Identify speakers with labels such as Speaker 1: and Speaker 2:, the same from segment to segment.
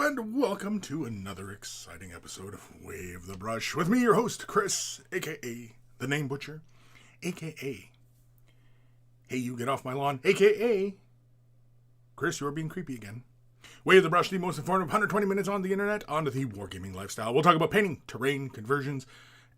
Speaker 1: And welcome to another exciting episode of Wave the Brush with me, your host, Kris, aka the Name Butcher, aka Hey You Get Off My Lawn, aka Kris, you're being creepy again. Wave the Brush, the most informative 120 minutes on the internet onto the wargaming lifestyle. We'll talk about painting, terrain, conversions,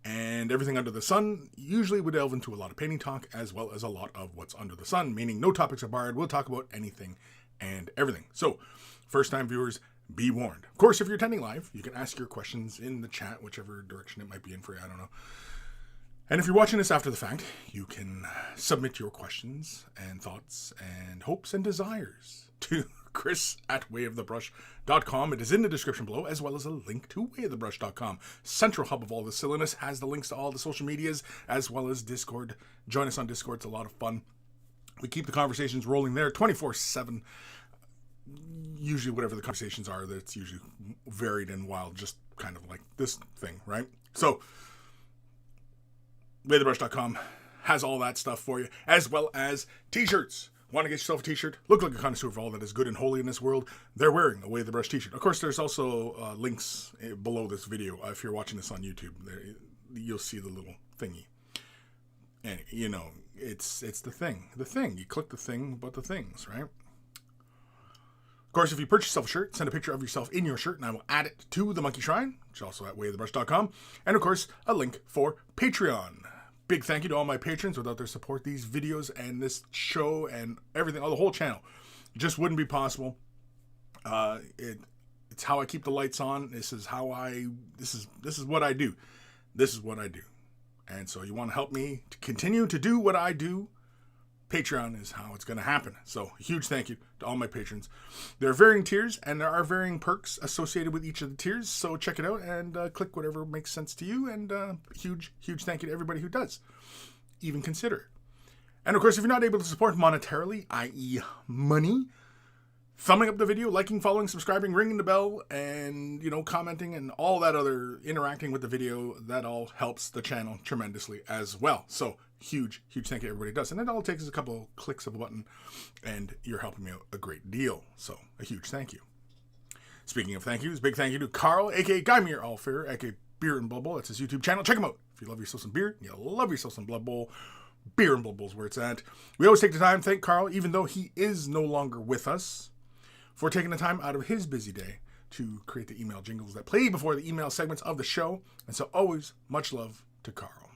Speaker 1: and everything under the sun. Usually we delve into a lot of painting talk as well as a lot of what's under the sun, meaning no topics are barred. We'll talk about anything and everything. So, first-time viewers, be warned. Of course, if you're attending live, you can ask your questions in the chat, whichever direction it might be in for you, I don't know. And if you're watching this after the fact, you can submit your questions and thoughts and hopes and desires to Kris@waveofthebrush.com. It is in the description below, as well as a link to waveofthebrush.com. Central hub of all the silliness has the links to all the social medias, as well as Discord. Join us on Discord. It's a lot of fun. We keep the conversations rolling there 24/7. Usually whatever the conversations are, that's usually varied and wild, just kind of like this thing, right? So, waveofthebrush.com has all that stuff for you, as well as t-shirts. Want to get yourself a t-shirt? Look like a connoisseur of all that is good and holy in this world? They're wearing a Wave the Brush t-shirt. Of course, there's also links below this video. If you're watching this on YouTube, you'll see the little thingy. And, you know, it's the thing. The thing. You click the thing about the things, right? Of course, if you purchase yourself a shirt, send a picture of yourself in your shirt, and I will add it to the Monkey Shrine, which is also at waveofthebrush.com. And, of course, a link for Patreon. Big thank you to all my patrons. Without their support, these videos and this show and everything, the whole channel, just wouldn't be possible. It's how I keep the lights on. This is what I do. This is what I do. And so you want to help me to continue to do what I do, Patreon is how it's going to happen. So a huge thank you to all my patrons. There are varying tiers and there are varying perks associated with each of the tiers. So check it out and click whatever makes sense to you. And huge thank you to everybody who does even consider. And of course, if you're not able to support monetarily, i.e. money, thumbing up the video, liking, following, subscribing, ringing the bell, and, commenting and all that other interacting with the video, that all helps the channel tremendously as well. So huge thank you to everybody who does. And it all takes is a couple of clicks of a button, and you're helping me out a great deal. So a huge thank you. Speaking of thank yous, big thank you to Carl, aka Guymere Allfair, aka Beer and Blood Bowl. That's his YouTube channel. Check him out. If you love yourself some beer, you love yourself some Blood Bowl, Beer and Blood Bowl is where it's at. We always take the time to thank Carl, even though he is no longer with us, for taking the time out of his busy day to create the email jingles that play before the email segments of the show. And so always much love to Carl.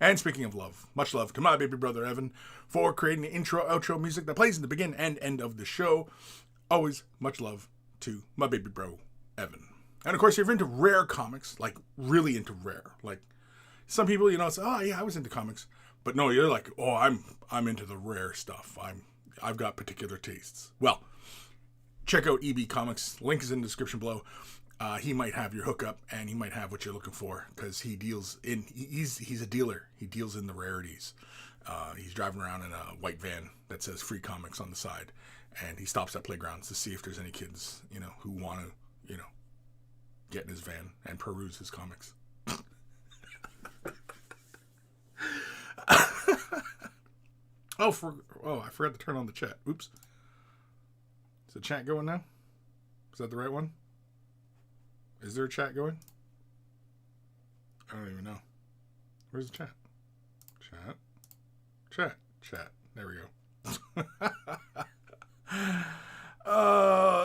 Speaker 1: And speaking of love, much love to my baby brother Evan for creating the intro, outro music that plays in the begin and end of the show. Always much love to my baby bro Evan. And of course, if you're into rare comics, like really into rare, like some people, say, oh yeah, I was into comics. But no, you're like, oh, I'm into the rare stuff. I've got particular tastes. Well, check out EB Comics. Link is in the description below. He might have your hookup, and he might have what you're looking for, because he's a dealer. He deals in the rarities. He's driving around in a white van that says free comics on the side, and he stops at playgrounds to see if there's any kids, who want to, get in his van and peruse his comics. I forgot to turn on the chat. Oops. Is the chat going now? Is that the right one? Is there a chat going? I don't even know. Where's the chat? Chat. There we go.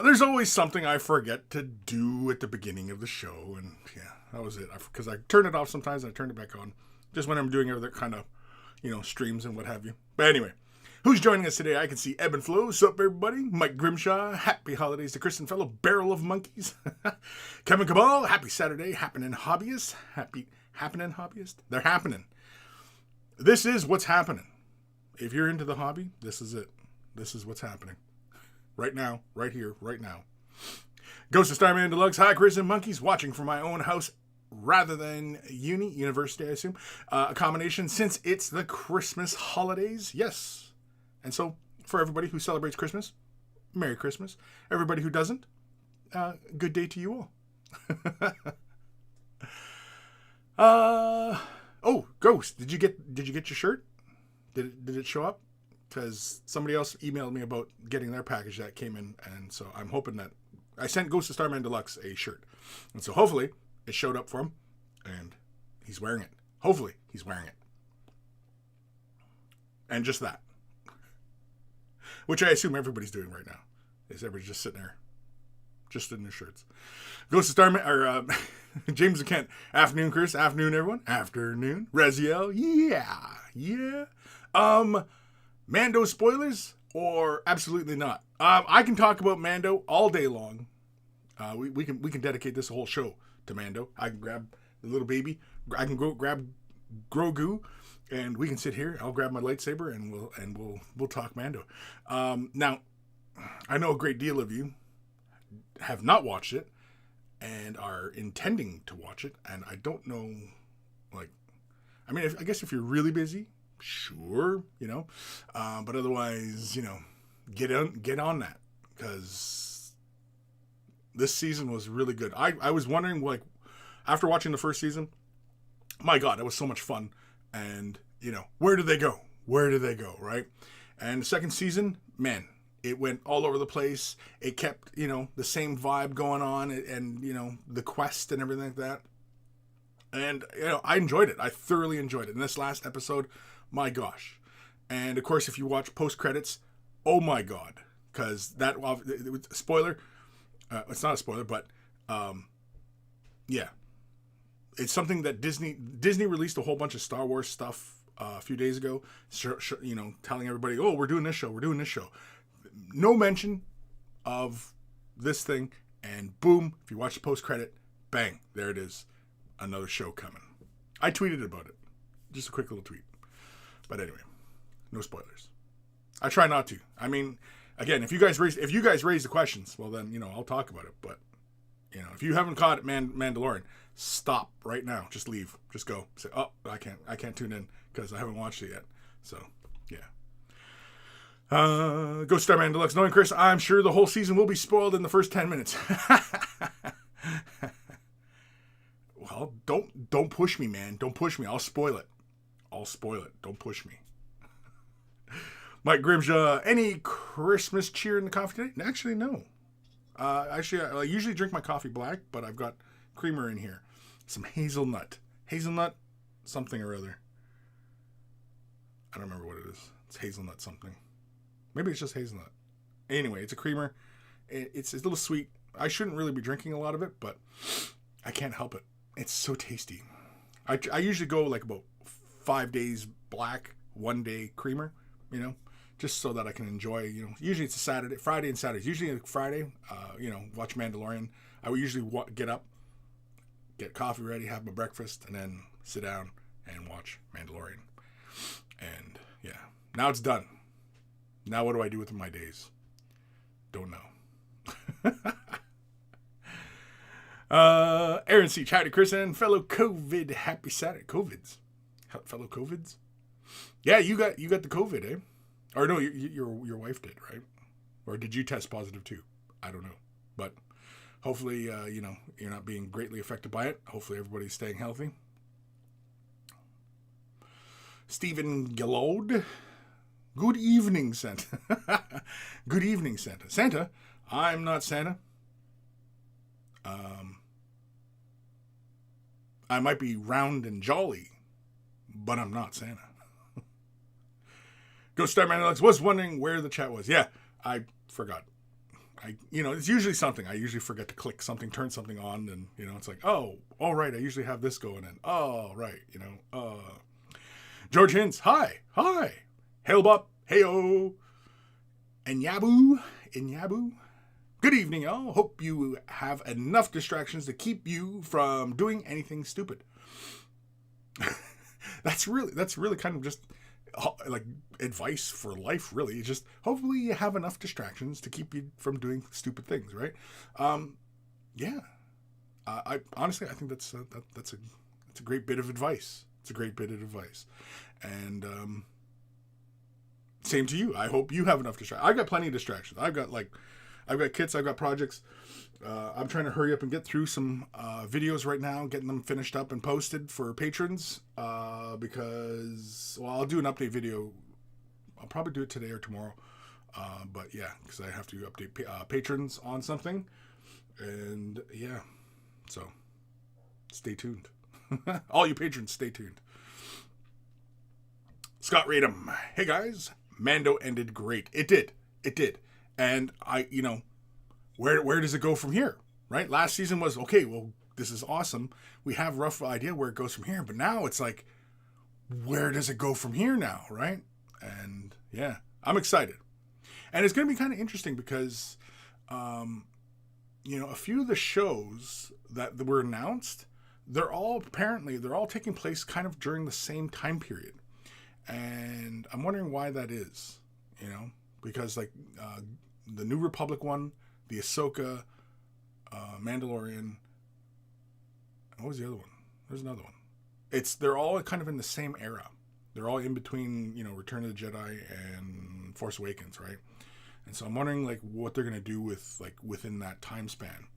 Speaker 1: There's always something I forget to do at the beginning of the show. And yeah, that was it. Because I turn it off sometimes and I turn it back on. Just when I'm doing other kind of, streams and what have you. But anyway, who's joining us today? I can see Evan Belleau. What's up, everybody? Mike Grimshaw. Happy holidays to Kris and fellow Barrel of Monkeys. Kevin Cabal. Happy Saturday. Happening Hobbyist. Happening Hobbyist. They're happening. This is what's happening. If you're into the hobby, this is it. This is what's happening. Right now. Right here. Right now. Ghost of Starman Deluxe. Hi, Kris and Monkeys. Watching from my own house rather than university, I assume. A combination since it's the Christmas holidays. Yes. And so, for everybody who celebrates Christmas, Merry Christmas. Everybody who doesn't, good day to you all. Ghost, did you get your shirt? Did it show up? Because somebody else emailed me about getting their package that came in, and so I'm hoping that I sent Ghost of Starman Deluxe a shirt. And so hopefully it showed up for him and he's wearing it. Hopefully he's wearing it. And just that. Which I assume everybody's doing right now. Is everybody's just sitting there. Just in their shirts. Ghost of Starman, or James and Kent. Afternoon, Kris. Afternoon, everyone. Afternoon. Raziel. Yeah. Mando spoilers or absolutely not? I can talk about Mando all day long. We can dedicate this whole show to Mando. I can grab the little baby. I can go grab Grogu, and we can sit here. I'll grab my lightsaber, and we'll talk Mando. Now, I know a great deal of you have not watched it and are intending to watch it, and I don't know, I guess if you're really busy, sure, but otherwise, get on that, because this season was really good. I was wondering, after watching the first season, my God, it was so much fun, and, where did they go? Where did they go, right? And the second season, man, it went all over the place. It kept, the same vibe going on, and, the quest and everything like that. And, I enjoyed it. I thoroughly enjoyed it. And this last episode, my gosh. And, of course, if you watch post-credits, oh, my God. Because that, spoiler, it's not a spoiler, but, yeah. It's something that Disney released a whole bunch of Star Wars stuff a few days ago, telling everybody, oh, we're doing this show. No mention of this thing, and boom, if you watch the post-credit, bang, there it is. Another show coming. I tweeted about it. Just a quick little tweet. But anyway, no spoilers. I try not to. I mean, again, if you guys raise the questions, well then, I'll talk about it. But, if you haven't caught Mandalorian, stop right now. Just leave. Just go. Say, oh, I can't tune in because I haven't watched it yet. So, yeah. Ghost Starman Deluxe. Knowing Kris, I'm sure the whole season will be spoiled in the first 10 minutes. Well, don't push me, man. Don't push me. I'll spoil it. Don't push me. Mike Grimshaw, any Christmas cheer in the coffee today? Actually, no. I usually drink my coffee black, but I've got creamer in here. Some hazelnut. Hazelnut something or other. I don't remember what it is. It's hazelnut something. Maybe it's just hazelnut. Anyway, it's a creamer. It's a little sweet. I shouldn't really be drinking a lot of it, but I can't help it. It's so tasty. I usually go about 5 days black, 1 day creamer, just so that I can enjoy, usually it's a Friday and Saturdays. Usually Friday, watch Mandalorian. I would usually get up, get coffee ready, have my breakfast, and then sit down and watch Mandalorian. And yeah, now it's done. Now what do I do with my days? Don't know. Aaron C. Chatty Kris and fellow COVID. Happy Saturday. Fellow COVIDs? Yeah, you got the COVID, eh? Or no, your wife did, right? Or did you test positive too? I don't know. But hopefully, you're not being greatly affected by it. Hopefully everybody's staying healthy. Stephen Gillode. Good evening, Santa. Good evening, Santa. Santa, I'm not Santa. I might be round and jolly, but I'm not Santa. Ghost Starman Alex was wondering where the chat was. Yeah, I forgot. It's usually something. I usually forget to click something, turn something on, and, it's like, oh, all right, I usually have this going in. Oh, right, George Hintz, hi. Hailbop, heyo. Inyabu. Good evening, y'all. Hope you have enough distractions to keep you from doing anything stupid. That's really kind of just like advice for life, really. Just hopefully you have enough distractions to keep you from doing stupid things, right? Yeah. I honestly, I think that's a great bit of advice. It's a great bit of advice, and same to you. I hope you have enough distractions. I've got plenty of distractions. I've got kits, I've got projects. I'm trying to hurry up and get through some videos right now, getting them finished up and posted for patrons, because, I'll do an update video. I'll probably do it today or tomorrow. But yeah, because I have to update patrons on something. And yeah, so stay tuned. All you patrons, stay tuned. Scott Radum. Hey guys, Mando ended great. It did. And where does it go from here? Right? Last season was, okay, well, this is awesome. We have a rough idea where it goes from here. But now it's like, where does it go from here now? Right? And yeah, I'm excited. And it's going to be kind of interesting because, a few of the shows that were announced, they're all taking place kind of during the same time period. And I'm wondering why that is, because like the New Republic one, the Ahsoka, Mandalorian. What was the other one? There's another one. They're all kind of in the same era. They're all in between, Return of the Jedi and Force Awakens, right? And so I'm wondering like what they're gonna do with like within that time span.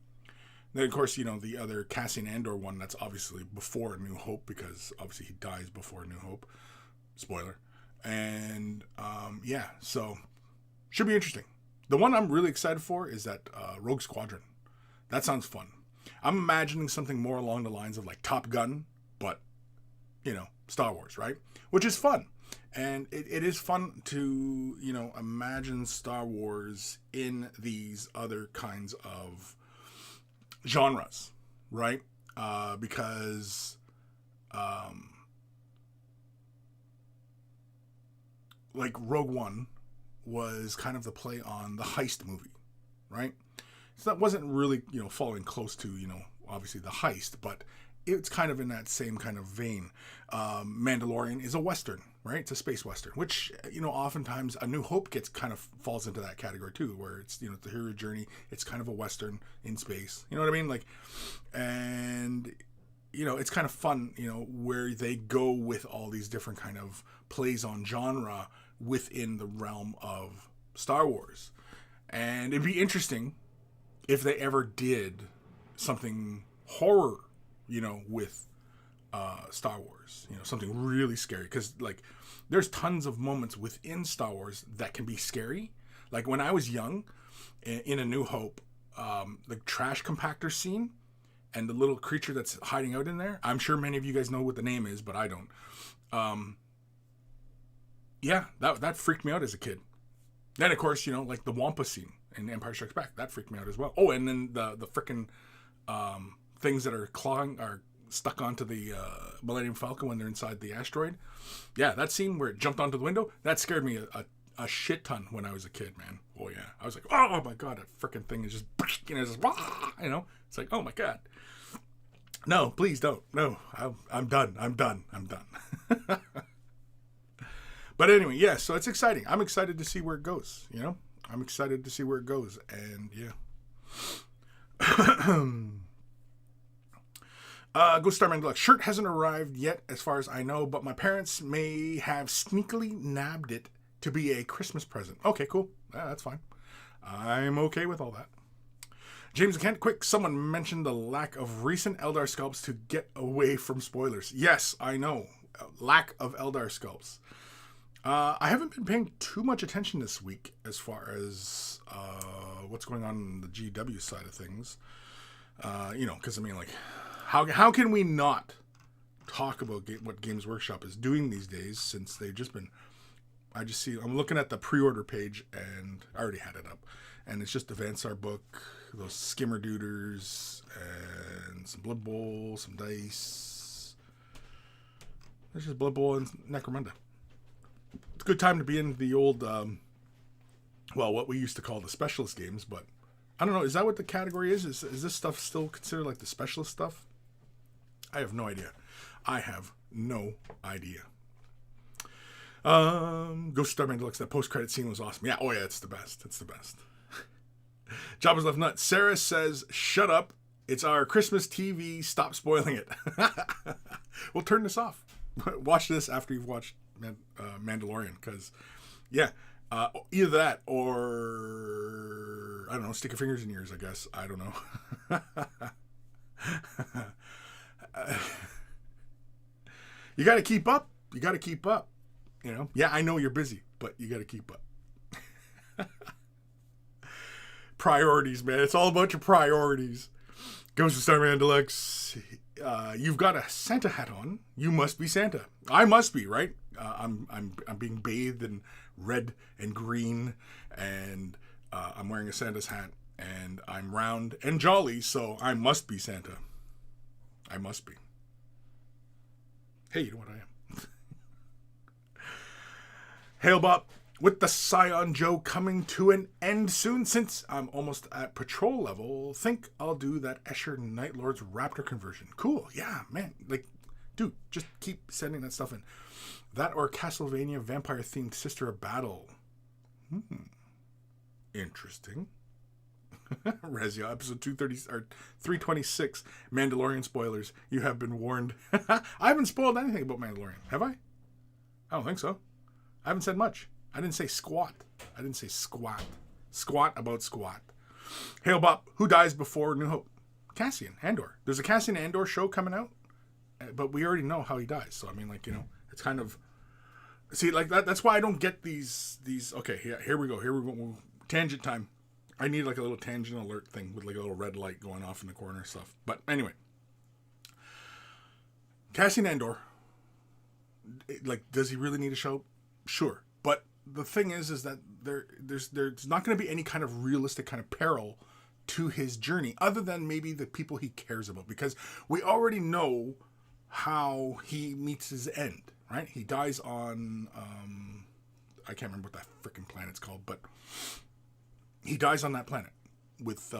Speaker 1: Then of course, the other Cassian Andor one, that's obviously before New Hope, because obviously he dies before New Hope. Spoiler. And so should be interesting. The one I'm really excited for is that Rogue Squadron. That sounds fun. I'm imagining something more along the lines of like Top Gun, but Star Wars, right? Which is fun. And it is fun to, imagine Star Wars in these other kinds of genres, right? Because like Rogue One was kind of the play on the heist movie, right? So that wasn't really, following close to, obviously the heist, but it's kind of in that same kind of vein. Mandalorian is a Western, right? It's a space Western, which, oftentimes A New Hope falls into that category too, where it's, the hero journey. It's kind of a Western in space. You know what I mean? Like, and, it's kind of fun, where they go with all these different kind of plays on genre within the realm of Star Wars. And it'd be interesting if they ever did something horror, with Star Wars, something really scary. Because, like, there's tons of moments within Star Wars that can be scary. Like, when I was young, in A New Hope, the trash compactor scene and the little creature that's hiding out in there, I'm sure many of you guys know what the name is, but I don't. That freaked me out as a kid. Then, of course, like the Wampa scene in Empire Strikes Back, that freaked me out as well. Oh, and then the frickin' things that are stuck onto the Millennium Falcon when they're inside the asteroid. Yeah, that scene where it jumped onto the window, that scared me a shit ton when I was a kid, man. Oh, yeah. I was like, oh, my God, that frickin' thing is just, it's like, oh, my God. No, please don't. No, I'm done. But anyway, yeah, so it's exciting. I'm excited to see where it goes, I'm excited to see where it goes, and yeah. Ghost Star Man Deluxe. Shirt hasn't arrived yet, as far as I know, but my parents may have sneakily nabbed it to be a Christmas present. Okay, cool. That's fine. I'm okay with all that. James Kent, quick, someone mentioned the lack of recent Eldar sculpts to get away from spoilers. Yes, I know. Lack of Eldar sculpts. I haven't been paying too much attention this week as far as what's going on in the GW side of things. Because, like, how can we not talk about what Games Workshop is doing these days, since they've just been... I'm looking at the pre-order page, and I already had it up, and it's just the Vansar book, those skimmer duders, and some Blood Bowl, some dice. There's just Blood Bowl and Necromunda. It's a good time to be in the old, what we used to call the specialist games, but I don't know, is that what the category is? Is this stuff still considered like the specialist stuff? I have no idea. Ghost Star Man Deluxe, that post-credit scene was awesome. Yeah, it's the best. Jabba's Left Nut. Sarah says, shut up. It's our Christmas TV. Stop spoiling it. We'll turn this off. Watch this after you've watched Mandalorian, because, either that or, I don't know, stick your fingers in yours, I guess. I don't know. You got to keep up. Yeah, I know you're busy, but you got to keep up. Priorities, man. It's all about your priorities. Ghost of Starman Deluxe. You've got a Santa hat on. You must be Santa. I must be, right? I'm being bathed in red and green, and I'm wearing a Santa's hat, and I'm round and jolly, so I must be Santa. I must be. Hey, you know what I am. Hail Bob. With the Scion Joe coming to an end soon, since I'm almost at patrol level, think I'll do that Escher Night Lord's Raptor conversion. Cool, yeah, man. Like, dude, just keep sending that stuff in. That or Castlevania vampire-themed Sister of Battle. Interesting. Rezia, episode 230 or 326, Mandalorian spoilers. You have been warned. I haven't spoiled anything about Mandalorian, have I? I don't think so. I haven't said much. I didn't say squat. I didn't say squat. Squat about squat. Hail Bob, who dies before New Hope? Cassian Andor. There's a Cassian Andor show coming out, but we already know how he dies. So, I mean, like, you know, it's kind of... See, like, that's why I don't get these... Okay, here we go. Here we go. Tangent time. I need, like, a little tangent alert thing with, like, a little red light going off in the corner and stuff. But, anyway. Cassian Andor. Like, does he really need a show? Sure. But the thing is that there's not going to be any kind of realistic kind of peril to his journey other than maybe the people he cares about, because we already know how he meets his end, right? He dies on I can't remember what that freaking planet's called, but he dies on that planet with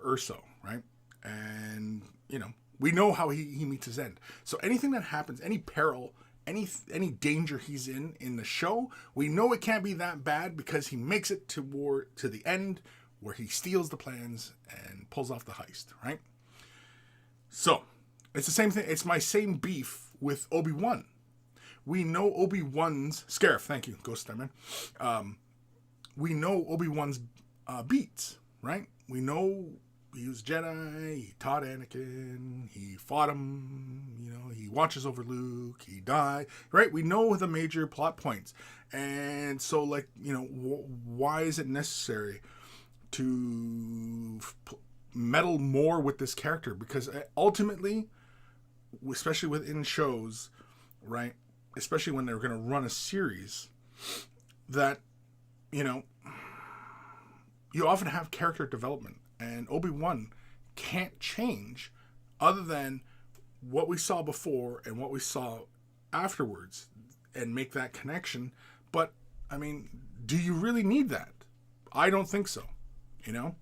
Speaker 1: Urso, right? And you know, we know how he meets his end. So anything that happens, any peril, any danger he's in the show, we know it can't be that bad because he makes it to the end where he steals the plans and pulls off the heist, right? So, it's the same thing. It's my same beef with Obi-Wan. We know Obi-Wan's... Scarif, thank you, Ghost Starman. We know Obi-Wan's beats, right? We know he was Jedi, he taught Anakin, he fought him, you know, he watches over Luke, he died, right? We know the major plot points. And so, like, you know, why is it necessary to meddle more with this character? Because ultimately, especially within shows, right, especially when they're going to run a series, that, you know, you often have character development. And Obi-Wan can't change other than what we saw before and what we saw afterwards and make that connection. But, I mean, do you really need that? I don't think so, you know?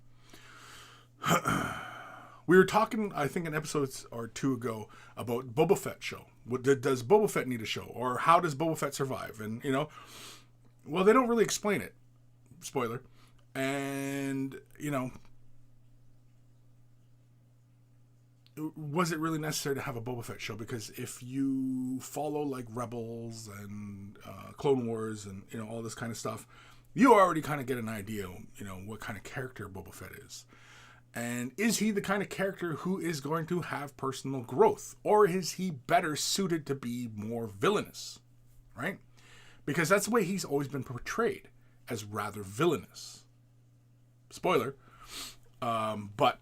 Speaker 1: We were talking, I think, an episode or two ago about Boba Fett show. Does Boba Fett need a show? Or how does Boba Fett survive? And, you know, well, they don't really explain it. Spoiler. And, you know... was it really necessary to have a Boba Fett show? Because if you follow like Rebels and Clone Wars and, you know, all this kind of stuff, you already kind of get an idea, you know, what kind of character Boba Fett is. And is he the kind of character who is going to have personal growth? Or is he better suited to be more villainous? Right? Because that's the way he's always been portrayed, as rather villainous. Spoiler. But,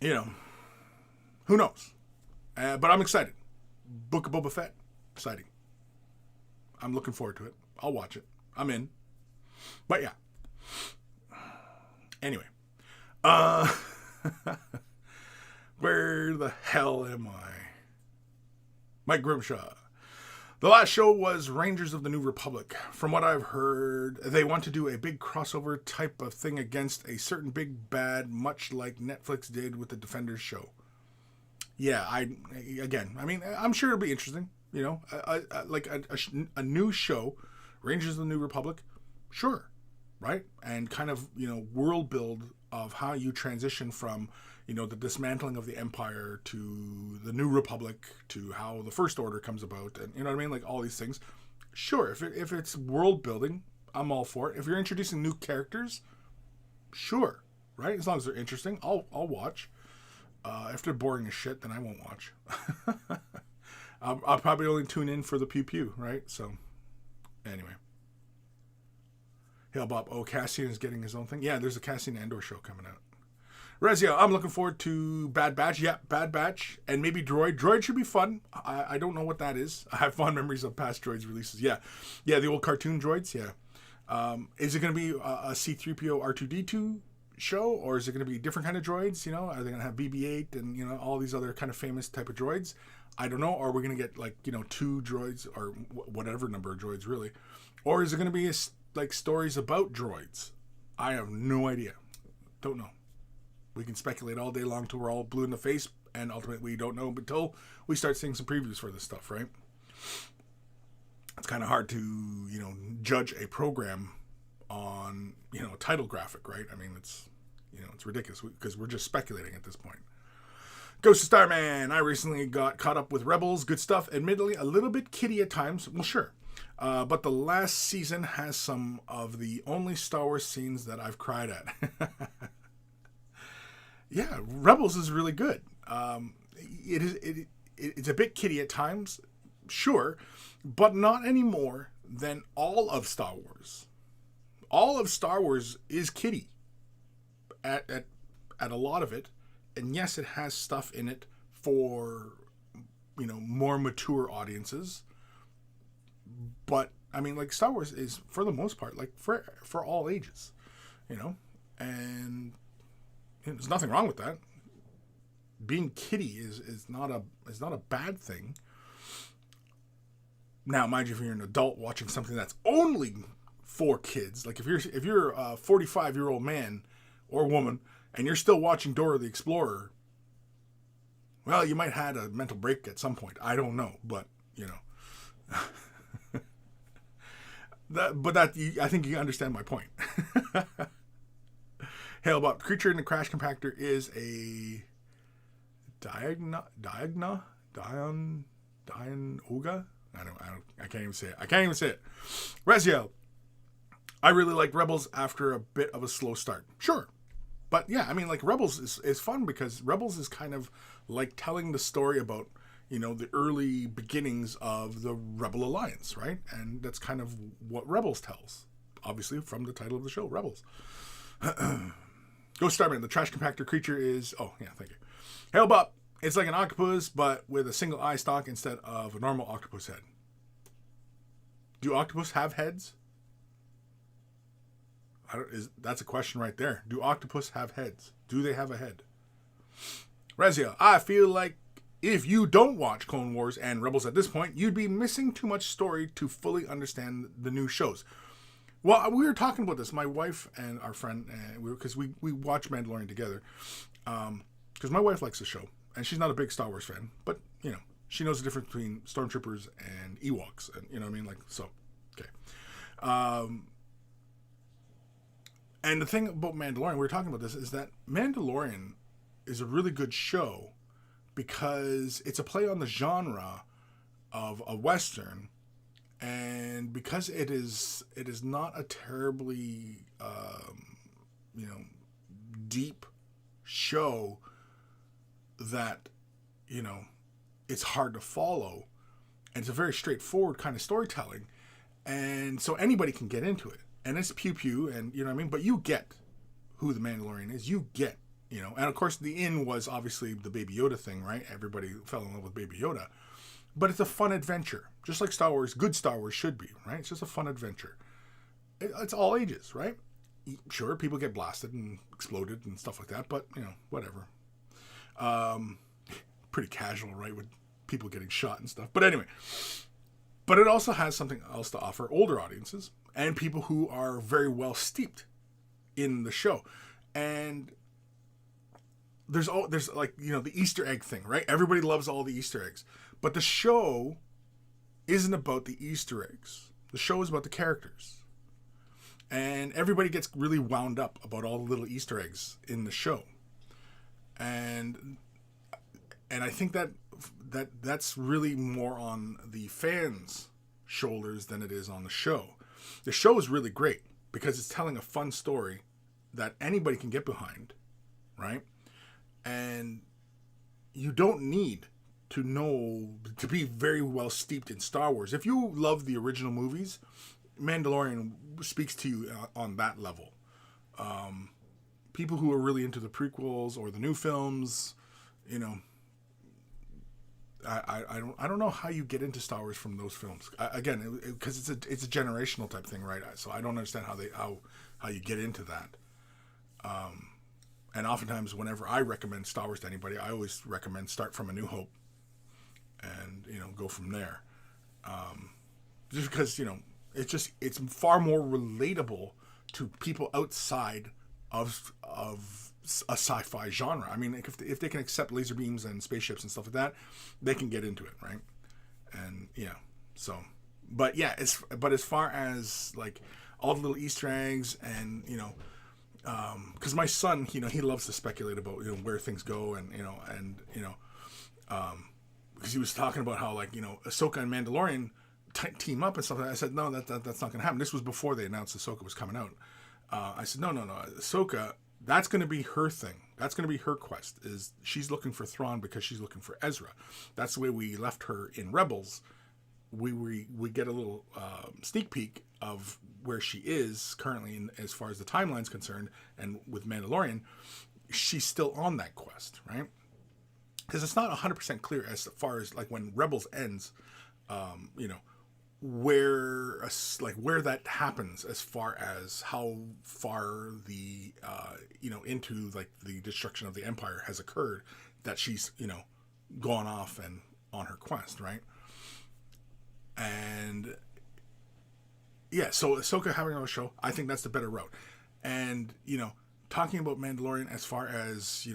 Speaker 1: you know... who knows? But I'm excited. Book of Boba Fett. Exciting. I'm looking forward to it. I'll watch it. I'm in. But yeah. Anyway. Where the hell am I? Mike Grimshaw. The last show was Rangers of the New Republic. From what I've heard, they want to do a big crossover type of thing against a certain big bad, much like Netflix did with the Defenders show. Yeah, I mean, I'm sure it'll be interesting, you know, like a new show, Rangers of the New Republic, sure, right? And kind of, you know, world build of how you transition from, you know, the dismantling of the Empire to the New Republic to how the First Order comes about, and you know what I mean, like all these things. Sure, if it's world building, I'm all for it. If you're introducing new characters, sure, right? As long as they're interesting, I'll watch. If they're boring as shit, then I won't watch. I'll probably only tune in for the pew pew, right? So, anyway. Hail Bob. Oh, Cassian is getting his own thing. Yeah, there's a Cassian Andor show coming out. Rezio, I'm looking forward to Bad Batch. Yeah, Bad Batch. And maybe Droid. Droid should be fun. I don't know what that is. I have fond memories of past Droids releases. Yeah, the old cartoon Droids. Yeah. Is it going to be a C-3PO R2-D2 show? Or is it going to be different kind of droids? You know, are they going to have BB-8 and, you know, all these other kind of famous type of droids? I don't know. Or are we going to get, like, you know, 2 droids or whatever number of droids, really? Or is it going to be, like, stories about droids? I have no idea. Don't know. We can speculate all day long till we're all blue in the face, and ultimately we don't know until we start seeing some previews for this stuff, right? It's kind of hard to, you know, judge a program on, you know, a title graphic, right? I mean, it's, you know, it's ridiculous because we're just speculating at this point. Ghost of Starman. I recently got caught up with Rebels. Good stuff. Admittedly, a little bit kiddie at times. Well, sure. But the last season has some of the only Star Wars scenes that I've cried at. Yeah, Rebels is really good. It's a bit kiddie at times, sure, but not any more than all of Star Wars. All of Star Wars is kiddie at a lot of it, and yes, it has stuff in it for, you know, more mature audiences. But I mean, like, Star Wars is, for the most part, like, for all ages, you know, and there's nothing wrong with that. Being kiddie is not a bad thing. Now, mind you, if you're an adult watching something that's only for kids, like if you're a 45-year-old man or woman and you're still watching Dora the Explorer, well, you might have had a mental break at some point. I don't know, but you know. I think you understand my point. Hail about creature in the crash compactor is a Dianoga? I can't even say it. Reziel. I really liked Rebels after a bit of a slow start. Sure. But yeah, I mean, like, Rebels is fun because Rebels is kind of like telling the story about, you know, the early beginnings of the Rebel Alliance, right? And that's kind of what Rebels tells. Obviously, from the title of the show, Rebels. Ghost Starman, the trash compactor creature is... Oh, yeah, thank you. Hail Bob. It's like an octopus, but with a single eye stalk instead of a normal octopus head. Do octopus have heads? That's a question right there. Do octopus have heads? Do they have a head? Rezia, I feel like if you don't watch Clone Wars and Rebels at this point, you'd be missing too much story to fully understand the new shows. Well, we were talking about this, my wife and our friend, because we watch Mandalorian together. Because my wife likes the show, and she's not a big Star Wars fan, but, you know, she knows the difference between Stormtroopers and Ewoks, and, you know what I mean? Like, so, okay. And the thing about Mandalorian, we were talking about this, is that Mandalorian is a really good show because it's a play on the genre of a Western, and because it is not a terribly, you know, deep show that, you know, it's hard to follow, and it's a very straightforward kind of storytelling, and so anybody can get into it, and it's pew-pew, and, you know what I mean, but you get who the Mandalorian is, you get, you know, and of course the in was obviously the Baby Yoda thing, right? Everybody fell in love with Baby Yoda. But it's a fun adventure, just like Star Wars, good Star Wars should be, right? It's just a fun adventure. It's all ages, right? Sure, people get blasted and exploded and stuff like that, but, you know, whatever. Pretty casual, right, with people getting shot and stuff. But anyway, but it also has something else to offer older audiences and people who are very well steeped in the show. And there's like, you know, the Easter egg thing, right? Everybody loves all the Easter eggs. But the show isn't about the Easter eggs. The show is about the characters. And everybody gets really wound up about all the little Easter eggs in the show. And I think that's really more on the fans' shoulders than it is on the show. The show is really great because it's telling a fun story that anybody can get behind, right? And you don't need to be very well steeped in Star Wars. If you love the original movies, Mandalorian speaks to you on that level. People who are really into the prequels or the new films, you know, I don't know how you get into Star Wars from those films. Again, because it's a generational type thing, right? So I don't understand how you get into that. And oftentimes, whenever I recommend Star Wars to anybody, I always recommend start from A New Hope, and go from there. Just because it's far more relatable to people outside of a sci-fi genre. I mean, if they can accept laser beams and spaceships and stuff like that, they can get into it, right? And but as far as like all the little Easter eggs and because my son, he loves to speculate about where things go and because he was talking about how like Ahsoka and Mandalorian team up and stuff like that. I said no, that's not going to happen. This was before they announced Ahsoka was coming out. I said, no. Ahsoka, that's going to be her thing. That's going to be her quest. Is she's looking for Thrawn because she's looking for Ezra. That's the way we left her in Rebels. We get a little sneak peek of where she is currently as far as the timeline's concerned. And with Mandalorian, she's still on that quest, right? Because it's not 100% clear as far as like when Rebels ends, where that happens as far as how far the into like the destruction of the Empire has occurred, that she's gone off and on her quest, right? And so Ahsoka having a show, I think that's the better route. And talking about Mandalorian as far as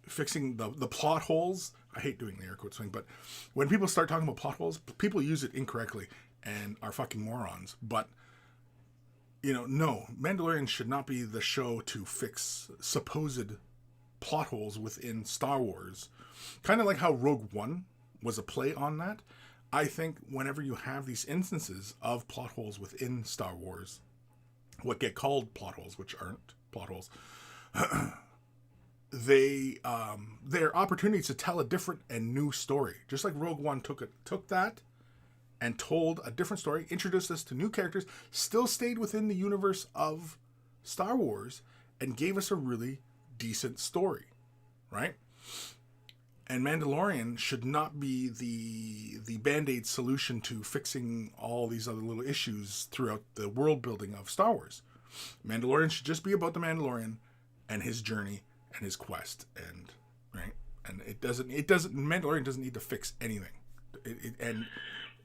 Speaker 1: fixing the plot holes, I hate doing the air quote swing, but when people start talking about plot holes, people use it incorrectly and are fucking morons. But no, Mandalorian should not be the show to fix supposed plot holes within Star Wars. Kind of like how Rogue One was a play on that. I think whenever you have these instances of plot holes within Star Wars, what get called plot holes, which aren't plot holes, they're opportunities to tell a different and new story. Just like Rogue One took that and told a different story, introduced us to new characters, still stayed within the universe of Star Wars, and gave us a really decent story, right? And Mandalorian should not be the Band-Aid solution to fixing all these other little issues throughout the world building of Star Wars. Mandalorian should just be about the Mandalorian and his journey and his quest, and right. And Mandalorian doesn't need to fix anything. And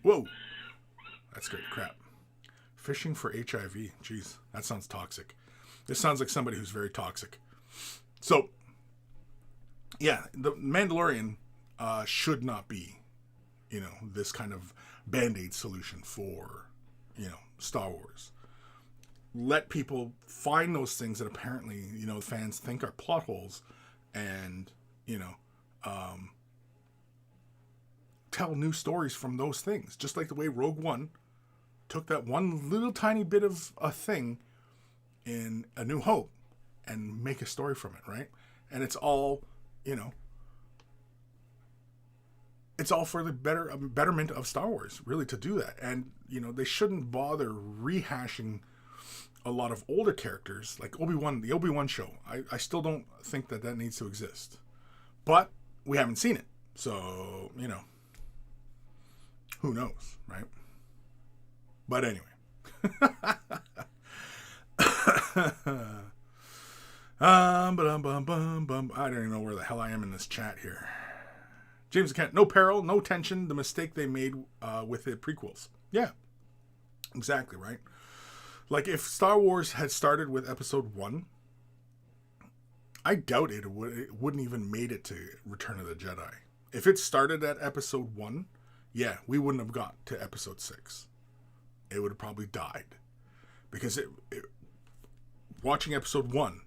Speaker 1: whoa, that's great crap. Fishing for HIV. Jeez, that sounds toxic. This sounds like somebody who's very toxic. So, yeah, the Mandalorian should not be, this kind of Band-Aid solution for, Star Wars. Let people find those things that apparently, fans think are plot holes and, tell new stories from those things. Just like the way Rogue One took that one little tiny bit of a thing in A New Hope and make a story from it, right? And it's all, it's all for the betterment of Star Wars, really, to do that. And, they shouldn't bother rehashing a lot of older characters, like Obi-Wan, the Obi-Wan show. I still don't think that needs to exist. But we haven't seen it. So, who knows, right? But anyway. I don't even know where the hell I am in this chat here. James Kent, no peril, no tension, the mistake they made with the prequels. Yeah, exactly, right? Like, if Star Wars had started with Episode 1, I doubt it wouldn't even made it to Return of the Jedi. If it started at Episode 1, yeah, we wouldn't have got to Episode 6. It would have probably died. Because watching Episode 1,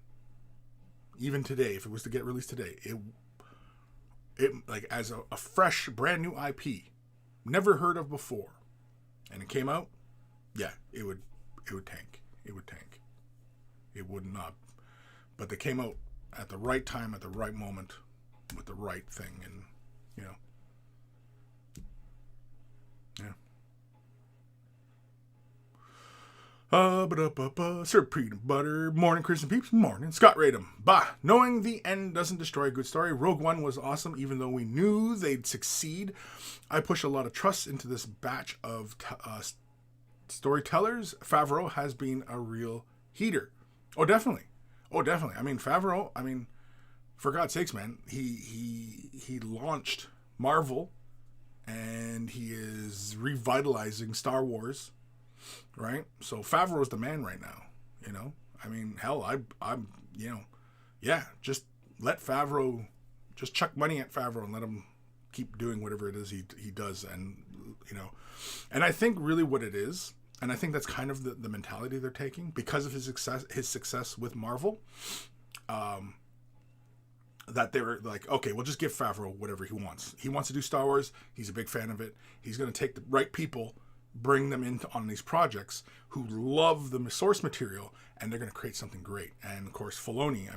Speaker 1: even today, if it was to get released today, it like as a fresh, brand new IP, never heard of before, and it came out, yeah, it would tank. It would tank. It would not. But they came out at the right time, at the right moment, with the right thing, and yeah. Sir Peanut Butter. Morning, Kris and Peeps. Morning. Scott Radum. Bah. Knowing the end doesn't destroy a good story. Rogue One was awesome, even though we knew they'd succeed. I push a lot of trust into this batch of storytellers. Favreau has been a real heater. Oh, definitely. I mean, Favreau, for God's sakes, man, he launched Marvel, and he is revitalizing Star Wars. Right? So Favreau's the man right now, you know? I mean, hell, I'm you know, yeah, just let Favreau, just chuck money at Favreau and let him keep doing whatever it is he does. And, you know, and I think really what it is, and I think that's kind of the mentality they're taking because of his success with Marvel, that they were like, okay, we'll just give Favreau whatever he wants. He wants to do Star Wars. He's a big fan of it. He's going to take the right people, bring them in on these projects who love the source material, and they're going to create something great. And of course, Filoni,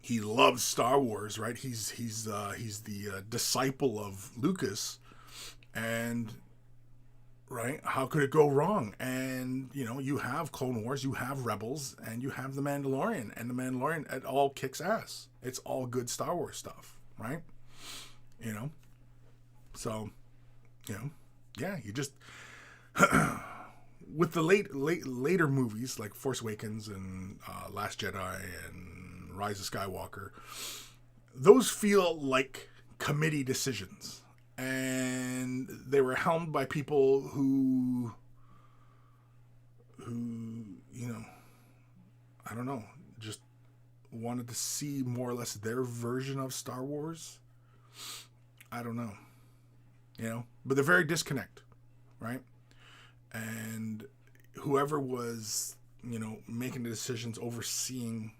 Speaker 1: he loves Star Wars, right? He's the disciple of Lucas, and right, how could it go wrong? And you have Clone Wars, you have Rebels, and you have The Mandalorian, and The Mandalorian, it all kicks ass. It's all good Star Wars stuff, right? So yeah, you just with the later movies like Force Awakens and Last Jedi and Rise of Skywalker, those feel like committee decisions, and they were helmed by people who I don't know, just wanted to see more or less their version of Star Wars. I don't know. But they're very disconnect, right? And whoever was, making the decisions, overseeing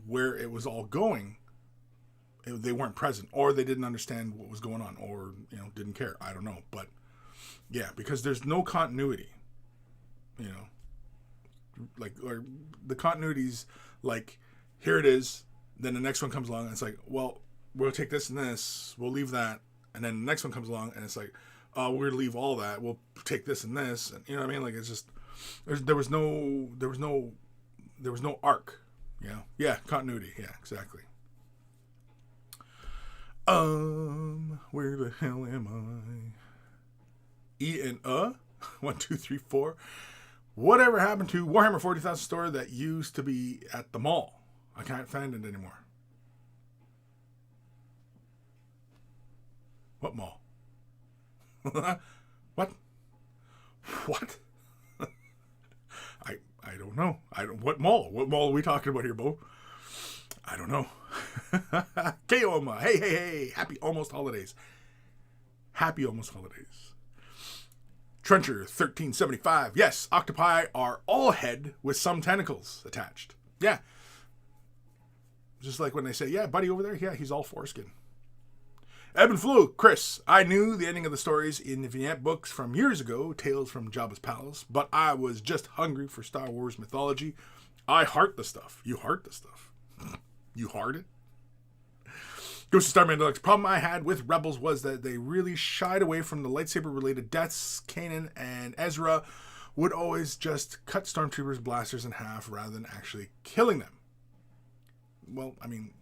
Speaker 1: where it was all going, they weren't present, or they didn't understand what was going on, or, didn't care. I don't know. But yeah, because there's no continuity, or the continuity's like, here it is. Then the next one comes along and it's like, well, we'll take this and this, we'll leave that. And then the next one comes along and it's like, we're going to leave all that. We'll take this and this. And you know what I mean? Like, it's just, there was no arc. Yeah. Continuity. Yeah, exactly. Where the hell am I? E and 1, 2, 3, 4. Whatever happened to Warhammer 40,000 store that used to be at the mall? I can't find it anymore. What mall? What? I don't know. What mall? What mall are we talking about here, Bo? I don't know. Keoma. Hey. Happy almost holidays. Trencher 1375. Yes, octopi are all head with some tentacles attached. Yeah. Just like when they say, yeah, buddy over there, yeah, he's all foreskin. Evan Belleau, Kris, I knew the ending of the stories in the vignette books from years ago, Tales from Jabba's Palace, but I was just hungry for Star Wars mythology. I heart the stuff. You heart the stuff. You heart it? Ghost of Starman Deluxe. Problem I had with Rebels was that they really shied away from the lightsaber-related deaths. Kanan and Ezra would always just cut Stormtroopers' blasters in half rather than actually killing them. Well, I mean,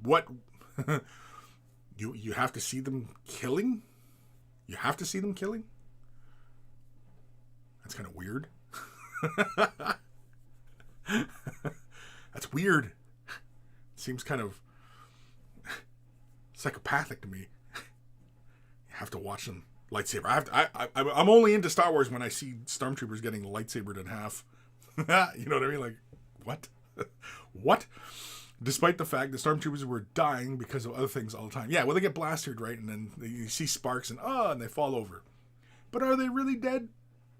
Speaker 1: what... You have to see them killing? You have to see them killing? That's kind of weird. That's weird. Seems kind of psychopathic to me. You have to watch them lightsaber. I'm only into Star Wars when I see Stormtroopers getting lightsabered in half. You know what I mean? Like, what? What? Despite the fact that Stormtroopers were dying because of other things all the time. Yeah, well, they get blasted, right? And then you see sparks and they fall over. But are they really dead?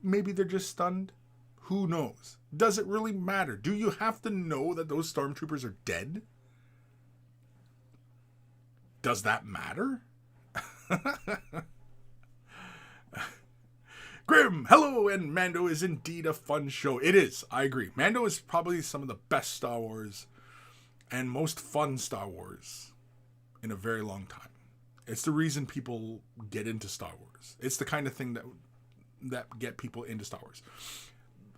Speaker 1: Maybe they're just stunned. Who knows? Does it really matter? Do you have to know that those Stormtroopers are dead? Does that matter? Grim, hello, and Mando is indeed a fun show. It is, I agree. Mando is probably some of the best Star Wars and most fun Star Wars in a very long time. It's the reason people get into Star Wars. It's the kind of thing that get people into Star Wars.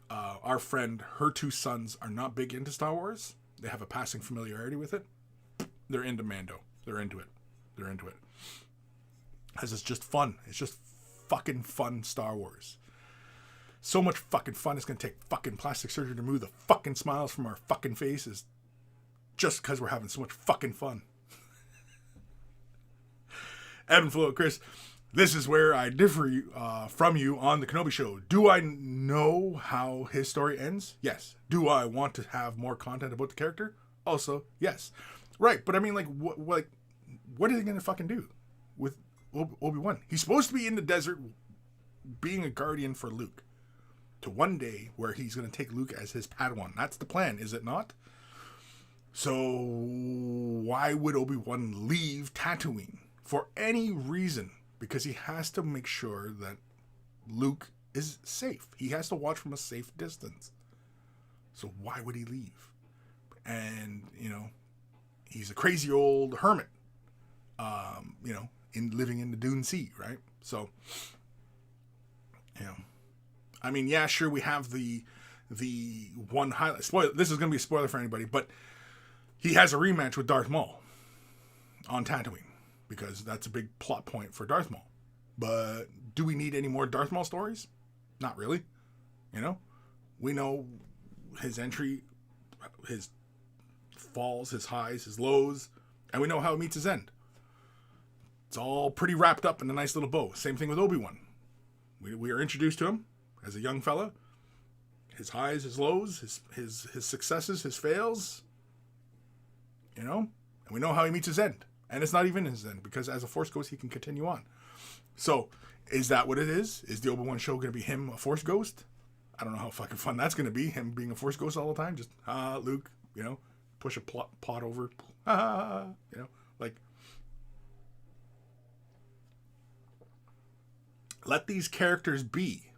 Speaker 1: Our friend, her two sons are not big into Star Wars. They have a passing familiarity with it. They're into Mando. They're into it. Because it's just fun. It's just fucking fun Star Wars. So much fucking fun. It's going to take fucking plastic surgery to remove the fucking smiles from our fucking faces. Just because we're having so much fucking fun. Evan Belleau, Kris. This is where I differ from you on the Kenobi show. Do I know how his story ends? Yes. Do I want to have more content about the character? Also, yes. Right, but I mean, what are they going to fucking do with Obi-Wan? He's supposed to be in the desert being a guardian for Luke. To one day where he's going to take Luke as his Padawan. That's the plan, is it not? So, why would Obi-Wan leave Tatooine? For any reason. Because he has to make sure that Luke is safe. He has to watch from a safe distance. So why would he leave? And, he's a crazy old hermit, living in the Dune Sea, right? So, I mean, yeah, sure, we have the one highlight. Spoiler, this is going to be a spoiler for anybody, but he has a rematch with Darth Maul on Tatooine. Because that's a big plot point for Darth Maul. But do we need any more Darth Maul stories? Not really. We know his entry, his falls, his highs, his lows, and we know how it meets his end. It's all pretty wrapped up in a nice little bow. Same thing with Obi-Wan. We are introduced to him as a young fella. His highs, his lows, his successes, his fails. And we know how he meets his end. And it's not even his end, because as a Force ghost, he can continue on. So, is that what it is? Is the Obi-Wan show going to be him, a Force ghost? I don't know how fucking fun that's going to be, him being a Force ghost all the time. Just, Luke, push a pot over. Let these characters be.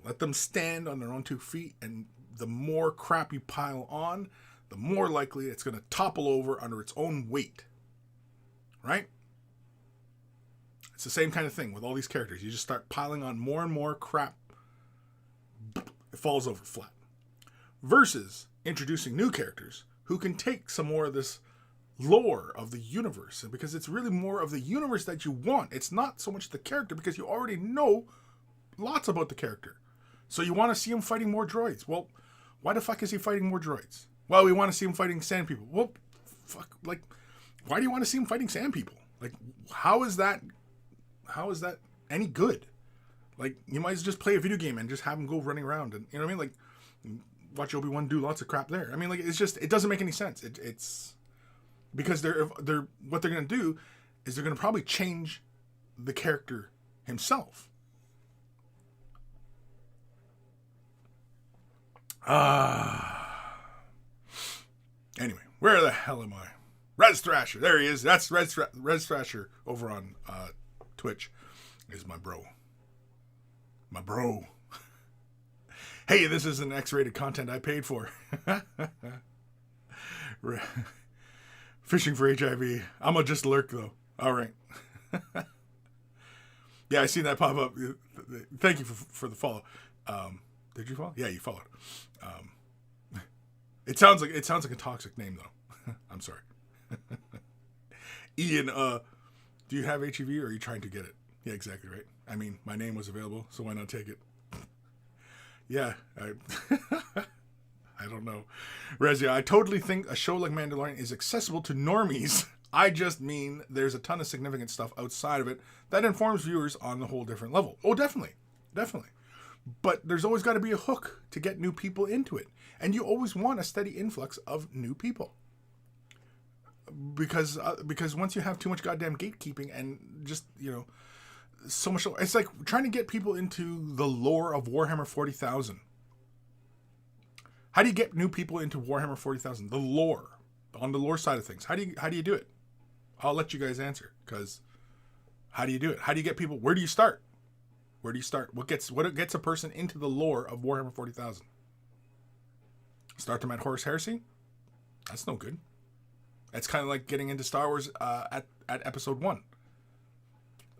Speaker 1: Let them stand on their own 2 feet, and the more crap you pile on, the more likely it's going to topple over under its own weight. Right? It's the same kind of thing with all these characters. You just start piling on more and more crap. It falls over flat. Versus introducing new characters who can take some more of this lore of the universe. Because it's really more of the universe that you want. It's not so much the character, because you already know lots about the character. So you want to see him fighting more droids. Well, why the fuck is he fighting more droids? Well, we want to see him fighting sand people. Well, fuck, why do you want to see him fighting sand people? How is that any good? You might just play a video game and just have him go running around, and you know what I mean? Watch Obi-Wan do lots of crap there. I mean, it's just, it doesn't make any sense. It's because they're what they're going to do is they're going to probably change the character himself. Anyway, where the hell am I? Res Thrasher, there he is. That's Res Thrasher over on Twitch. Is my bro. My bro. Hey, this is an X-rated content I paid for. Fishing for HIV. I'm gonna just lurk though. All right. Yeah, I seen that pop up. Thank you for the follow. Did you follow? Yeah, you followed. It sounds like a toxic name though. I'm sorry. Ian, do you have HIV or are you trying to get it? Yeah, exactly right. I mean, my name was available, so why not take it? Yeah, I don't know. Rezia, I totally think a show like Mandalorian is accessible to normies. I just mean there's a ton of significant stuff outside of it that informs viewers on a whole different level. Oh, definitely. Definitely. But there's always got to be a hook to get new people into it. And you always want a steady influx of new people. Because once you have too much goddamn gatekeeping and just, so much, it's like trying to get people into the lore of Warhammer 40,000. How do you get new people into Warhammer 40,000? The lore, on the lore side of things. How do you do it? I'll let you guys answer, because how do you do it? How do you get people? Where do you start? Where do you start? What gets a person into the lore of Warhammer 40,000? Start them at Horus Heresy? That's no good. It's kind of like getting into Star Wars at episode 1.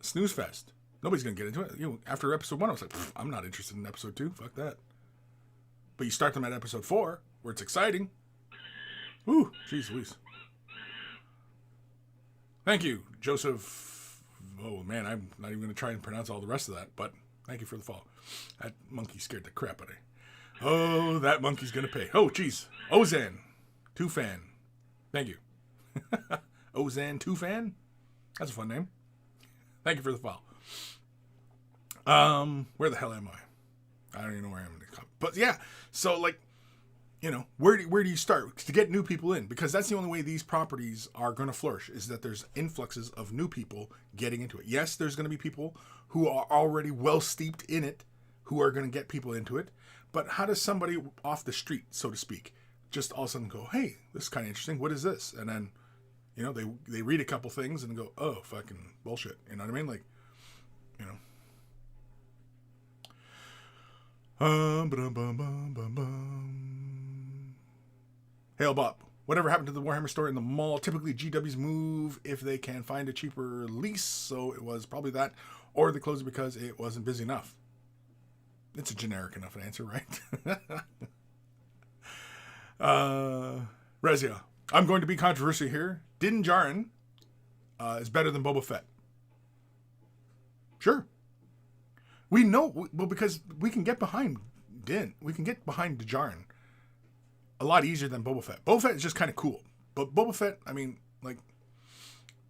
Speaker 1: Snooze fest. Nobody's going to get into it. After episode 1, I was like, I'm not interested in episode 2. Fuck that. But you start them at episode 4, where it's exciting. Woo, jeez Louise. Thank you, Joseph. Oh, man, I'm not even going to try and pronounce all the rest of that, but thank you for the follow. That monkey scared the crap out of me. Oh, that monkey's going to pay. Oh, jeez. Ozan, 2fan. Thank you. Ozan, 2fan? That's a fun name. Thank you for the follow. Where the hell am I? I don't even know where I am. But yeah, so like, where do you start to get new people in? Because that's the only way these properties are going to flourish, is that there's influxes of new people getting into it. Yes, there's going to be people who are already well steeped in it who are going to get people into it. But how does somebody off the street, so to speak, just all of a sudden go, hey, this is kind of interesting. What is this? And then, they read a couple things and go, oh, fucking bullshit. You know what I mean? Like, Hail Bob. Whatever happened to the Warhammer store in the mall? Typically GWs move if they can find a cheaper lease, so it was probably that, or they closed it because it wasn't busy enough. It's a generic enough answer, right? Rezia. I'm going to be controversial here. Din Djarin is better than Boba Fett. Sure. We know, well, because we can get behind Din. We can get behind Djarin a lot easier than Boba Fett. Boba Fett is just kind of cool. But Boba Fett, I mean, like,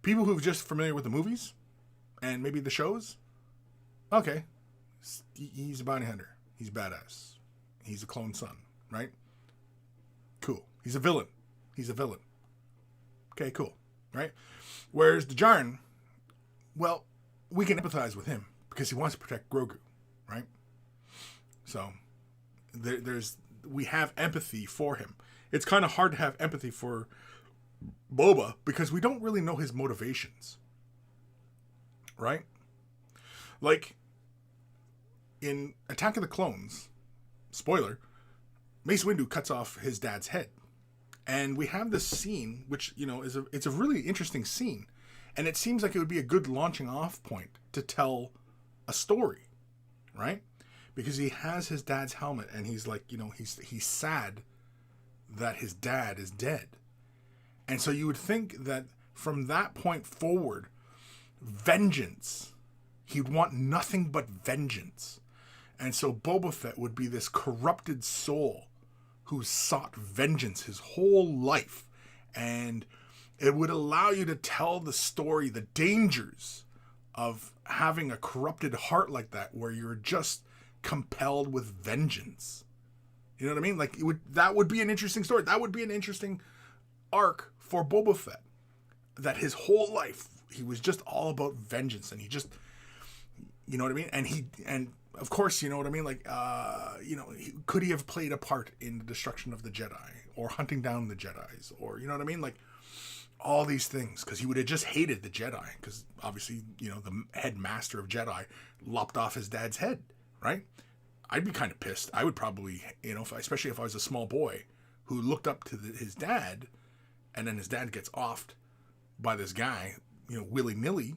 Speaker 1: people who are just familiar with the movies and maybe the shows, okay, he's a bounty hunter. He's badass. He's a clone son, right? Cool. He's a villain. Okay, cool, right? Whereas Djarin, well, we can empathize with him because he wants to protect Grogu, right? So we have empathy for him. It's kind of hard to have empathy for Boba because we don't really know his motivations, right? Like in Attack of the Clones, spoiler, Mace Windu cuts off his dad's head. And we have this scene, which, it's a really interesting scene. And it seems like it would be a good launching off point to tell a story, right? Because he has his dad's helmet and he's like, he's sad that his dad is dead. And so you would think that from that point forward, vengeance, he'd want nothing but vengeance. And so Boba Fett would be this corrupted soul who sought vengeance his whole life. And it would allow you to tell the story, the dangers of having a corrupted heart like that, where you're just compelled with vengeance. You know what I mean? Like, that would be an interesting story. That would be an interesting arc for Boba Fett. That his whole life, he was just all about vengeance. And he just, you know what I mean? And of course, you know what I mean? Like, could he have played a part in the destruction of the Jedi or hunting down the Jedis, or, you know what I mean? Like, all these things, because he would have just hated the Jedi, because obviously, the headmaster of Jedi lopped off his dad's head, right? I'd be kind of pissed. I would probably, especially if I was a small boy who looked up to his dad, and then his dad gets offed by this guy, willy-nilly,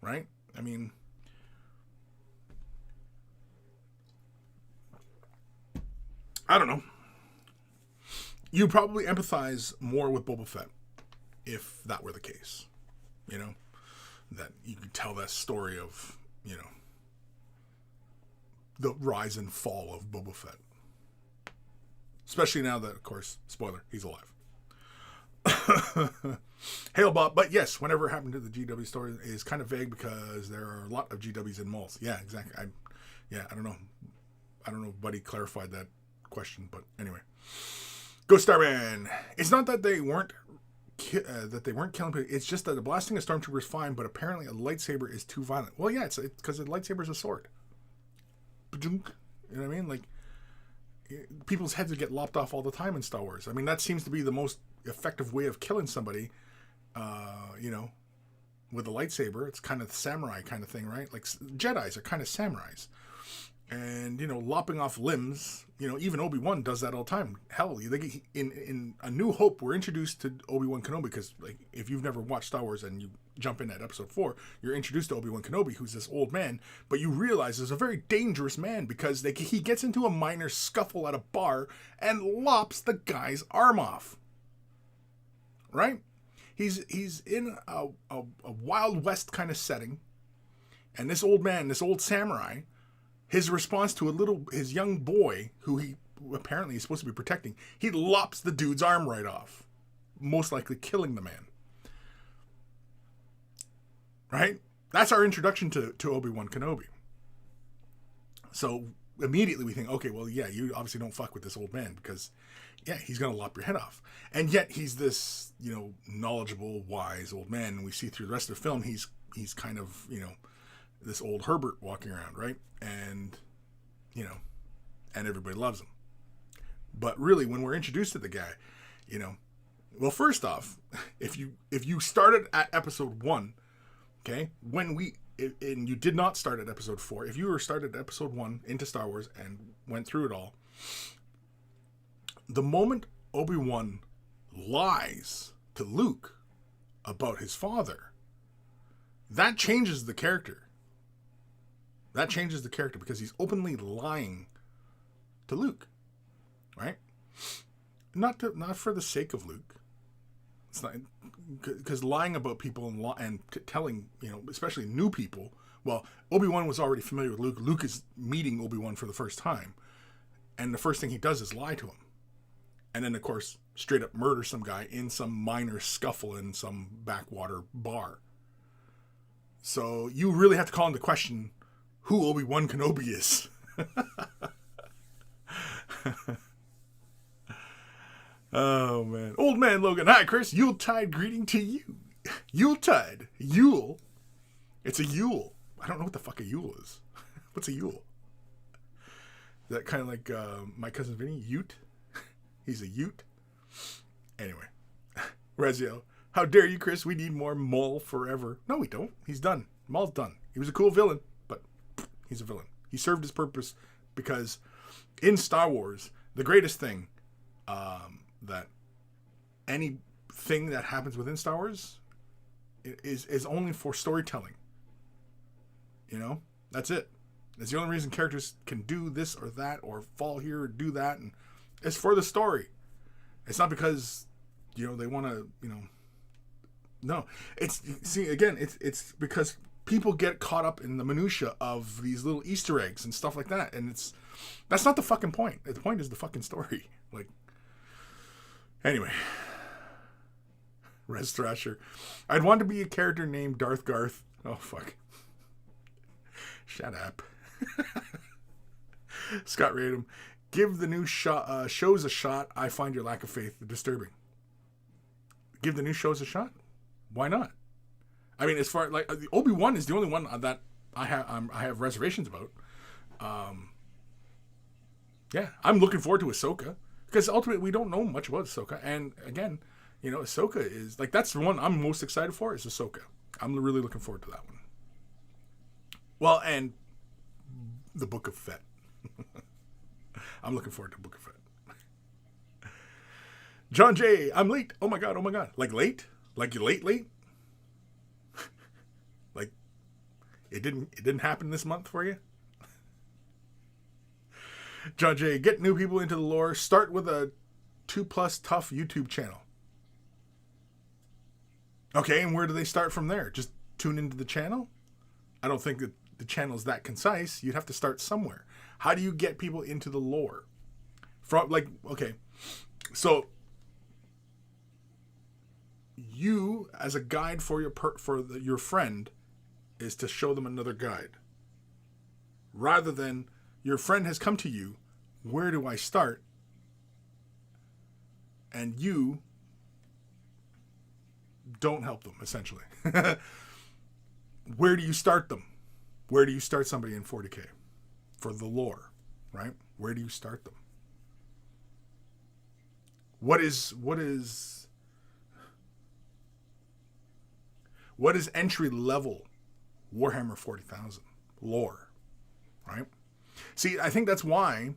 Speaker 1: right? I mean, I don't know. You probably empathize more with Boba Fett if that were the case. That you could tell that story of, the rise and fall of Boba Fett. Especially now that, of course, spoiler, he's alive. Hail Bob. But yes, whenever it happened to the GW story is kind of vague because there are a lot of GWs in malls. Yeah, exactly. I don't know. I don't know if Buddy clarified that question, but anyway. Ghost Starman. It's not that they weren't killing people. It's just that the blasting a stormtrooper is fine, but apparently a lightsaber is too violent. Well, yeah, it's because a lightsaber is a sword. You know what I mean? Like, people's heads would get lopped off all the time in Star Wars. I mean, that seems to be the most effective way of killing somebody, with a lightsaber. It's kind of the samurai kind of thing, right? Like, Jedis are kind of samurais. and lopping off limbs. Even Obi-Wan does that all the time. Hell, in A New Hope, we're introduced to Obi-Wan Kenobi because, like, if you've never watched Star Wars and you jump in at Episode 4, you're introduced to Obi-Wan Kenobi, who's this old man, but you realize is a very dangerous man because he gets into a minor scuffle at a bar and lops the guy's arm off. Right? He's in a Wild West kind of setting, and this old man, this old samurai, his response to his young boy, who he apparently is supposed to be protecting, he lops the dude's arm right off, most likely killing the man. Right? That's our introduction to Obi-Wan Kenobi. So immediately we think, okay, well, yeah, you obviously don't fuck with this old man because, yeah, he's going to lop your head off. And yet he's this, knowledgeable, wise old man. And we see through the rest of the film, he's kind of, this old Herbert walking around, right? And, and everybody loves him. But really, when we're introduced to the guy, well, first off, if you started at Episode 1, okay, and you did not start at Episode 4, if you were started at Episode 1 into Star Wars and went through it all, the moment Obi-Wan lies to Luke about his father, that changes the character. That changes the character because he's openly lying to Luke, right? Not for the sake of Luke. It's not, because lying about people and telling, especially new people. Well, Obi-Wan was already familiar with Luke. Luke is meeting Obi-Wan for the first time, and the first thing he does is lie to him, and then of course straight up murder some guy in some minor scuffle in some backwater bar. So you really have to call into question who Obi-Wan Kenobi is. Oh, man. Old Man Logan. Hi, Kris. Yuletide greeting to you. Yuletide. Yule. It's a Yule. I don't know what the fuck a Yule is. What's a Yule? Is that kind of like my cousin Vinny? Ute? He's a Ute? Anyway. Rezio. How dare you, Kris? We need more Maul forever. No, we don't. He's done. Maul's done. He was a cool villain, but he's a villain. He served his purpose because in Star Wars, the greatest thing that anything that happens within Star Wars is only for storytelling. That's it. That's the only reason characters can do this or that or fall here or do that, and it's for the story. It's not because they want to no. It's because people get caught up in the minutia of these little Easter eggs and stuff like that, and that's not the fucking point. The point is the fucking story. Like, anyway, Res Thrasher. I'd want to be a character named Darth Garth. Oh fuck. Shut up. Scott Radom. Give the new shows a shot. I find your lack of faith disturbing. Give the new shows a shot? Why not? I mean, as far like Obi-Wan is the only one that I have reservations about. Yeah, I'm looking forward to Ahsoka because ultimately we don't know much about Ahsoka, and again, Ahsoka is like that's the one I'm most excited for is Ahsoka. I'm really looking forward to that one. Well, and the Book of Fett. I'm looking forward to Book of Fett. John J. I'm late. Oh my god. Like late? Like you're late? Like it didn't happen this month for you? John J. Get new people into the lore. Start with a 2+ tough YouTube channel. Okay, and where do they start from there? Just tune into the channel? I don't think that the channel is that concise. You'd have to start somewhere. How do you get people into the lore? So you as a guide for your friend is to show them another guide, rather than your friend has come to you. Where do I start? And you don't help them essentially. Where do you start them? Where do you start somebody in 40K? For the lore, right? Where do you start them? What is entry level Warhammer 40,000 lore, right? See, I think that's why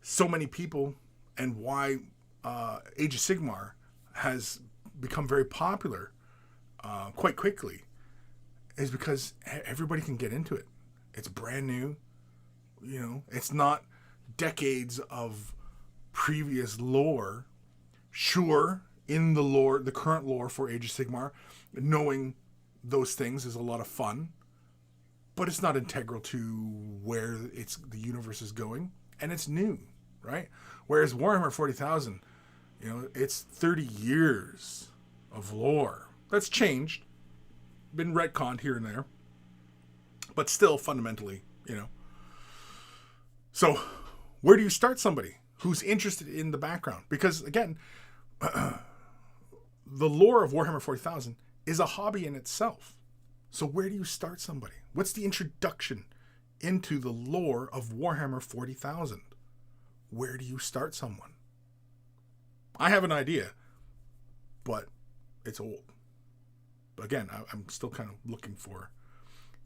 Speaker 1: so many people and why Age of Sigmar has become very popular quite quickly is because everybody can get into it. It's brand new. You know, it's not decades of previous lore. Sure, in the lore, the current lore for Age of Sigmar, knowing those things is a lot of fun, but it's not integral to where the universe is going, and it's new, right? Whereas Warhammer 40,000, you know, it's 30 years of lore. That's changed, been retconned here and there, but still fundamentally, you know. So, where do you start somebody who's interested in the background? Because, again, the lore of Warhammer 40,000 is a hobby in itself. So where do you start somebody? What's the introduction into the lore of Warhammer 40,000? Where do you start someone? I have an idea, but it's old. But again, I'm still kind of looking for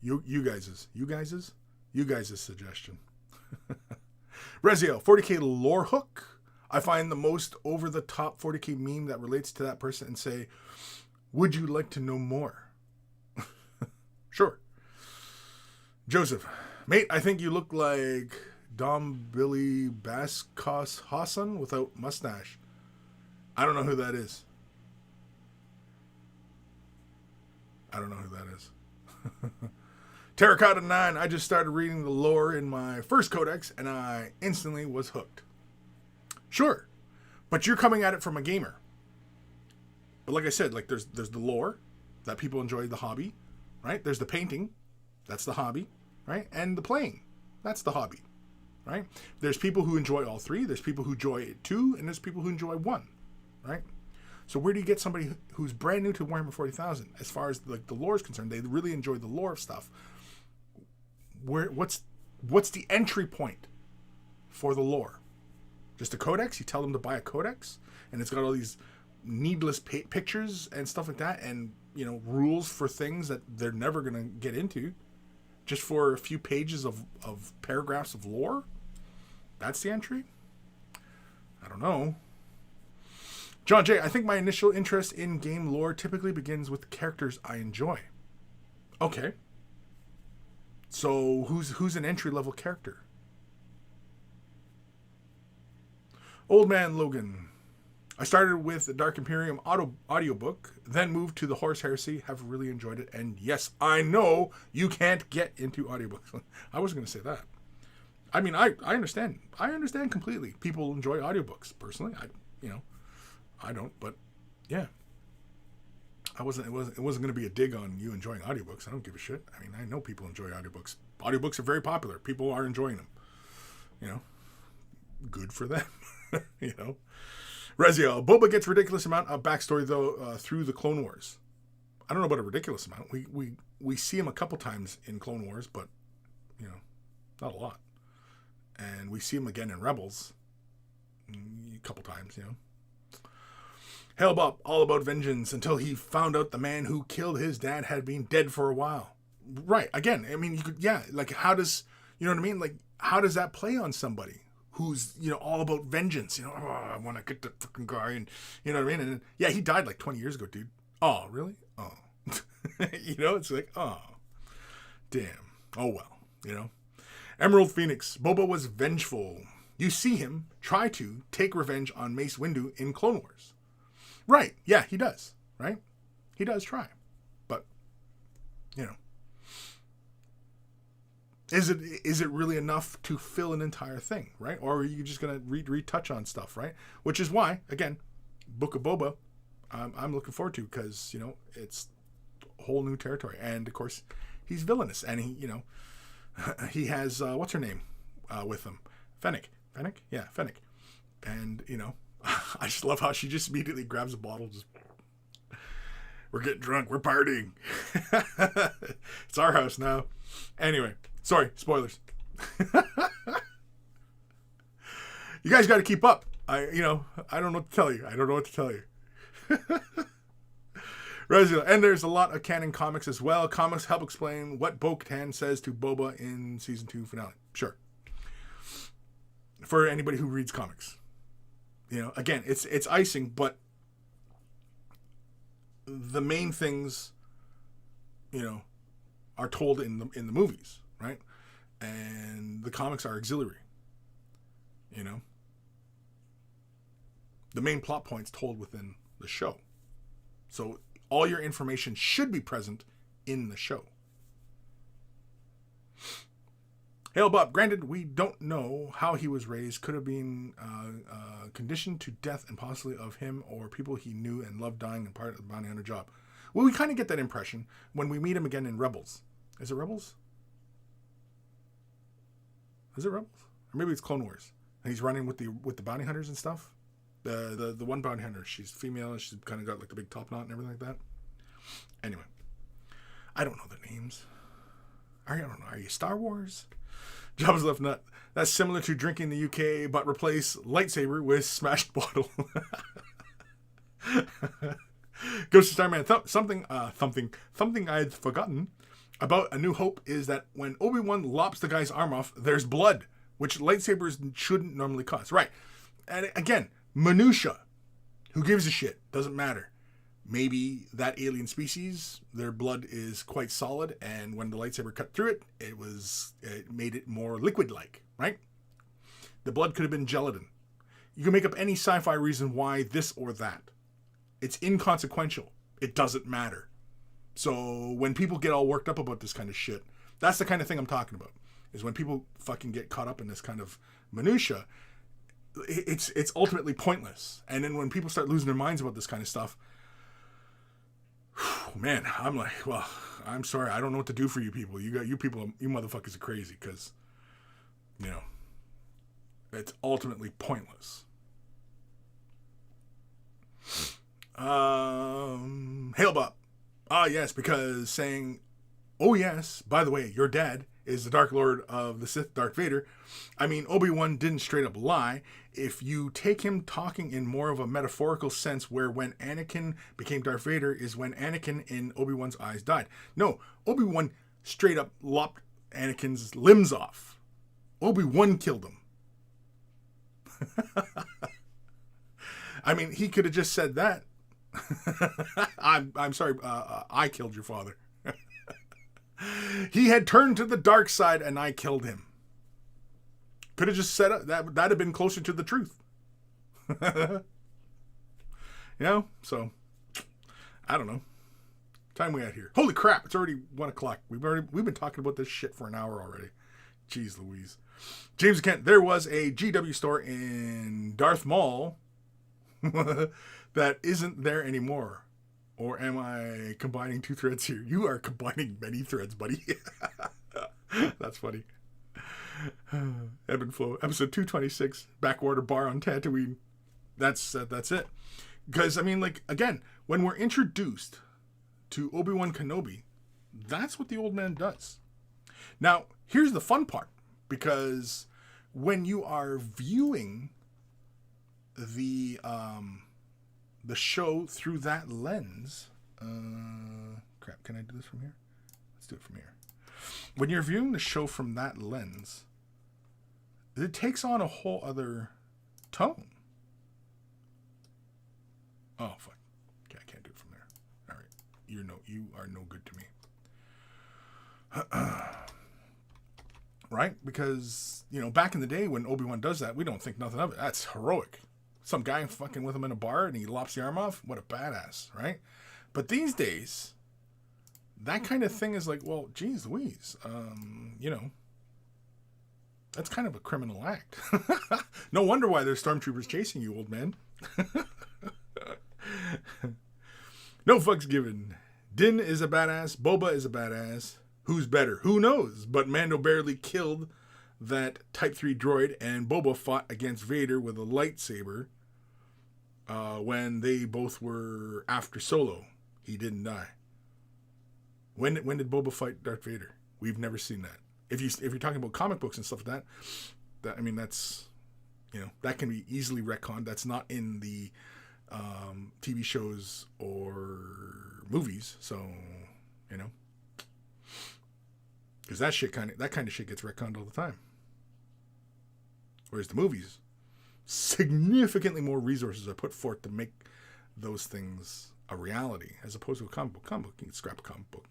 Speaker 1: you guys' suggestion. Rezio, 40k lore hook. I find the most over-the-top 40k meme that relates to that person and say, would you like to know more? Sure. Joseph, mate, I think you look like Dom Billy Baskos Hassan without mustache. I don't know who that is. Terracotta 9, I just started reading the lore in my first codex and I instantly was hooked. Sure, but you're coming at it from a gamer. But like I said, like there's the lore that people enjoy, the hobby, right? There's the painting, that's the hobby, right? And the playing, that's the hobby, right? There's people who enjoy all three. There's people who enjoy two, and there's people who enjoy one, right? So where do you get somebody who's brand new to Warhammer 40,000 as far as like the lore is concerned? They really enjoy the lore of stuff. What's the entry point for the lore? Just a codex? You tell them to buy a codex, and it's got all these needless pictures and stuff like that, and you know, rules for things that they're never going to get into, just for a few pages of paragraphs of lore. That's the entry? I don't know. John J., I think my initial interest in game lore typically begins with characters I enjoy. Okay. So who's an entry-level character? Old Man Logan. I started with the Dark Imperium audiobook, then moved to the Horus Heresy, have really enjoyed it, and yes, I know you can't get into audiobooks. I wasn't going to say that. I mean, I understand. I understand completely. People enjoy audiobooks. Personally, I don't, but yeah. It wasn't going to be a dig on you enjoying audiobooks. I don't give a shit. I mean, I know people enjoy audiobooks. Audiobooks are very popular. People are enjoying them. You know, good for them. You know. Rezio, Boba gets ridiculous amount of backstory though through the Clone Wars. I don't know about a ridiculous amount. We see him a couple times in Clone Wars, but you know, not a lot. And we see him again in Rebels a couple times, you know. Hellbop, all about vengeance until he found out the man who killed his dad had been dead for a while. Right. Again, I mean, you could, yeah, like how does, you know what I mean? Like, how does that play on somebody who's, you know, all about vengeance? You know, oh, I want to get that fucking guy, and you know what I mean? And yeah, he died like 20 years ago, dude. Oh, really? Oh. You know, it's like, oh, damn. Oh, well, you know. Emerald Phoenix, Boba was vengeful. You see him try to take revenge on Mace Windu in Clone Wars. Right. Yeah, he does. Right? He does try. But, you know. Is it really enough to fill an entire thing, right? Or are you just going to retouch on stuff, right? Which is why, again, Book of Boba, I'm looking forward to, because, you know, it's a whole new territory. And, of course, he's villainous. And he, you know, he has, what's her name with him? Fennec. Fennec? Yeah, Fennec. And, you know, I just love how she just immediately grabs a bottle. Just, we're getting drunk. We're partying. It's our house now. Anyway, sorry, spoilers. You guys got to keep up. I don't know what to tell you. I don't know what to tell you. And there's a lot of canon comics as well. Comics help explain what Bo-Katan says to Boba in season 2 finale. Sure. for anybody who reads comics. You know, again, it's icing, but the main things, you know, are told in the movies, right? And the comics are auxiliary. You know, the main plot points told within the show. So all your information should be present in the show. Hail Bob, granted, we don't know how he was raised. Could have been conditioned to death and possibly of him or people he knew and loved dying and part of the bounty hunter job. Well, we kind of get that impression when we meet him again in Rebels. Is it Rebels? Is it Rebels? Or maybe it's Clone Wars. And he's running with the bounty hunters and stuff. The one bounty hunter, she's female. She's kind of got like the big top knot and everything like that. Anyway, I don't know their names. I don't know. Are you Star Wars? Jabba's left nut. That's similar to drinking the UK, but replace lightsaber with smashed bottle. Ghost of Starman. Something I'd forgotten about A New Hope is that when Obi-Wan lops the guy's arm off, there's blood, which lightsabers shouldn't normally cause. Right. And again, minutia. Who gives a shit? Doesn't matter. Maybe that alien species, their blood is quite solid, and when the lightsaber cut through it, it made it more liquid-like, right? The blood could have been gelatin. You can make up any sci-fi reason why this or that. It's inconsequential. It doesn't matter. So when people get all worked up about this kind of shit, that's the kind of thing I'm talking about. Is when people fucking get caught up in this kind of minutia, it's ultimately pointless. And then when people start losing their minds about this kind of stuff, man, I'm like, well, I'm sorry. I don't know what to do for you people. You motherfuckers are crazy because, you know, it's ultimately pointless. Hail Bob. Ah, yes, because saying, oh, yes, by the way, your dad is the Dark Lord of the Sith, Darth Vader. I mean, Obi-Wan didn't straight up lie. If you take him talking in more of a metaphorical sense where when Anakin became Darth Vader is when Anakin in Obi-Wan's eyes died. No, Obi-Wan straight up lopped Anakin's limbs off. Obi-Wan killed him. I mean, he could have just said that. I'm sorry, I killed your father. He had turned to the dark side and I killed him. Could have just said it. That'd have been closer to the truth. You know? So, I don't know. Time we at here. Holy crap, it's already 1 o'clock. We've been talking about this shit for an hour already. Jeez Louise. James Kent, there was a GW store in Darth Mall that isn't there anymore. Or am I combining two threads here? You are combining many threads, buddy. That's funny. Ebb and Flow, episode 226, Backwater Bar on Tatooine. That's it. Because, I mean, like, again, when we're introduced to Obi-Wan Kenobi, that's what the old man does. Now, here's the fun part. Because when you are viewing the show through that lens, crap, can I do this from here? Let's do it from here. When you're viewing the show from that lens, it takes on a whole other tone. Oh, fuck. Okay, I can't do it from there. All right. You are no good to me. Right? Because, you know, back in the day when Obi-Wan does that, we don't think nothing of it. That's heroic. Some guy fucking with him in a bar and he lops the arm off. What a badass, right? But these days, that kind of thing is like, well, geez Louise, you know, that's kind of a criminal act. No wonder why there's stormtroopers chasing you, old man. No fucks given. Din is a badass. Boba is a badass. Who's better? Who knows? But Mando barely killed that Type 3 droid, and Boba fought against Vader with a lightsaber when they both were after Solo. He didn't die. When did Boba fight Darth Vader? We've never seen that. If you're talking about comic books and stuff like that, I mean, that's, you know, that can be easily retconned. That's not in the TV shows or movies. So, you know, because that kind of shit gets retconned all the time. Whereas the movies, significantly more resources are put forth to make those things a reality, as opposed to a comic book. Comic book, you can scrap a comic book,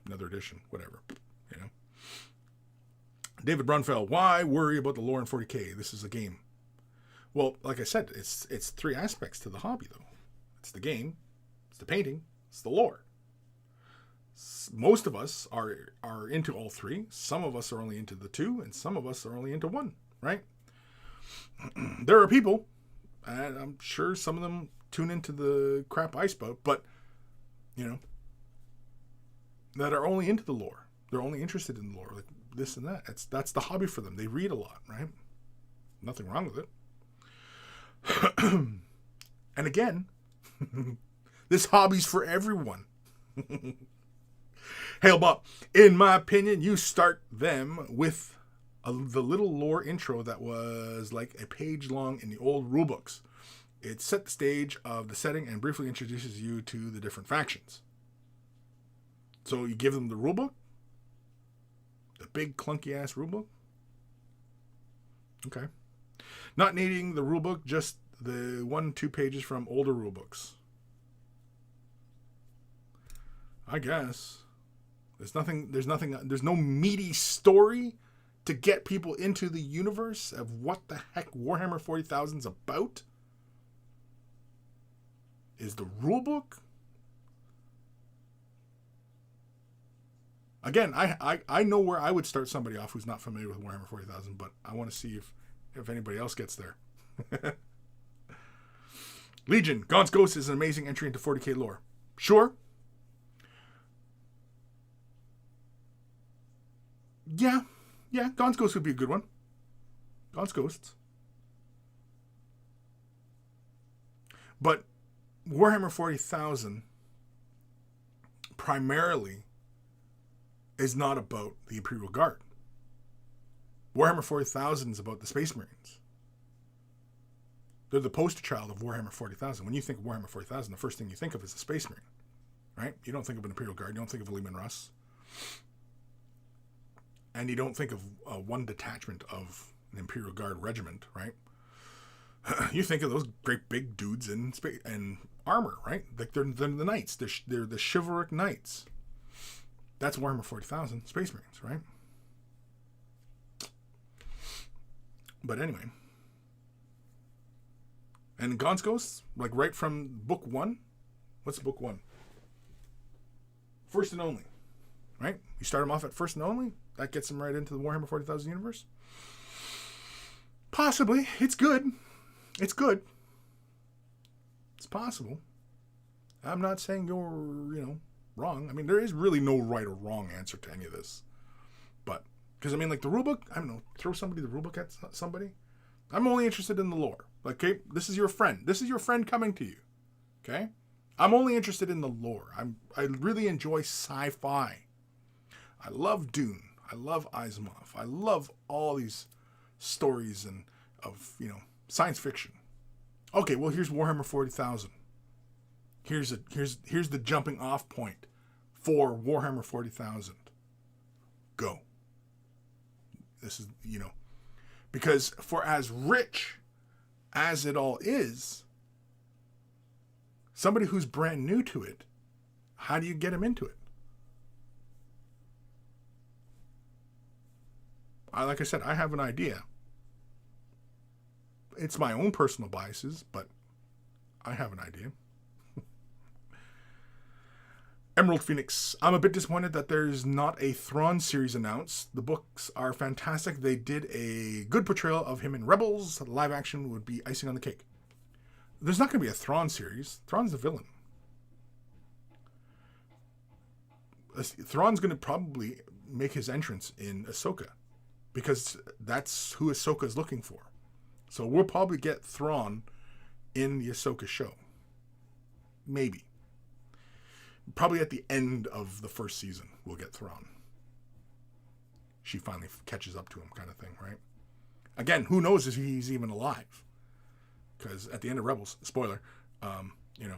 Speaker 1: another edition, whatever, you know. David Brunfeld, why worry about the lore in 40K? This is a game. Well, like I said, it's three aspects to the hobby, though. It's the game, it's the painting, it's the lore. Most of us are into all three. Some of us are only into the two, and some of us are only into one, right? There are people, and I'm sure some of them tune into the crap I spout, but, you know, that are only into the lore. They're only interested in the lore, like this and that. That's the hobby for them. They read a lot, right? Nothing wrong with it. And again, this hobby's for everyone. Hail Bob, in my opinion, you start them with the little lore intro that was like a page long in the old rulebooks. It set the stage of the setting and briefly introduces you to the different factions. So you give them the rulebook, the big clunky ass rulebook. Okay. Not needing the rulebook, just the 1-2 pages from older rulebooks. I guess. There's no meaty story to get people into the universe of what the heck Warhammer 40,000 is about. Is the rulebook? Again, I know where I would start somebody off who's not familiar with Warhammer 40,000, but I want to see if anybody else gets there. Legion, Gaunt's Ghost is an amazing entry into 40K lore. Sure. Yeah, Gaunt's Ghost would be a good one. Gaunt's Ghosts. But Warhammer 40,000 primarily is not about the Imperial Guard. Warhammer 40,000 is about the Space Marines. They're the poster child of Warhammer 40,000. When you think of Warhammer 40,000, the first thing you think of is the Space Marine, right? You don't think of an Imperial Guard. You don't think of a Lehman Russ. And you don't think of one detachment of an Imperial Guard regiment, right? You think of those great big dudes in armor, right? Like they're the knights. They're the chivalric knights. That's Warhammer 40,000, Space Marines, right? But anyway. And Gaunt's Ghosts, like right from book 1. What's book 1? First and Only, right? You start them off at First and Only. That gets them right into the Warhammer 40,000 universe. Possibly. It's good. It's good. It's possible. I'm not saying you're, wrong. I mean, there is really no right or wrong answer to any of this. But, because, like the rulebook, I don't know, throw the rulebook at somebody. I'm only interested in the lore. Like, okay, this is your friend. This is your friend coming to you. Okay? I'm only interested in the lore. I really enjoy sci-fi. I love Dune. I love Asimov. I love all these stories of science fiction. Okay, well here's Warhammer 40,000. Here's the jumping off point for Warhammer 40,000. Go. This is because for as rich as it all is, somebody who's brand new to it, how do you get him into it? Like I said, I have an idea. It's my own personal biases, but I have an idea. Emerald Phoenix. I'm a bit disappointed that there's not a Thrawn series announced. The books are fantastic. They did a good portrayal of him in Rebels. Live action would be icing on the cake. There's not going to be a Thrawn series. Thrawn's the villain. Thrawn's going to probably make his entrance in Ahsoka, because that's who Ahsoka is looking for. So we'll probably get Thrawn in the Ahsoka show. Maybe. Probably at the end of the first season, we'll get Thrawn. She finally catches up to him, kind of thing, right? Again, who knows if he's even alive? Because at the end of Rebels, spoiler, yeah,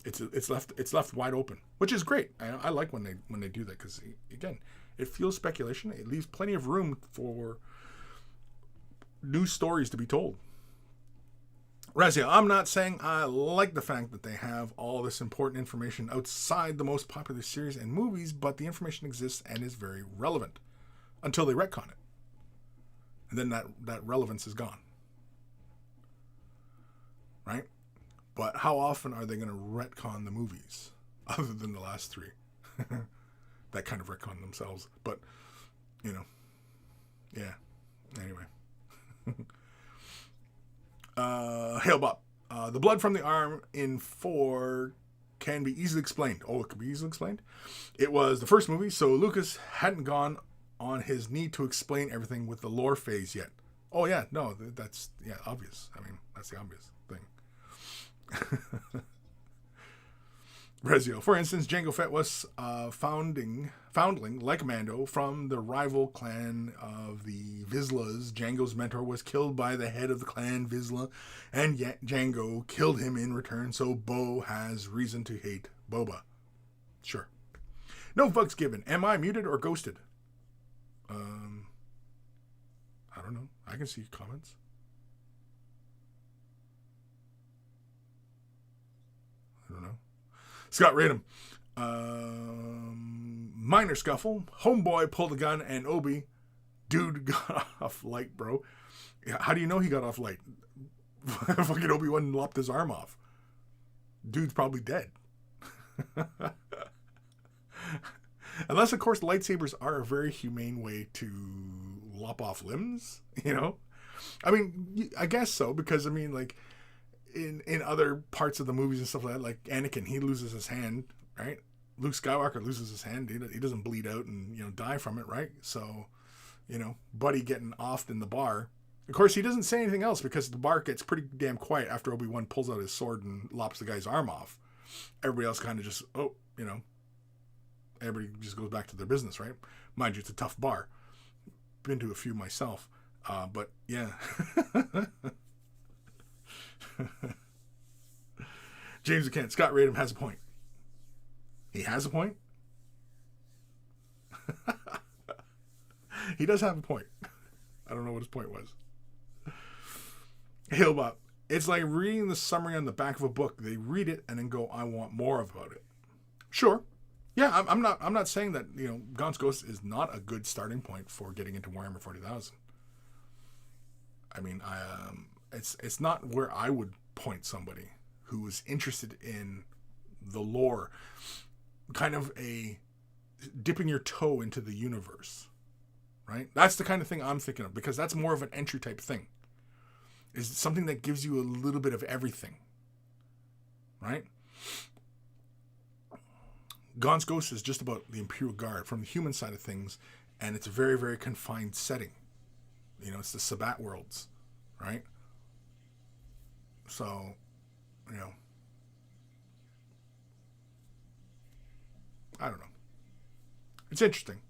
Speaker 1: it's left wide open, which is great. I like when they do that, because again, It fuels speculation. It leaves plenty of room for new stories to be told. Razia, I'm not saying I like the fact that they have all this important information outside the most popular series and movies, but the information exists and is very relevant until they retcon it. And then that relevance is gone. Right? But how often are they going to retcon the movies other than the last three? That kind of retcon themselves. But, you know, yeah. Anyway. Hail Bob. The blood from the arm in 4 can be easily explained. Oh, it could be easily explained? It was the first movie, so Lucas hadn't gone on his need to explain everything with the lore phase yet. Oh, yeah. No, that's, yeah, obvious. I mean, that's the obvious thing. Rezio. For instance, Jango Fett was foundling, like Mando, from the rival clan of the Vizslas. Jango's mentor was killed by the head of the clan Vizsla, and yet Jango killed him in return, so Bo has reason to hate Boba. Sure. No fucks given. Am I muted or ghosted? I don't know. I can see comments. I don't know. Scott Radham. Minor scuffle. Homeboy pulled a gun and Obi. Dude got off light, bro. How do you know he got off light? Fucking Obi-Wan lopped his arm off. Dude's probably dead. Unless, of course, lightsabers are a very humane way to lop off limbs, you know? I mean, I guess so, because, I mean, like, in other parts of the movies and stuff like that, like Anakin, he loses his hand, right? Luke Skywalker loses his hand. He doesn't bleed out and, you know, die from it, right? So, you know, Buddy getting offed in the bar. Of course, he doesn't say anything else because the bar gets pretty damn quiet after Obi-Wan pulls out his sword and lops the guy's arm off. Everybody else kind of just, oh, you know, everybody just goes back to their business, right? Mind you, it's a tough bar. Been to a few myself. But, yeah. James Kent. Scott Radham has a point. He has a point? He does have a point. I don't know what his point was. Hillbop. It's like reading the summary on the back of a book. They read it and then go, I want more about it. Sure. Yeah, I'm not saying that, you know, Gaunt's Ghost is not a good starting point for getting into Warhammer 40,000. I mean, it's not where I would point somebody who is interested in the lore, kind of a dipping your toe into the universe, right? That's the kind of thing I'm thinking of, because that's more of an entry type thing. Is something that gives you a little bit of everything, right? Gaunt's Ghost is just about the Imperial Guard from the human side of things, and it's a very, very confined setting. You know, it's the Sabbat worlds, right? So, you know, I don't know. It's interesting.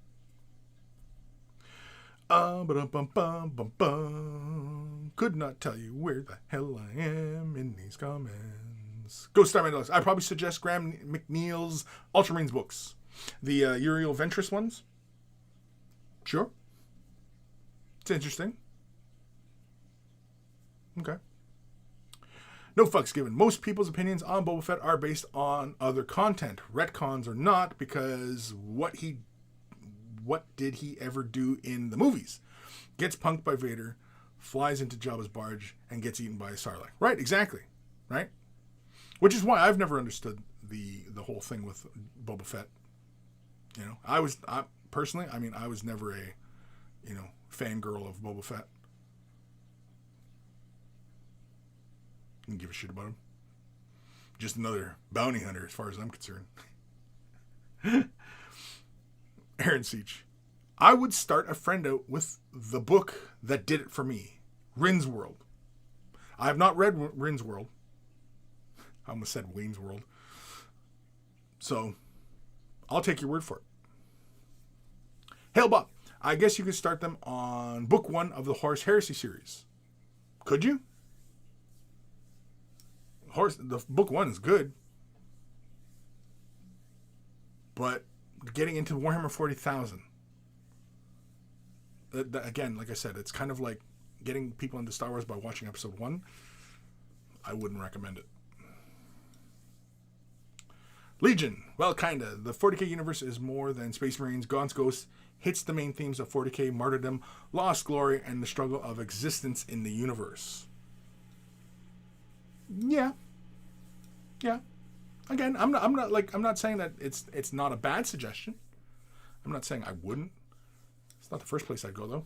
Speaker 1: Could not tell you where the hell I am in these comments. Go Star Mandalorian. I probably suggest Graham McNeil's Ultramarines books. The Uriel Ventress ones. Sure. It's interesting. Okay. No fucks given. Most people's opinions on Boba Fett are based on other content. Retcons or not, because what did he ever do in the movies? Gets punked by Vader, flies into Jabba's barge, and gets eaten by a Sarlacc. Right, exactly. Right? Which is why I've never understood the whole thing with Boba Fett. You know, I was never a, you know, fangirl of Boba Fett. Didn't give a shit about him. Just another bounty hunter as far as I'm concerned. Aaron Seach. I would start a friend out with the book that did it for me. Rin's World. I have not read Rin's World. I almost said Wayne's World. So, I'll take your word for it. Hail Bob. I guess you could start them on book 1 of the Horus Heresy series. Could you? The book 1 is good. But getting into Warhammer 40,000, again, like I said, it's kind of like getting people into Star Wars by watching episode 1. I wouldn't recommend it. Legion. Well, kinda. The 40k universe is more than Space Marines. Gaunt's Ghost hits the main themes of 40k, martyrdom, lost glory, and the struggle of existence in the universe. Yeah. Again, I'm not saying that it's not a bad suggestion. I'm not saying I wouldn't. It's not the first place I'd go, though.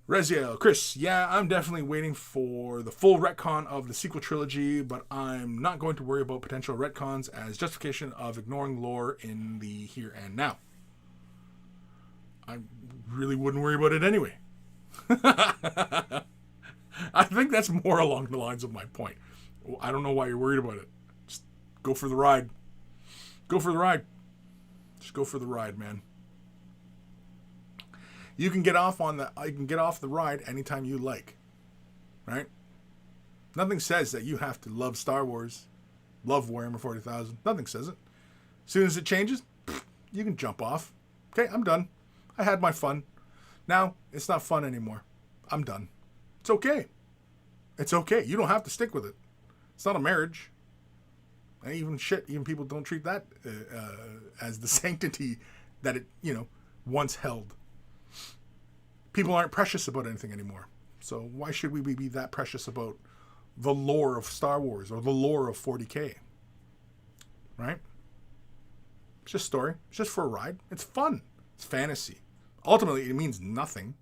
Speaker 1: Reziel, Kris, yeah, I'm definitely waiting for the full retcon of the sequel trilogy, but I'm not going to worry about potential retcons as justification of ignoring lore in the here and now. I really wouldn't worry about it anyway. I think that's more along the lines of my point. I don't know why you're worried about it. Just go for the ride. Go for the ride. Just go for the ride, man. You can get off the ride anytime you like. Right? Nothing says that you have to love Star Wars, love Warhammer 40,000. Nothing says it. As soon as it changes, you can jump off. Okay, I'm done. I had my fun. Now, it's not fun anymore. I'm done. It's okay. It's okay. You don't have to stick with it. It's not a marriage. And even people don't treat that as the sanctity that it, once held. People aren't precious about anything anymore. So why should we be that precious about the lore of Star Wars or the lore of 40K? Right? It's just story. It's just for a ride. It's fun. It's fantasy. Ultimately, it means nothing.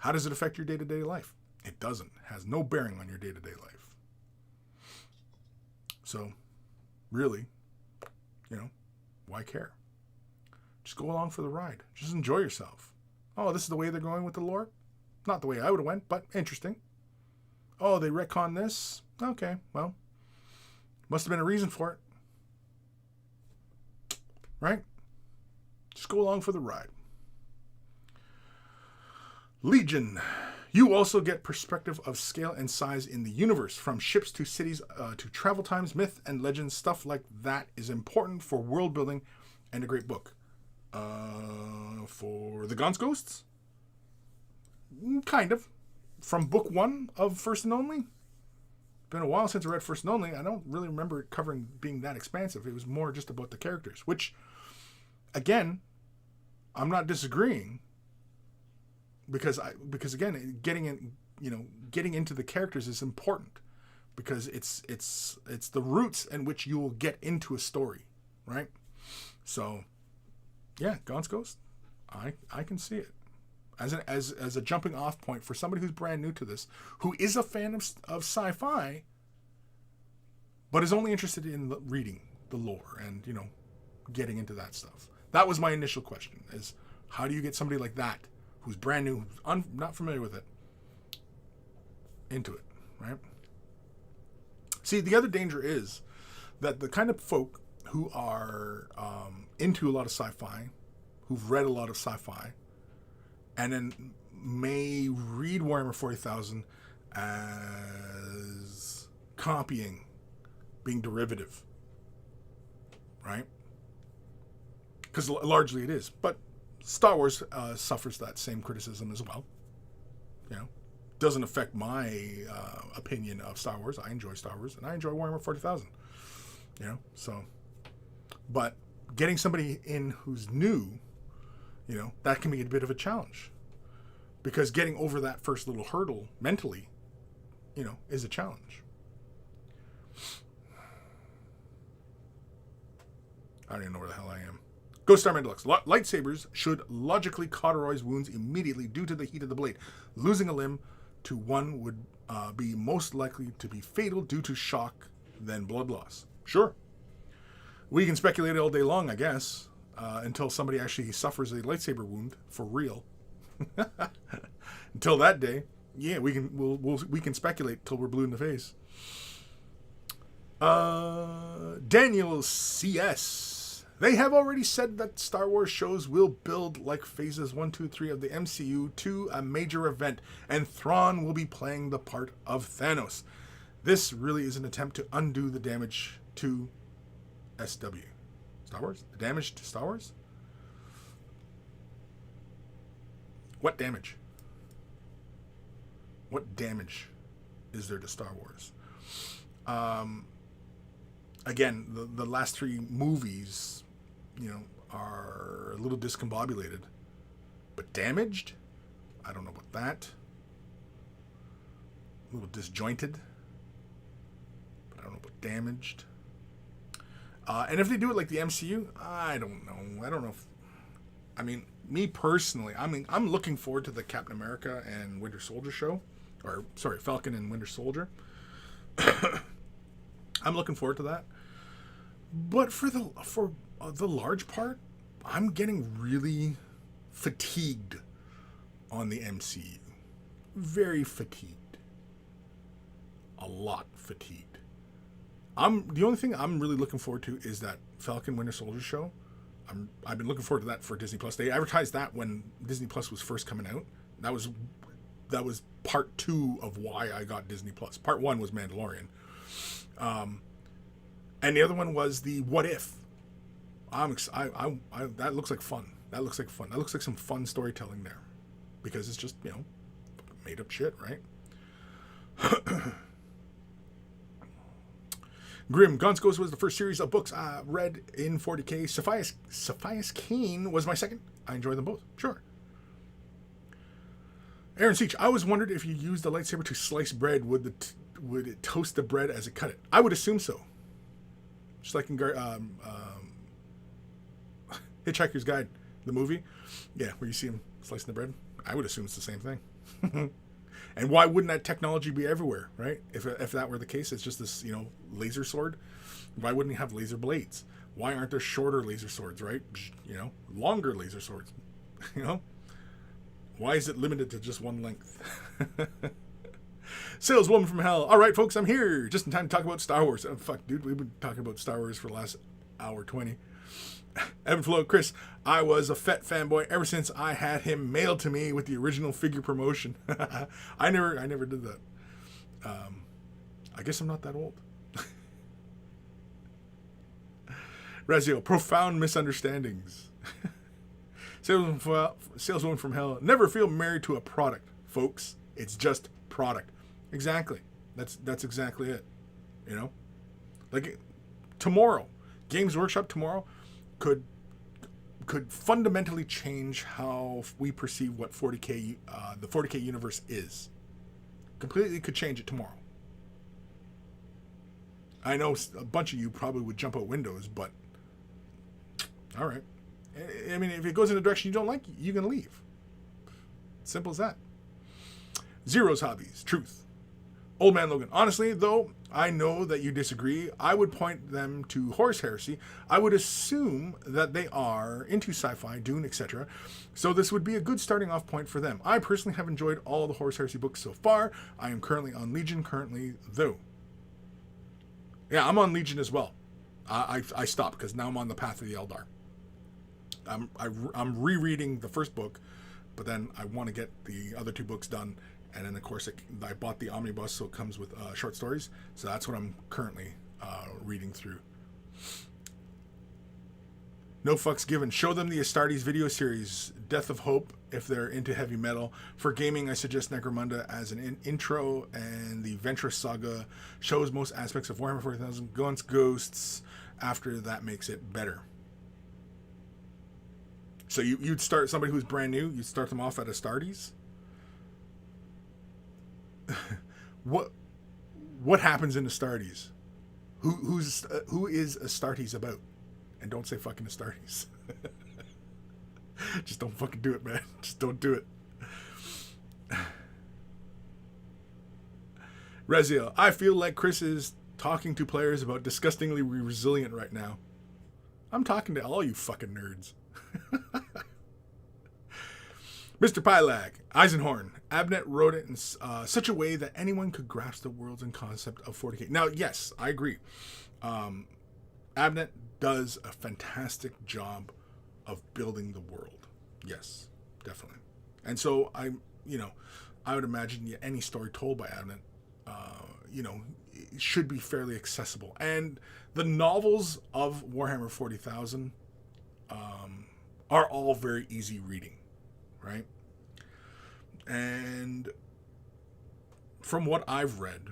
Speaker 1: How does it affect your day-to-day life? It doesn't. It has no bearing on your day-to-day life. So, really, why care? Just go along for the ride. Just enjoy yourself. Oh, this is the way they're going with the lore? Not the way I would have went, but interesting. Oh, they retcon this? Okay, well, must have been a reason for it. Right? Just go along for the ride. Legion. You also get perspective of scale and size in the universe, from ships to cities to travel times, myth and legends. Stuff like that is important for world building and a great book. For the Gaunt's Ghosts? Kind of. From book 1 of First and Only. Been a while since I read First and Only. I don't really remember it being that expansive. It was more just about the characters, which, again, I'm not disagreeing. Because again, getting into the characters is important, because it's the roots in which you will get into a story, right? So, yeah, Gaunt's Ghost, I can see it as a jumping off point for somebody who's brand new to this, who is a fan of sci-fi, but is only interested in reading the lore and getting into that stuff. That was my initial question: is how do you get somebody like that, who's brand new, not familiar with it, into it, right? See, the other danger is that the kind of folk who are into a lot of sci-fi, who've read a lot of sci-fi, and then may read Warhammer 40,000 as copying, being derivative, right? Because largely it is, but Star Wars suffers that same criticism as well. Doesn't affect my opinion of Star Wars. I enjoy Star Wars, and I enjoy Warhammer 40,000. So, but getting somebody in who's new, that can be a bit of a challenge, because getting over that first little hurdle mentally, is a challenge. I don't even know where the hell I am. Ghost Star Man Deluxe. Lightsabers should logically cauterize wounds immediately due to the heat of the blade. Losing a limb to one would be most likely to be fatal due to shock than blood loss. Sure. We can speculate all day long, I guess, until somebody actually suffers a lightsaber wound for real. Until that day, yeah, we can speculate till we're blue in the face. Daniel CS. They have already said that Star Wars shows will build like phases 1, 2, 3 of the MCU to a major event, and Thrawn will be playing the part of Thanos. This really is an attempt to undo the damage to SW. Star Wars? The damage to Star Wars? What damage? What damage is there to Star Wars? Again, the last 3 movies, are a little discombobulated. But damaged? I don't know about that. A little disjointed. But I don't know about damaged. And if they do it like the MCU, I don't know. I don't know if... I mean, me personally, I'm looking forward to the Captain America and Winter Soldier show. Or, sorry, Falcon and Winter Soldier. I'm looking forward to that. But for the large part, I'm getting really fatigued on the MCU. Very fatigued. A lot fatigued. The only thing I'm really looking forward to is that Falcon Winter Soldier show. I've been looking forward to that for Disney Plus. They advertised that when Disney Plus was first coming out. That was part 2 of why I got Disney Plus. Part 1 was Mandalorian. And the other one was the What If. That looks like fun. That looks like some fun storytelling there. Because it's just, made up shit, right? Grim Gonskos was the first series of books I read in 40K. Sapphires Kane was my second. I enjoy them both. Sure. Aaron Seach, I always wondered if you used the lightsaber to slice bread, would it toast the bread as it cut it? I would assume so. Just like in Hitchhiker's Guide, the movie. Yeah, where you see him slicing the bread. I would assume it's the same thing. And why wouldn't that technology be everywhere, right? If that were the case, it's just this, laser sword. Why wouldn't you have laser blades? Why aren't there shorter laser swords, right? Longer laser swords. Why is it limited to just one length? Saleswoman from Hell. All right, folks, I'm here just in time to talk about Star Wars. Oh, fuck, dude, we've been talking about Star Wars for the last hour 20. Evan Belleau, Kris, I was a Fett fanboy ever since I had him mailed to me with the original figure promotion. I never did that. I guess I'm not that old. Razio, profound misunderstandings. Saleswoman from Hell, never feel married to a product, folks. It's just product. Exactly. That's exactly it. Like tomorrow, Games Workshop tomorrow could fundamentally change how we perceive what 40K the 40K universe is. Completely could change it tomorrow. I know a bunch of you probably would jump out windows, but all right. I mean, if it goes in a direction you don't like, you can leave. Simple as that. Zero's Hobbies. Truth. Old Man Logan. Honestly, though, I know that you disagree. I would point them to Horus Heresy. I would assume that they are into sci-fi, Dune, etc. So this would be a good starting off point for them. I personally have enjoyed all the Horus Heresy books so far. I am currently on Legion, though. Yeah, I'm on Legion as well. I stopped because now I'm on the Path of the Eldar. I'm rereading the first book, but then I want to get the other 2 books done. And then, of course, I bought the omnibus, so it comes with short stories. So that's what I'm currently reading through. No fucks given. Show them the Astartes video series, Death of Hope, if they're into heavy metal. For gaming, I suggest Necromunda as an intro, and the Ventress Saga shows most aspects of Warhammer 40,000 Ghosts. After that makes it better. So you'd start somebody who's brand new, you'd start them off at Astartes? What happens in Astartes? Who is Astartes about? And don't say fucking Astartes. Just don't fucking do it, man. Just don't do it. Rezia, I feel like Kris is talking to players about disgustingly resilient right now. I'm talking to all you fucking nerds. Mr. Pylag, Eisenhorn, Abnett wrote it in such a way that anyone could grasp the worlds and concept of 40K. Now, yes, I agree. Abnett does a fantastic job of building the world. Yes, definitely. And so I would imagine any story told by Abnett, should be fairly accessible. And the novels of Warhammer 40,000 are all very easy reading, right? And from what I've read,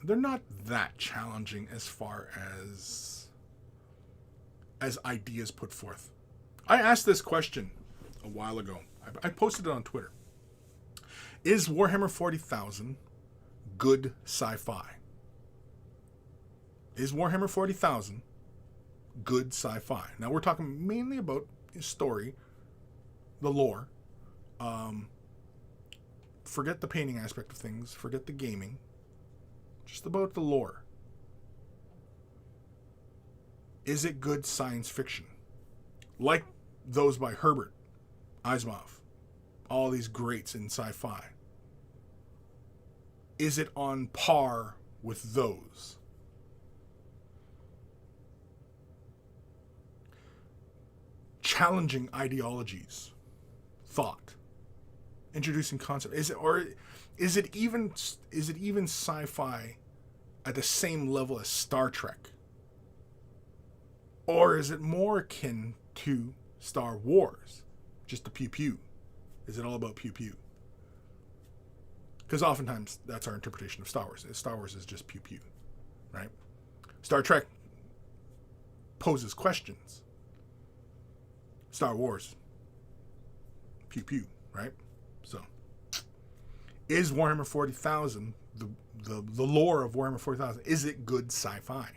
Speaker 1: they're not that challenging as far as ideas put forth. I asked this question a while ago. I posted it on Twitter. Is Warhammer 40,000 good sci-fi? Is Warhammer 40,000 good sci-fi? Now we're talking mainly about story, the lore. Forget the painting aspect of things. Forget the gaming. Just about the lore. Is it good science fiction? Like those by Herbert, Asimov, all these greats in sci-fi. Is it on par with those? Challenging ideologies, thought, introducing concept. Is it even sci-fi at the same level as Star Trek? Or is it more akin to Star Wars? Just the pew pew. Is it all about pew pew? Because oftentimes that's our interpretation of Star Wars. Star Wars is just pew pew, right? Star Trek poses questions. Star Wars, pew pew, right? So, is Warhammer 40,000, the lore of Warhammer 40,000, is it good sci-fi?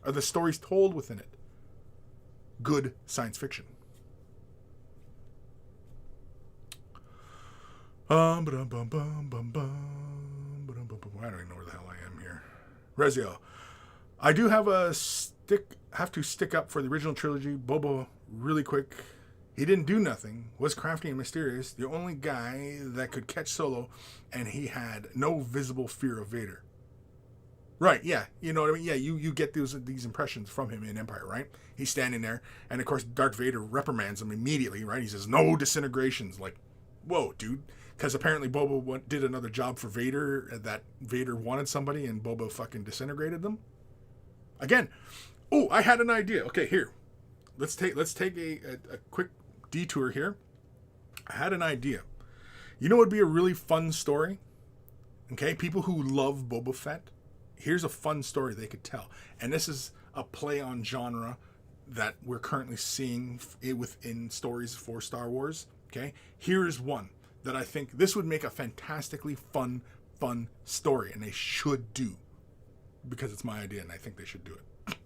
Speaker 1: Are the stories told within it good science fiction? I don't even know where the hell I am here. Rezio, I do have to stick up for the original trilogy. Boba, really quick. He didn't do nothing, was crafty and mysterious, the only guy that could catch Solo, and he had no visible fear of Vader. Right, yeah, you know what I mean? Yeah, you get these impressions from him in Empire, right? He's standing there, and of course Darth Vader reprimands him immediately, right? He says, no disintegrations. Like, whoa, dude. Because apparently Boba did another job for Vader, that Vader wanted somebody, and Boba fucking disintegrated them. Again, oh, I had an idea. Okay, here. Let's take a quick detour here. I had an idea. You know what would be a really fun story? Okay, people who love Boba Fett, here's a fun story they could tell. And this is a play on genre that we're currently seeing within stories for Star Wars. Okay, here's one that I think this would make a fantastically fun story, and they should do, because it's my idea and I think they should do it.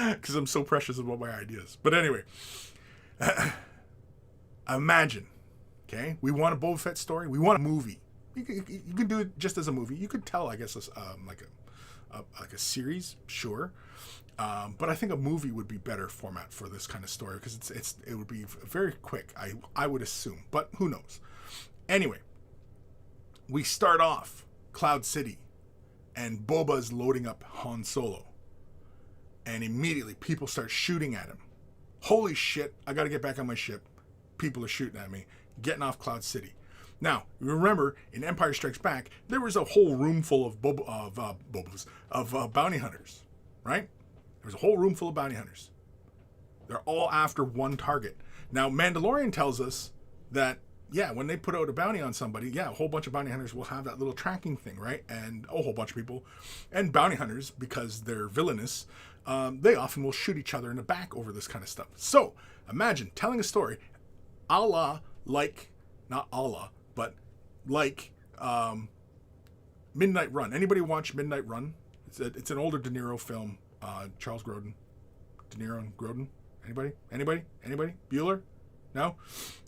Speaker 1: Because I'm so precious about my ideas. But anyway, imagine, okay, we want a Boba Fett story. We want a movie. You can do it just as a movie. You could tell, I guess, like a series, sure. But I think a movie would be better format for this kind of story, because it would be very quick, I would assume, but who knows. Anyway, we start off Cloud City, and Boba's loading up Han Solo, and immediately people start shooting at him. Holy shit, I gotta get back on my ship. People are shooting at me, getting off Cloud City. Now, remember, in Empire Strikes Back, there was a whole room full of bounty hunters, right? There's a whole room full of bounty hunters. They're all after one target. Now, Mandalorian tells us that, yeah, when they put out a bounty on somebody, yeah, a whole bunch of bounty hunters will have that little tracking thing, right? And a whole bunch of people. And bounty hunters, because they're villainous, they often will shoot each other in the back over this kind of stuff. So, imagine telling a story a la, like, not a la, but like Midnight Run. Anybody watch Midnight Run? It's an older De Niro film. Charles Grodin. De Niro and Grodin. Anybody? Bueller? No?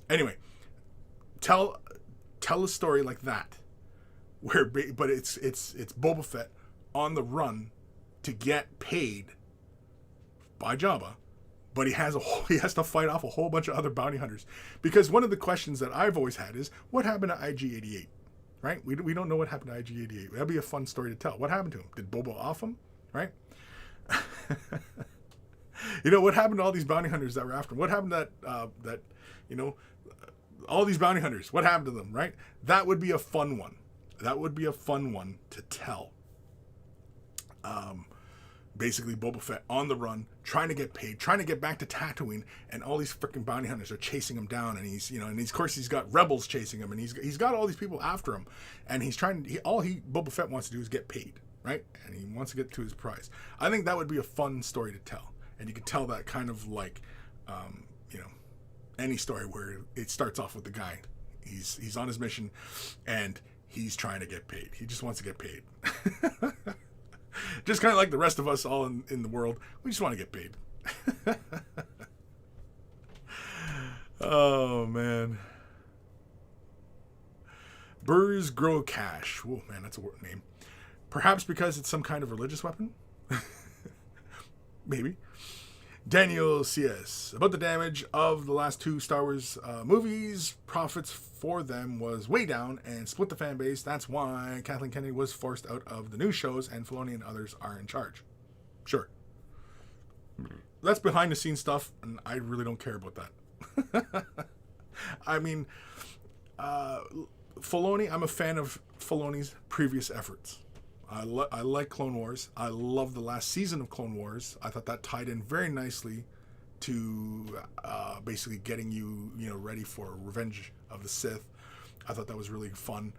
Speaker 1: Anyway, tell a story like that, but it's Boba Fett on the run to get paid by Jabba, but he has to fight off a whole bunch of other bounty hunters, because one of the questions that I've always had is, what happened to IG-88? Right? We don't know what happened to IG-88. That'd be a fun story to tell. What happened to him? Did Boba off him? Right? You know, what happened to all these bounty hunters that were after him? What happened to that all these bounty hunters? What happened to them, right? That would be a fun one. That would be a fun one to tell. basically Boba Fett on the run, trying to get paid, trying to get back to Tatooine, and all these freaking bounty hunters are chasing him down, and he's, and of course he's got rebels chasing him, and he's got all these people after him, and he's trying to, Boba Fett wants to do is get paid, right? And he wants to get to his prize. I think that would be a fun story to tell, and you could tell that kind of like, any story where it starts off with the guy, he's on his mission, and he's trying to get paid. He just wants to get paid. Just kind of like the rest of us all in the world. We just want to get paid. Oh, man. Burrs grow cash. Oh, man, that's a word name. Perhaps because it's some kind of religious weapon? Maybe. Daniel CS. About the damage of the last 2 Star Wars movies, profits for them was way down and split the fan base. That's why Kathleen Kennedy was forced out of the new shows and Filoni and others are in charge. Sure. That's behind the scenes stuff, and I really don't care about that. I mean, Filoni, I'm a fan of Filoni's previous efforts. I like Clone Wars. I love the last season of Clone Wars. I thought that tied in very nicely to basically getting you, ready for Revenge of the Sith. I thought that was really fun.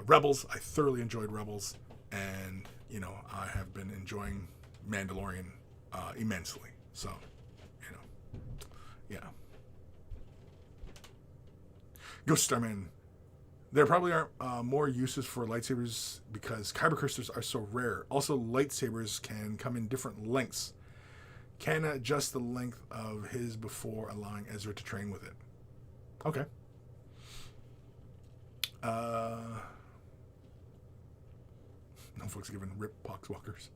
Speaker 1: Rebels, I thoroughly enjoyed Rebels, and I have been enjoying Mandalorian immensely. So, yeah. Ghost Starman. There probably aren't more uses for lightsabers because kyber crystals are so rare. Also, lightsabers can come in different lengths. Can adjust the length of his before allowing Ezra to train with it. Okay. No folks giving rip poxwalkers.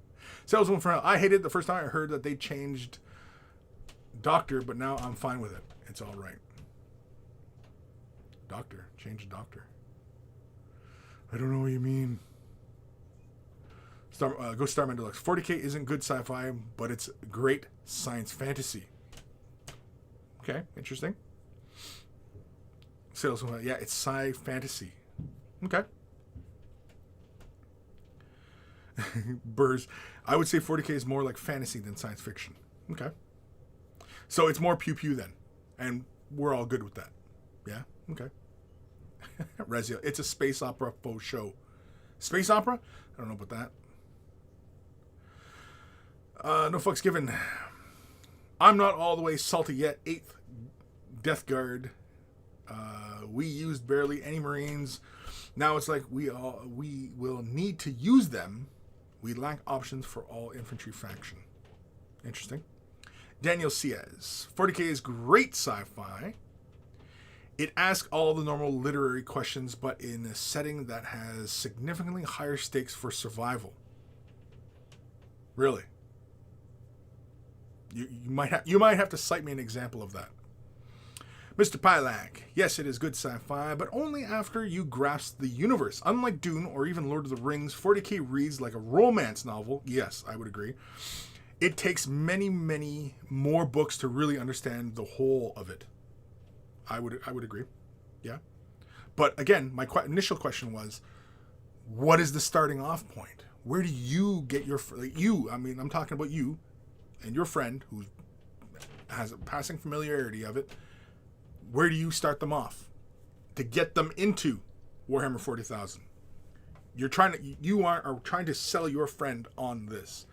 Speaker 1: Salesman for I hated the first time I heard that they changed Doctor, but now I'm fine with it. It's all right. Doctor. Change Doctor. I don't know what you mean. Ghost Starman Deluxe. 40K isn't good sci-fi, but it's great science fantasy. Okay, interesting. Salesman, yeah, it's sci fantasy. Okay. Burrs. I would say 40K is more like fantasy than science fiction. Okay. So it's more pew-pew then. And we're all good with that. Yeah? Okay. Rezia. It's a space opera faux show. Space opera? I don't know about that. No fucks given. I'm not all the way salty yet. 8th Death Guard. We used barely any Marines. Now it's like we will need to use them. We lack options for all infantry faction. Interesting. Daniel Ciez. 40K is great sci-fi. It asks all the normal literary questions, but in a setting that has significantly higher stakes for survival. Really? You might have to cite me an example of that. Mr. Pylak. Yes, it is good sci-fi, but only after you grasp the universe. Unlike Dune or even Lord of the Rings, 40K reads like a romance novel. Yes, I would agree. It takes many, many more books to really understand the whole of it. I would agree. Yeah. But again, my initial question was, what is the starting off point? Where do you get your... I'm talking about you and your friend who has a passing familiarity of it. Where do you start them off to get them into Warhammer 40,000? You are trying to sell your friend on this.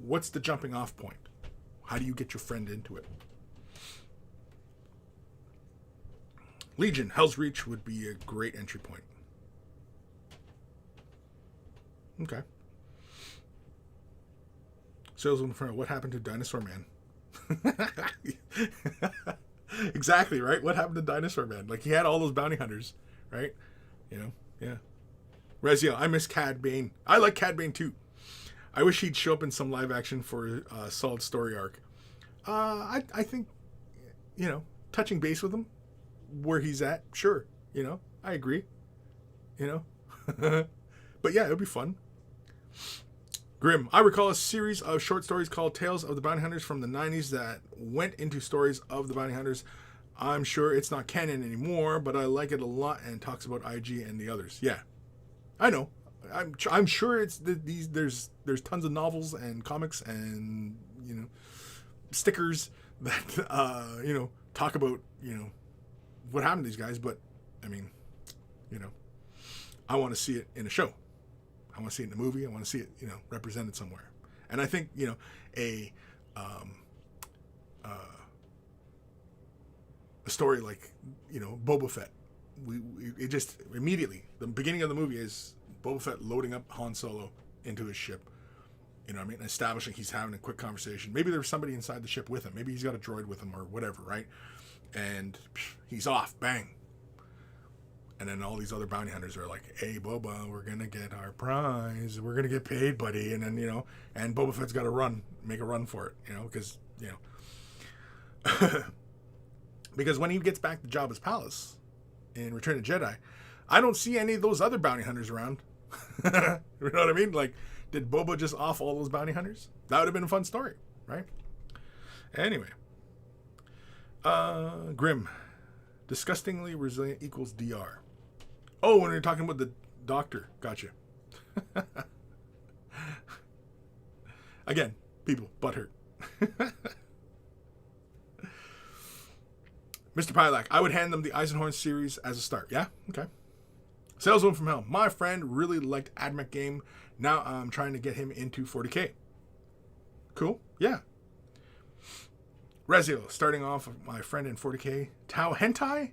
Speaker 1: What's the jumping off point? How do you get your friend into it? Legion, Hell's Reach would be a great entry point. Okay. Salesman friend, what happened to Dinosaur Man? Exactly, right? What happened to Dinosaur Man? Like, he had all those bounty hunters, right? Yeah. Rezio, I miss Cad Bane. I like Cad Bane too. I wish he'd show up in some live action for a solid story arc. I think, touching base with him, where he's at, sure. I agree. But yeah, it would be fun. Grim. I recall a series of short stories called Tales of the Bounty Hunters from the 90s that went into stories of the bounty hunters. I'm sure it's not canon anymore, but I like it a lot and talks about IG and the others. Yeah, I know. I'm sure it's there's tons of novels and comics and stickers that talk about what happened to these guys, but I mean, I want to see it in a show. I want to see it in a movie. I want to see it represented somewhere. And I think a story like Boba Fett, it just immediately, the beginning of the movie is Boba Fett loading up Han Solo into his ship. Establishing he's having a quick conversation. Maybe there's somebody inside the ship with him. Maybe he's got a droid with him or whatever, right? And he's off, bang. And then all these other bounty hunters are like, "Hey, Boba, we're gonna get our prize. We're gonna get paid, buddy." And then and Boba Fett's got to make a run for it, because because when he gets back to Jabba's palace in Return of the Jedi, I don't see any of those other bounty hunters around. You know what I mean? Like, did Boba just off all those bounty hunters? That would have been a fun story, right? Anyway. Grim. Disgustingly resilient equals DR. Oh, when you're talking about the doctor. Gotcha. Again, people, butthurt. Mr. Pylak, I would hand them the Eisenhorn series as a start. Yeah? Okay. Salesman from Hell. My friend really liked AdMech game. Now I'm trying to get him into 40K. Cool. Yeah. Rezio, starting off with my friend in 40K. Tau Hentai?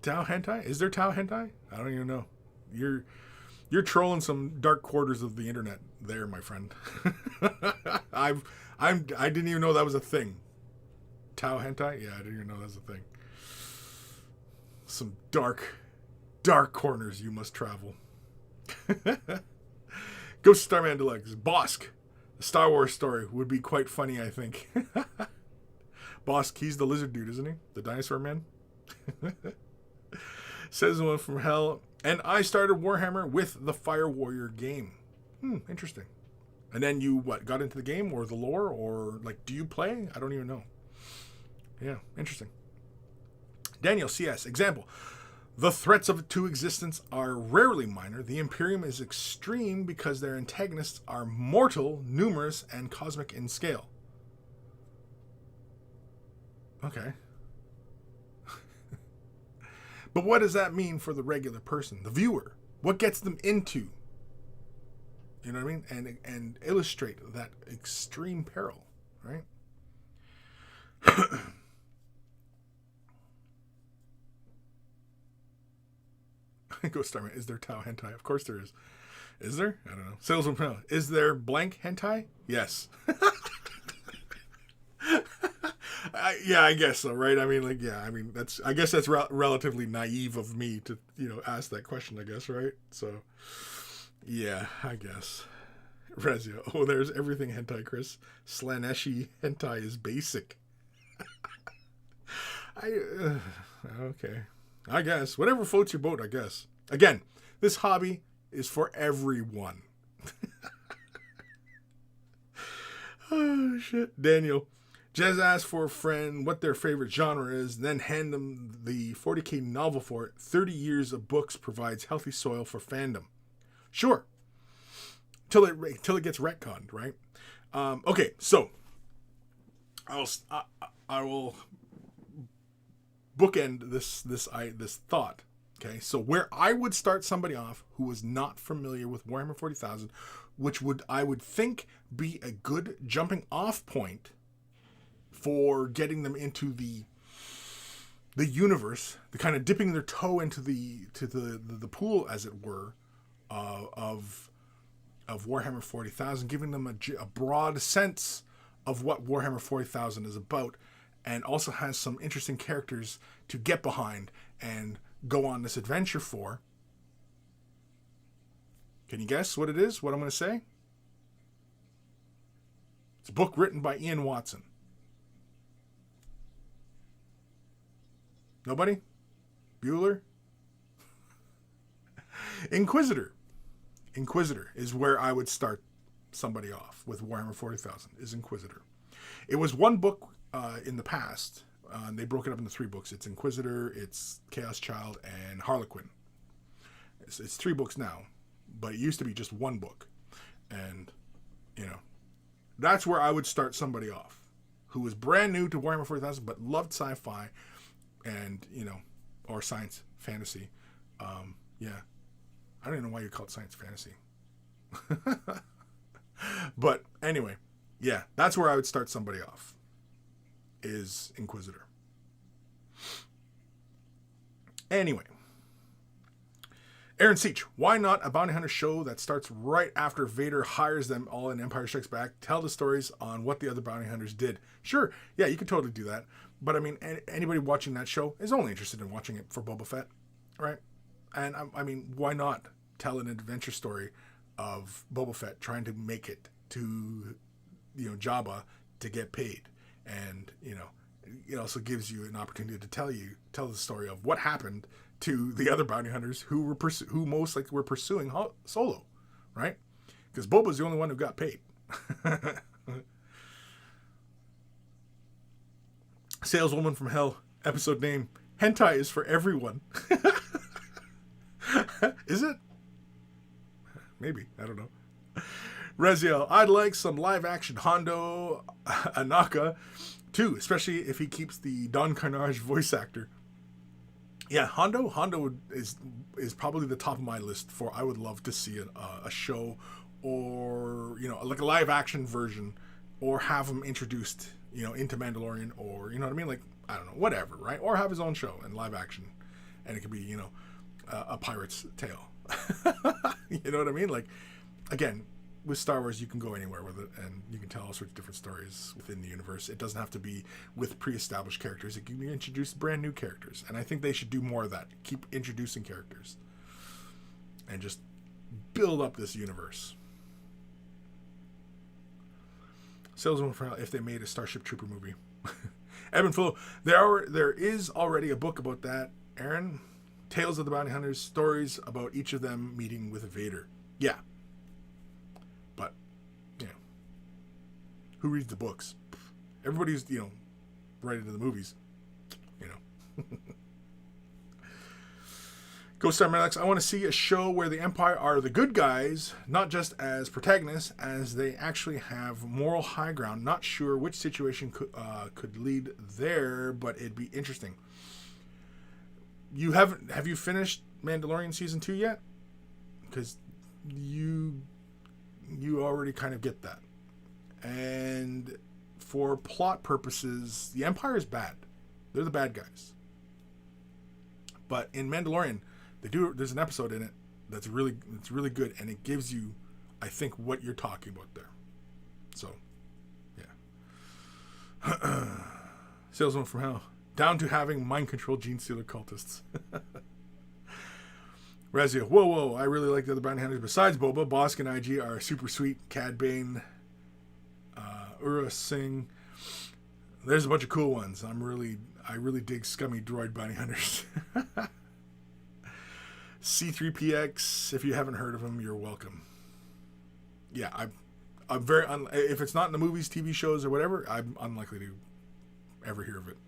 Speaker 1: Tau Hentai? Is there Tau Hentai? I don't even know. You're trolling some dark quarters of the internet there, my friend. I didn't even know that was a thing. Tau Hentai? Yeah, I didn't even know that was a thing. Some dark corners you must travel. Ghost Starman Deluxe. Bosk. A Star Wars story would be quite funny, I think. Bosk, he's the lizard dude, isn't he? The dinosaur man? Says one from Hell. And I started Warhammer with the Fire Warrior game. Interesting. And then you, got into the game or the lore? Or, do you play? I don't even know. Yeah, interesting. Daniel CS. Example. The threats to existence are rarely minor. The Imperium is extreme because their antagonists are mortal, numerous, and cosmic in scale. Okay. But what does that mean for the regular person, the viewer? What gets them into? You know what I mean? And illustrate that extreme peril, right? Ghost Starman, is there Tau Hentai? Of course there is. Is there? I don't know. Salesman Pro, is there blank hentai? Yes. I guess so, right? I guess that's relatively naive of me to, ask that question, I guess, right? So, yeah, I guess. Rezio, oh, there's everything hentai, Kris. Slaneshi hentai is basic. Okay. I guess. Whatever floats your boat, I guess. Again, this hobby is for everyone. Oh, shit. Daniel. Jez asked for a friend what their favorite genre is, then hand them the 40K novel for it. 30 years of books provides healthy soil for fandom. Sure. Till it gets retconned, right? Okay, so I will bookend this thought. Okay, so where I would start somebody off who was not familiar with Warhammer 40,000, which I would think be a good jumping off point for getting them into the universe, the kind of dipping their toe into the pool, as it were, of Warhammer 40,000, giving them a broad sense of what Warhammer 40,000 is about, and also has some interesting characters to get behind and go on this adventure for. Can you guess what it is? What I'm going to say? It's a book written by Ian Watson. Nobody? Bueller? Inquisitor. Inquisitor is where I would start somebody off with Warhammer 40,000, is Inquisitor. It was one book in the past. They broke it up into 3 books. It's Inquisitor, it's Chaos Child, and Harlequin. it's 3 books now, but it used to be just 1 book. And, you know, that's where I would start somebody off who was brand new to Warhammer 40,000 but loved sci-fi and, you know, or science fantasy. Yeah. I don't even know why you call it science fantasy. But anyway, yeah, that's where I would start somebody off, is Inquisitor. Anyway, Aaron Seach, why not a bounty hunter show that starts right after Vader hires them all in Empire Strikes Back? Tell the stories on what the other bounty hunters did. Sure, yeah, you could totally do that. But I mean, anybody watching that show is only interested in watching it for Boba Fett, right? And I mean, why not tell an adventure story of Boba Fett trying to make it to, you know, Jabba to get paid? And, you know, it also gives you an opportunity to tell the story of what happened to the other bounty hunters who most likely were pursuing Solo, right? Because Boba's the only one who got paid. Saleswoman from Hell, episode name, Hentai is for everyone. Is it? Maybe, I don't know. Reziel, I'd like some live action Hondo Anaka too, especially if he keeps the Don Carnage voice actor. Yeah, Hondo is probably the top of my list for I would love to see a show, or, you know, like a live action version, or have him introduced, you know, into Mandalorian, or, you know what I mean, like, I don't know, whatever, right? Or have his own show in live action, and it could be, you know, a pirate's tale. You know what I mean? Like, again, with Star Wars, you can go anywhere with it, and you can tell all sorts of different stories within the universe. It doesn't have to be with pre-established characters. It can be introduced brand new characters, and I think they should do more of that. Keep introducing characters, and just build up this universe. Salesman for if they made a Starship Trooper movie. Evan Belleau, there is already a book about that, Aaron. Tales of the Bounty Hunters, stories about each of them meeting with Vader. Yeah. But, you know, who reads the books? Everybody's, you know, right into the movies. You know. Ghost Star Malex, I want to see a show where the Empire are the good guys, not just as protagonists, as they actually have moral high ground. Not sure which situation could lead there, but it'd be interesting. Have you finished Mandalorian season 2 yet? Because you already kind of get that. And for plot purposes, the Empire is bad. They're the bad guys. But in Mandalorian, there's an episode in it that's really good, and it gives you, I think, what you're talking about there. So, yeah. Salesman from Hell. Down to having mind-controlled gene stealer cultists. Razia, whoa, I really like the other bounty hunters besides Boba. Bosk and IG are super sweet. Cad Bane, Ura Singh. There's a bunch of cool ones. I really dig scummy droid bounty hunters. C3PX, if you haven't heard of him, you're welcome. Yeah, I'm very if it's not in the movies, TV shows, or whatever, I'm unlikely to ever hear of it.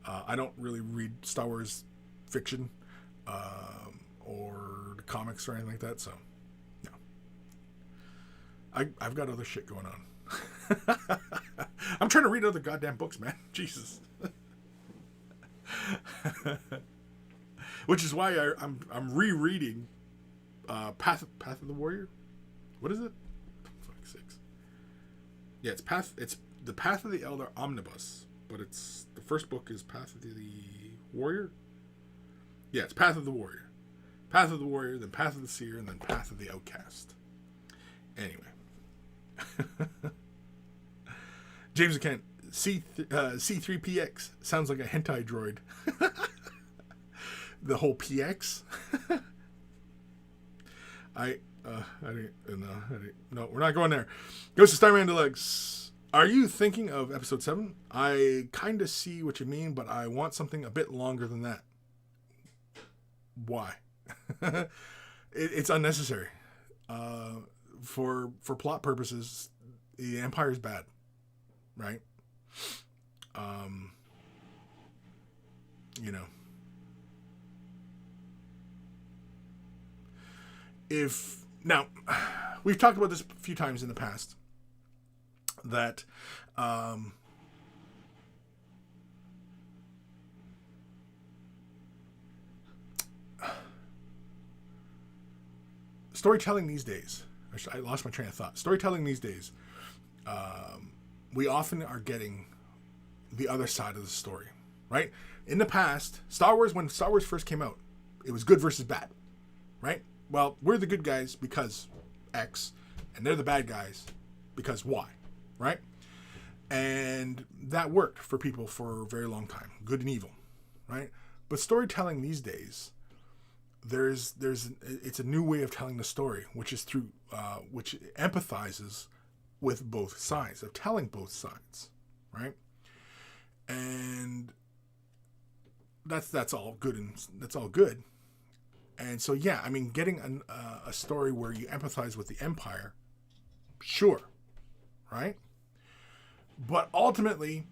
Speaker 1: I don't really read Star Wars fiction or the comics or anything like that, so no. I've got other shit going on. I'm trying to read other goddamn books, man. Jesus. Which is why I'm rereading Path of the Warrior. What is it? Fuck sakes. Yeah, it's the Path of the Elder Omnibus. But it's the first book is Path of the Warrior. Yeah, it's Path of the Warrior. Path of the Warrior, then Path of the Seer, and then Path of the Outcast. Anyway. James Kent, C3PX sounds like a hentai droid. The whole PX. No, we're not going there. Goes to Starman Deluxe. Are you thinking of episode 7? I kind of see what you mean, but I want something a bit longer than that. Why? It's unnecessary. For plot purposes, the Empire is bad, right? You know. if now we've talked about this a few times in the past that storytelling these days, I lost my train of thought. Storytelling these days, we often are getting the other side of the story, right? In the past, when Star Wars first came out, it was good versus bad, right? Well, we're the good guys because X, and they're the bad guys because Y, right? And that worked for people for a very long time, good and evil, right? But storytelling these days, it's a new way of telling the story, which is through which empathizes with both sides, of telling both sides, right? And that's all good, and that's all good. And so yeah, I mean, getting a story where you empathize with the Empire, sure, right? But ultimately,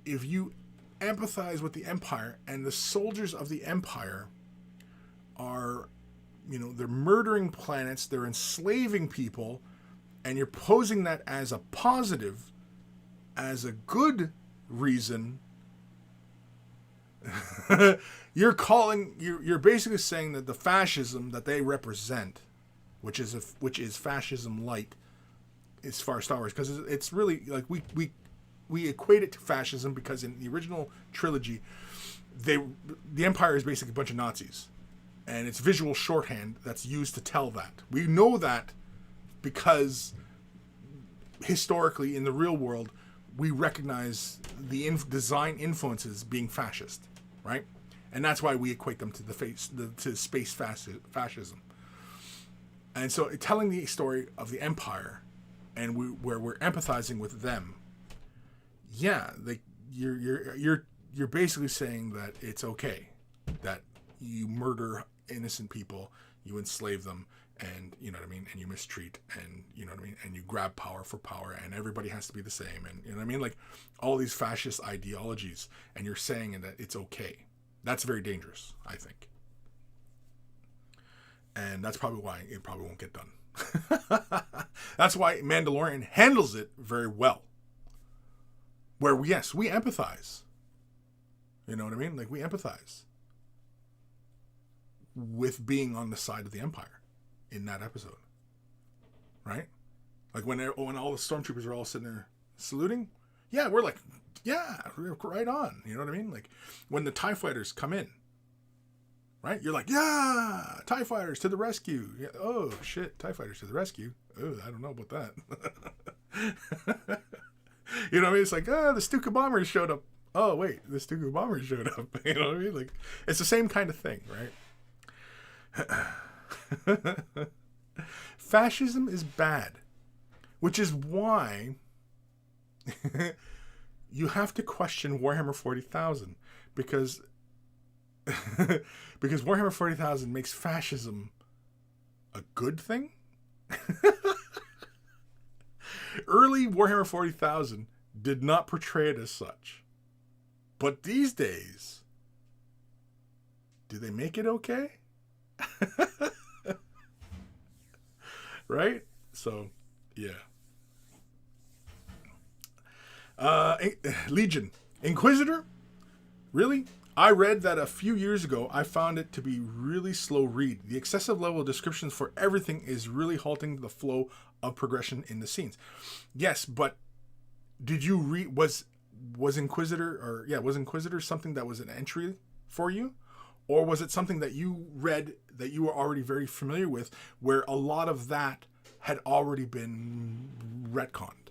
Speaker 1: if you empathize with the Empire and the soldiers of the Empire are, they're murdering planets, they're enslaving people, and you're posing that as a positive, as a good reason, you're basically saying that the fascism that they represent, which is fascism light, as far as Star Wars, because it's really like we equate it to fascism because in the original trilogy, the Empire is basically a bunch of Nazis. And it's visual shorthand that's used to tell that. We know that because historically in the real world, we recognize the design influences being fascist, right? And that's why we equate them to space fascism. And so telling the story of the Empire and where we're empathizing with them, yeah, you're basically saying that it's okay that you murder innocent people, you enslave them, and you know what I mean, and you mistreat, and you know what I mean, and you grab power for power, and everybody has to be the same, and you know what I mean, like all these fascist ideologies, and you're saying that it's okay. That's very dangerous, I think, and that's probably why it probably won't get done. That's why Mandalorian handles it very well. Where yes, we empathize. You know what I mean? Like we empathize with being on the side of the Empire in that episode, right? Like when all the stormtroopers are all sitting there saluting, yeah, we're like, yeah, right on. You know what I mean? Like when the TIE fighters come in, right? You're like, yeah, TIE fighters to the rescue. Yeah, oh shit, TIE fighters to the rescue. Oh, I don't know about that. You know what I mean? It's like, the Stuka bombers showed up. Oh wait, the Stuka bombers showed up. You know what I mean? Like it's the same kind of thing, right? Fascism is bad, which is why you have to question Warhammer 40,000 because Warhammer 40,000 makes fascism a good thing. Early Warhammer 40,000 did not portray it as such, but these days, do they make it okay? Right? So, yeah. Legion. Inquisitor? Really? I read that a few years ago. I found it to be really slow read. The excessive level of descriptions for everything is really halting the flow of progression in the scenes. Yes, but did you read, was Inquisitor something that was an entry for you? Or was it something that you read that you were already very familiar with, where a lot of that had already been retconned?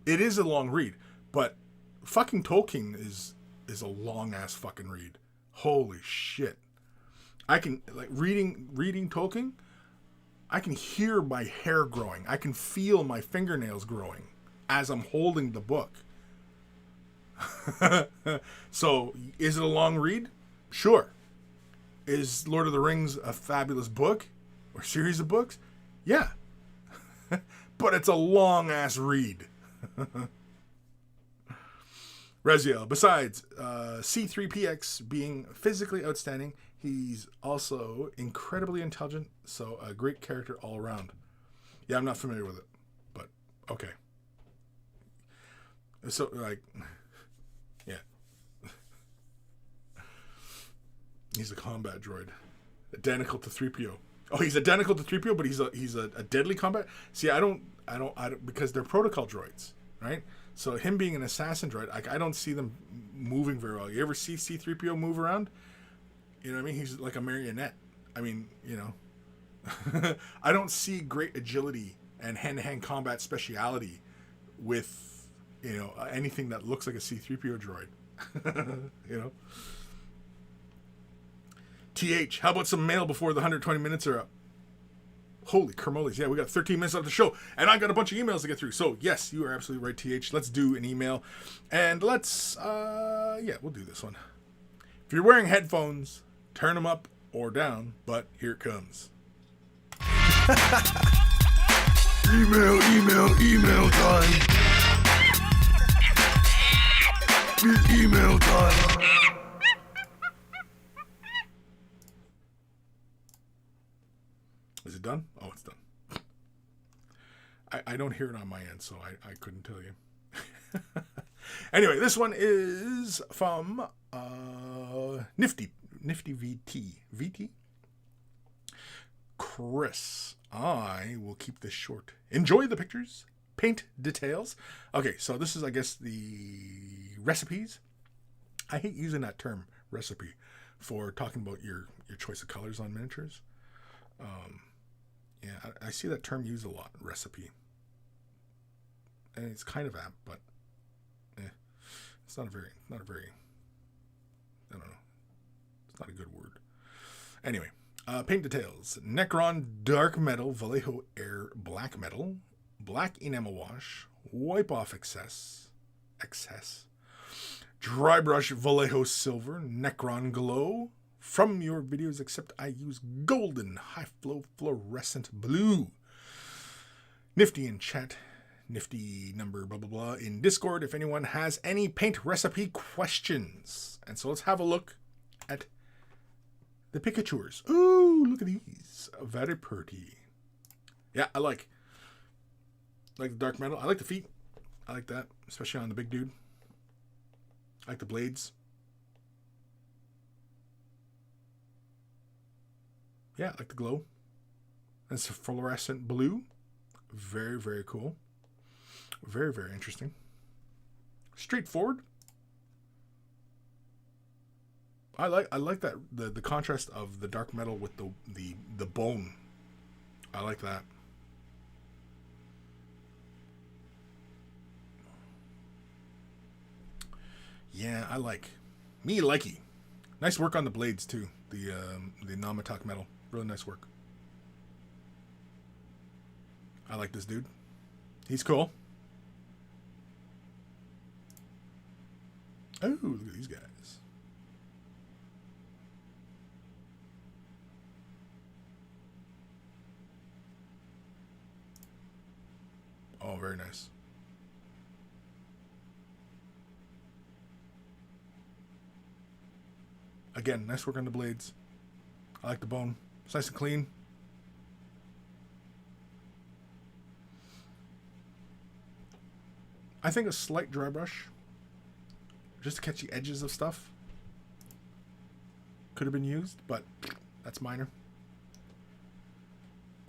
Speaker 1: It is a long read, but fucking Tolkien is a long ass fucking read. Holy shit. I can, like, reading Tolkien, I can hear my hair growing. I can feel my fingernails growing as I'm holding the book. So, is it a long read? Sure. Is Lord of the Rings a fabulous book or series of books? Yeah. But it's a long ass read. Reziel, besides C3PX being physically outstanding, He's also incredibly intelligent, so a great character all around. Yeah, I'm not familiar with it, but okay. So, like, yeah. He's a combat droid. Identical to 3PO. Oh, he's identical to 3PO, but he's a deadly combat. See, I don't, because they're protocol droids, right? So him being an assassin droid, I don't see them moving very well. You ever see C-3PO move around? You know what I mean? He's like a marionette. I mean, you know, I don't see great agility and hand-to-hand combat speciality with, you know, anything that looks like a C-3PO droid. You know? TH, how about some mail before the 120 minutes are up? Holy Kermoles. Yeah, we got 13 minutes of the show, and I got a bunch of emails to get through. So, yes, you are absolutely right, TH. Let's do an email. And let's, yeah, we'll do this one. If you're wearing headphones, turn them up or down, but here it comes. Email time. It's email time. Is it done? Oh, it's done. I don't hear it on my end, so I couldn't tell you. Anyway, this one is from Nifty VT. Kris. I will keep this short. Enjoy the pictures. Paint details. Okay, so this is, I guess, the recipes. I hate using that term, recipe, for talking about your choice of colors on miniatures. Yeah, I see that term used a lot, recipe. And it's kind of apt, but it's not a very, I don't know. It's not a good word. Anyway, paint details. Necron Dark Metal, Vallejo Air Black Metal, Black Enamel Wash, Wipe Off Excess, Dry Brush Vallejo Silver, Necron Glow, from your videos, except I use golden high flow fluorescent blue. Nifty in chat, nifty number blah blah blah in Discord if anyone has any paint recipe questions. And so let's have a look at the Pikachus. Ooh, look at these. Very pretty. Yeah, I like the dark metal. I like the feet. I like that, especially on the big dude. I like the blades. Yeah, I like the glow. That's a fluorescent blue. Very, very cool. Very, very interesting. Straightforward. I like that the contrast of the dark metal with the bone. I like that. Yeah, I like. Me likey. Nice work on the blades too. The Namatak metal. Really nice work. I like this dude. He's cool. Oh, look at these guys. Oh, very nice. Again, nice work on the blades. I like the bone. It's nice and clean. I think a slight dry brush, just to catch the edges of stuff, could have been used, but that's minor.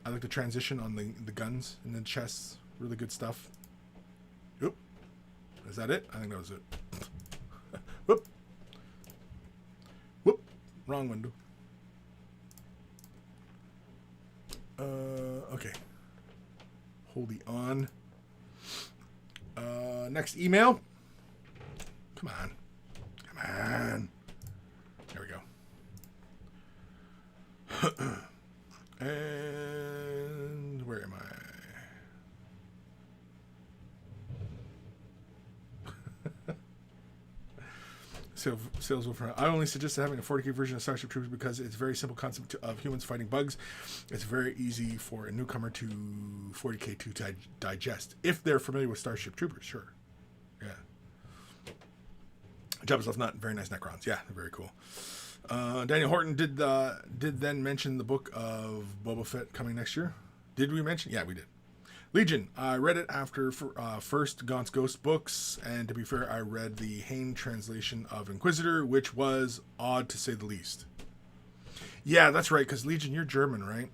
Speaker 1: I like the transition on the guns and the chests. Really good stuff. Oop. Is that it? I think that was it. Whoop. Whoop. Wrong window. Okay. Hold the on. Next email. Come on. Come on. There we go. And where am I? Sales Wolf. I only suggest having a 40k version of Starship Troopers because it's a very simple concept of humans fighting bugs. It's very easy for a newcomer to 40k to digest if they're familiar with Starship Troopers. Sure, yeah. Jabba's Left Nut, very nice Necrons. Yeah, they're very cool. Daniel Horton did then mention the book of Boba Fett coming next year. Did we mention? Yeah, we did. Legion. I read it after first Gaunt's Ghost books, and to be fair, I read the Hain translation of Inquisitor, which was odd to say the least. Yeah, that's right, because Legion, you're German, right?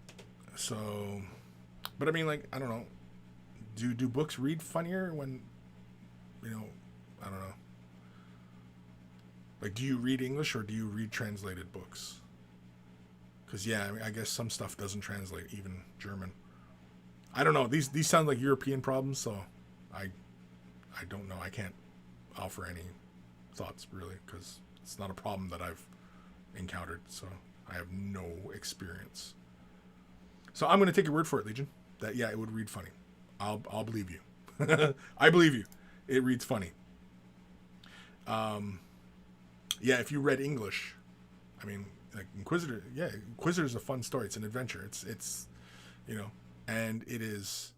Speaker 1: So, but I mean, like, I don't know. Do books read funnier when, I don't know. Like, do you read English or do you read translated books? Because, yeah, I mean, I guess some stuff doesn't translate, even German. I don't know. These sound like European problems, so I don't know. I can't offer any thoughts, really, because it's not a problem that I've encountered, so I have no experience. So I'm going to take your word for it, Legion, that, yeah, it would read funny. I'll believe you. I believe you. It reads funny. Yeah, if you read English, I mean, like Inquisitor, yeah, Inquisitor is a fun story. It's an adventure. It's and it is,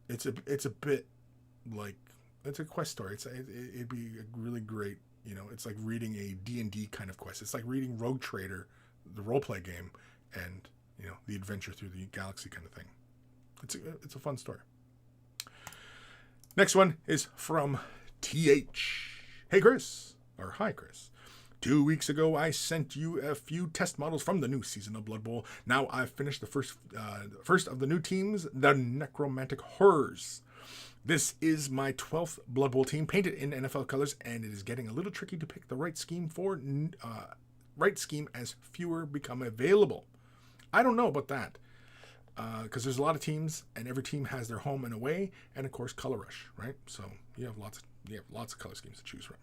Speaker 1: it's a bit like, it's a quest story. It'd be a really great, it's like reading a D&D kind of quest. It's like reading Rogue Trader, the roleplay game, and, the adventure through the galaxy kind of thing. It's a fun story. Next one is from TH. Hey, Kris. Or hi, Kris. 2 weeks ago, I sent you a few test models from the new season of Blood Bowl. Now I've finished the first of the new teams, the Necromantic Horrors. This is my 12th Blood Bowl team, painted in NFL colors, and it is getting a little tricky to pick the right scheme as fewer become available. I don't know about that. Because there's a lot of teams, and every team has their home and away, and of course Color Rush, right? So you have lots of color schemes to choose from.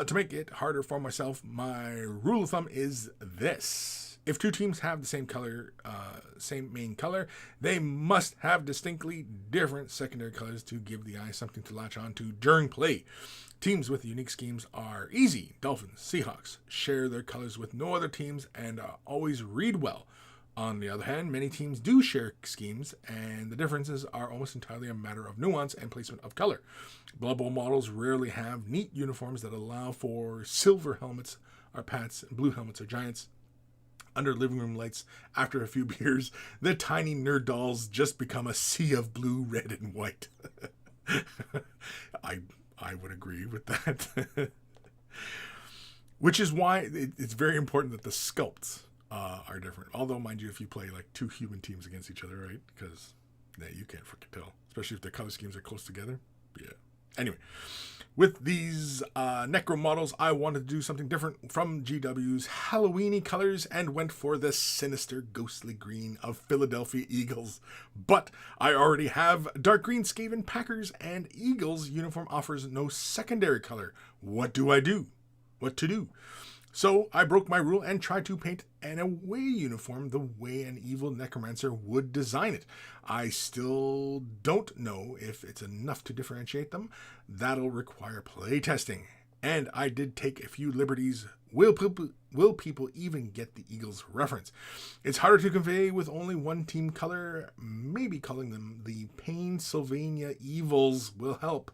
Speaker 1: To make it harder for myself, my rule of thumb is this: if two teams have the same color, same main color, they must have distinctly different secondary colors to give the eye something to latch on to during play. Teams with unique schemes are easy. Dolphins, Seahawks share their colors with no other teams and always read well. On the other hand, many teams do share schemes, and the differences are almost entirely a matter of nuance and placement of color. Blood Bowl models rarely have neat uniforms that allow for silver helmets or Pats and blue helmets or Giants. Under living room lights, after a few beers, the tiny nerd dolls just become a sea of blue, red, and white. I would agree with that. Which is why it's very important that the sculpts are different. Although, mind you, if you play like two human teams against each other, right? Because you can't freaking tell. Especially if their color schemes are close together. Yeah. Anyway, with these Necro models, I wanted to do something different from GW's Halloween-y colors and went for the sinister ghostly green of Philadelphia Eagles. But I already have dark green Skaven Packers, and Eagles uniform offers no secondary color. What do I do? What to do? So I broke my rule and tried to paint an away uniform the way an evil necromancer would design it. I still don't know if it's enough to differentiate them. That'll require playtesting. And I did take a few liberties. Will people even get the Eagles reference? It's harder to convey with only one team color. Maybe calling them the Pennsylvania Evils will help.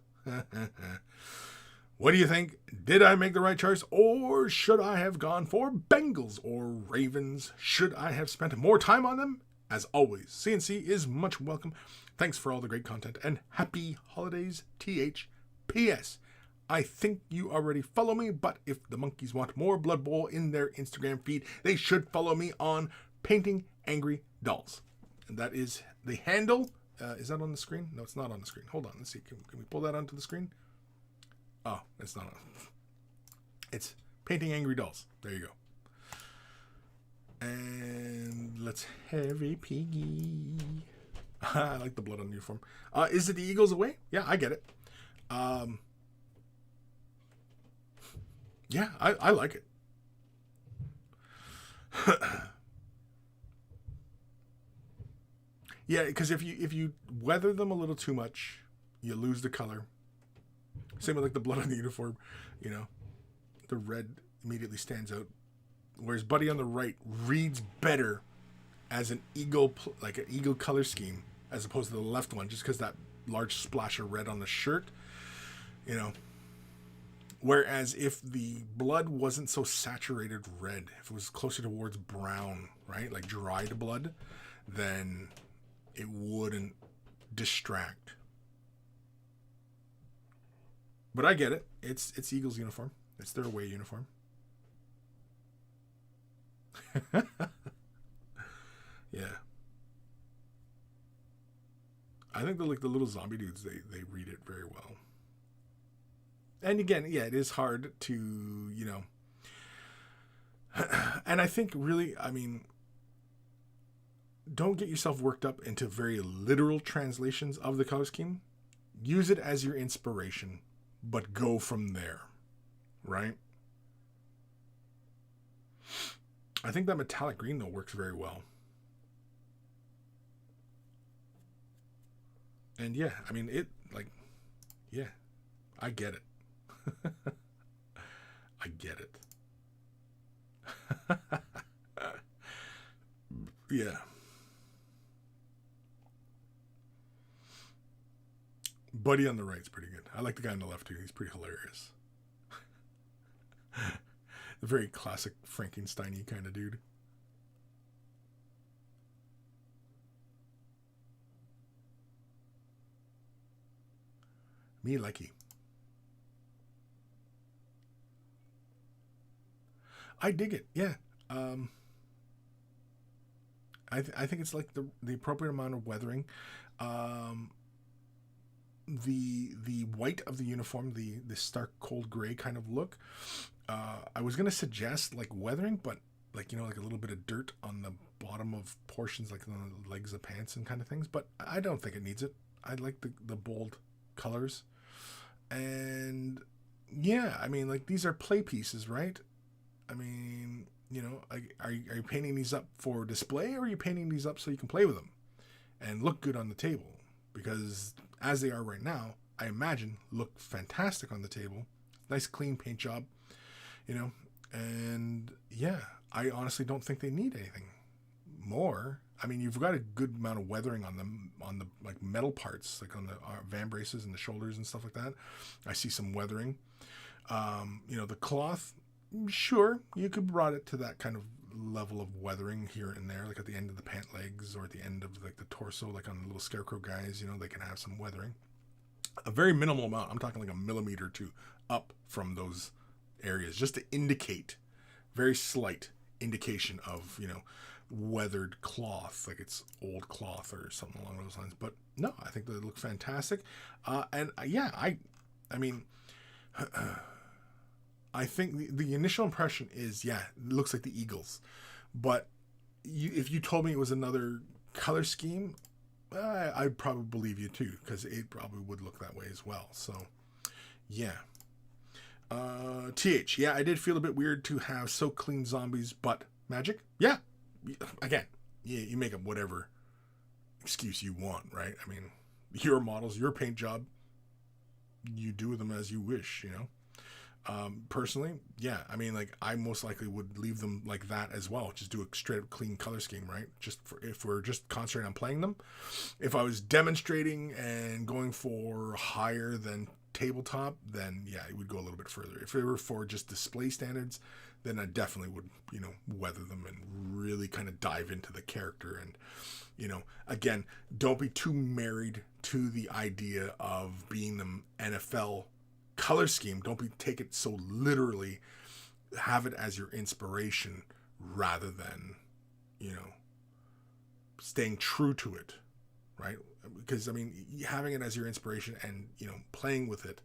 Speaker 1: What do you think? Did I make the right choice, or should I have gone for Bengals or Ravens? Should I have spent more time on them? As always, CNC is much welcome. Thanks for all the great content, and happy holidays, TH. P.S. I think you already follow me, but if the monkeys want more Blood Bowl in their Instagram feed, they should follow me on Painting Angry Dolls. And that is the handle. Is that on the screen? No, it's not on the screen. Hold on, let's see. Can we pull that onto the screen? Oh, it's not on. It's Painting Angry Dolls. There you go. And let's have a piggy. I like the blood on the uniform. Is it the Eagles away? Yeah, I get it. Yeah, I like it. Yeah, because if you weather them a little too much, you lose the color. Same with like the blood on the uniform, the red immediately stands out. Whereas Buddy on the right reads better as an eagle, like an eagle color scheme, as opposed to the left one, just because that large splash of red on the shirt. You know, whereas if the blood wasn't so saturated red, if it was closer towards brown, right, like dried blood, then it wouldn't distract. But I get it. It's Eagles uniform. It's their away uniform. Yeah. I think the little zombie dudes, they read it very well. And again, yeah, it is hard to, you know, and I think really, I mean, don't get yourself worked up into very literal translations of the color scheme. Use it as your inspiration, but go from there, right? I think that metallic green, though, works very well. And yeah, I mean, it, like, yeah, I get it. I get it. Yeah. Buddy on the right's pretty good. I like the guy on the left too. He's pretty hilarious. A very classic Frankenstein-y kind of dude. Me likey. I dig it. Yeah. I think it's like the appropriate amount of weathering. Um, the white of the uniform, the stark cold gray kind of look. I was gonna suggest like weathering, but like, you know, like a little bit of dirt on the bottom of portions, like the legs of pants and kind of things. But I don't think it needs it. I like the bold colors, and yeah, I mean, like, these are play pieces, right? I mean, you know, are you painting these up for display, or are you painting these up so you can play with them and look good on the table? Because as they are right now, I imagine look fantastic on the table. Nice clean paint job, you know. And yeah, I honestly don't think they need anything more. I mean, you've got a good amount of weathering on the like metal parts, like on the van braces and the shoulders and stuff like that. I see some weathering. You know, the cloth, sure, you could brought it to that kind of level of weathering here and there, like at the end of the pant legs or at the end of like the torso, like on the little scarecrow guys, you know, they can have some weathering. A very minimal amount. I'm talking like a millimeter or two up from those areas, just to indicate, very slight indication of, you know, weathered cloth, like it's old cloth or something along those lines. But no, I think they look fantastic. And yeah, I mean, I think the initial impression is, yeah, it looks like the Eagles. But if you told me it was another color scheme, I'd probably believe you too, because it probably would look that way as well. So, yeah. Yeah, I did feel a bit weird to have so clean zombies, but magic? Yeah. Again, yeah, you make up whatever excuse you want, right? I mean, your models, your paint job, you do them as you wish, you know? Personally, yeah, I mean, like, I most likely would leave them like that as well. Just do a straight up clean color scheme, right? Just for, if we're just concentrating on playing them. If I was demonstrating and going for higher than tabletop, then yeah, it would go a little bit further. If it were for just display standards, then I definitely would, you know, weather them and really kind of dive into the character. And, you know, again, don't be too married to the idea of being the NFL color scheme. Don't take it so literally. Have it as your inspiration rather than, you know, staying true to it, right? Because I mean, having it as your inspiration and, you know, playing with it,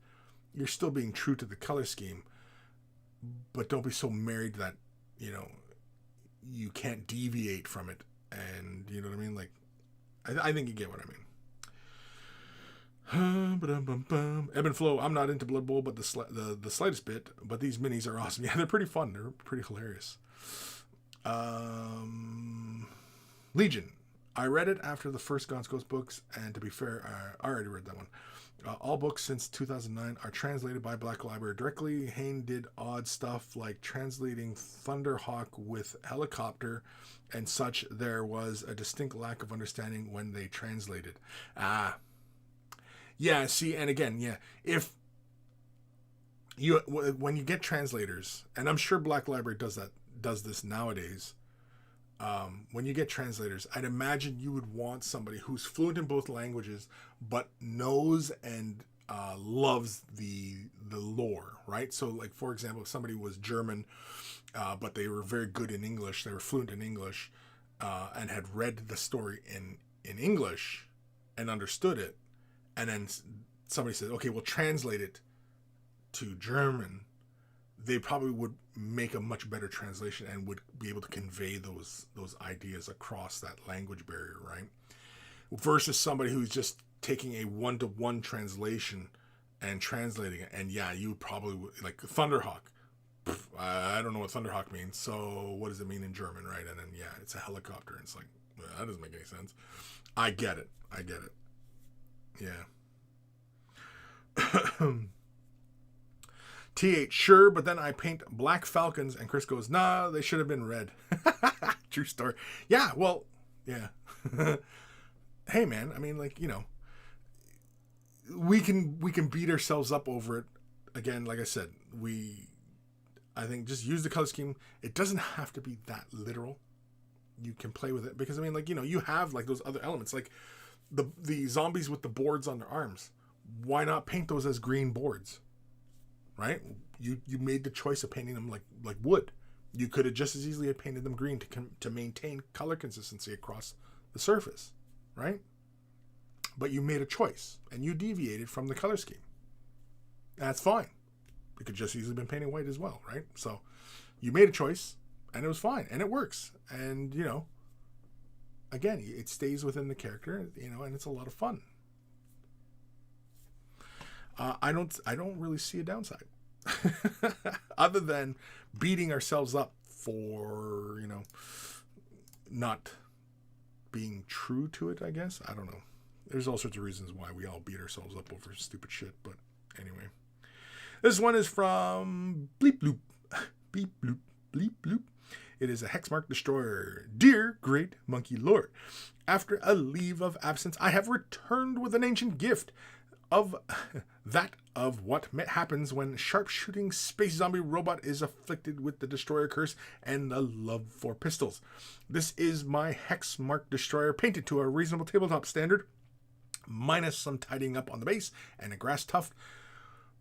Speaker 1: you're still being true to the color scheme, but don't be so married that, you know, you can't deviate from it. And you know what I mean? Like, I think you get what I mean. Ebb and flow. I'm not into Blood Bowl, but the slightest bit. But these minis are awesome. Yeah, they're pretty fun. They're pretty hilarious. Legion. I read it after the first Gaunt's Ghost books, and to be fair, I already read that one. All books since 2009 are translated by Black Library directly. Hain did odd stuff like translating Thunderhawk with helicopter and such. There was a distinct lack of understanding when they translated. Yeah, see, and again, yeah, if when you get translators, and I'm sure Black Library does this nowadays. When you get translators, I'd imagine you would want somebody who's fluent in both languages, but knows and loves the lore, right? So, like, for example, if somebody was German, but they were very good in English, they were fluent in English, and had read the story in English and understood it, and then somebody said, okay, we'll translate it to German, they probably would make a much better translation and would be able to convey those ideas across that language barrier, right? Versus somebody who's just taking a one-to-one translation and translating it. And yeah, you probably would, like Thunderhawk. I don't know what Thunderhawk means, so what does it mean in German, right? And then, yeah, it's a helicopter. And it's like, well, that doesn't make any sense. I get it. Yeah. TH, sure, but then I paint black falcons, and Kris goes, nah, they should have been red. True story. Yeah, well, yeah. Hey, man, I mean, like, you know, we can beat ourselves up over it. Again, like I said, I think just use the color scheme. It doesn't have to be that literal. You can play with it, because, I mean, like, you know, you have, like, those other elements, like the zombies with the boards on their arms. Why not paint those as green boards? Right? You made the choice of painting them like wood. You could have just as easily have painted them green to maintain color consistency across the surface, right? But you made a choice, and you deviated from the color scheme. That's fine. You could just easily been painting white as well, right? So you made a choice, and it was fine, and it works. And, you know, again, it stays within the character, you know, and it's a lot of fun. I don't really see a downside other than beating ourselves up for, you know, not being true to it, I guess. I don't know. There's all sorts of reasons why we all beat ourselves up over stupid shit. But anyway, this one is from Bleep Bloop. Bleep Bloop. Bleep Bloop. It is a Hex Mark Destroyer. Dear Great Monkey Lord, after a leave of absence, I have returned with an ancient gift of what happens when sharpshooting space zombie robot is afflicted with the Destroyer curse and the love for pistols. This is my Hex Mark Destroyer, painted to a reasonable tabletop standard, minus some tidying up on the base and a grass tuft,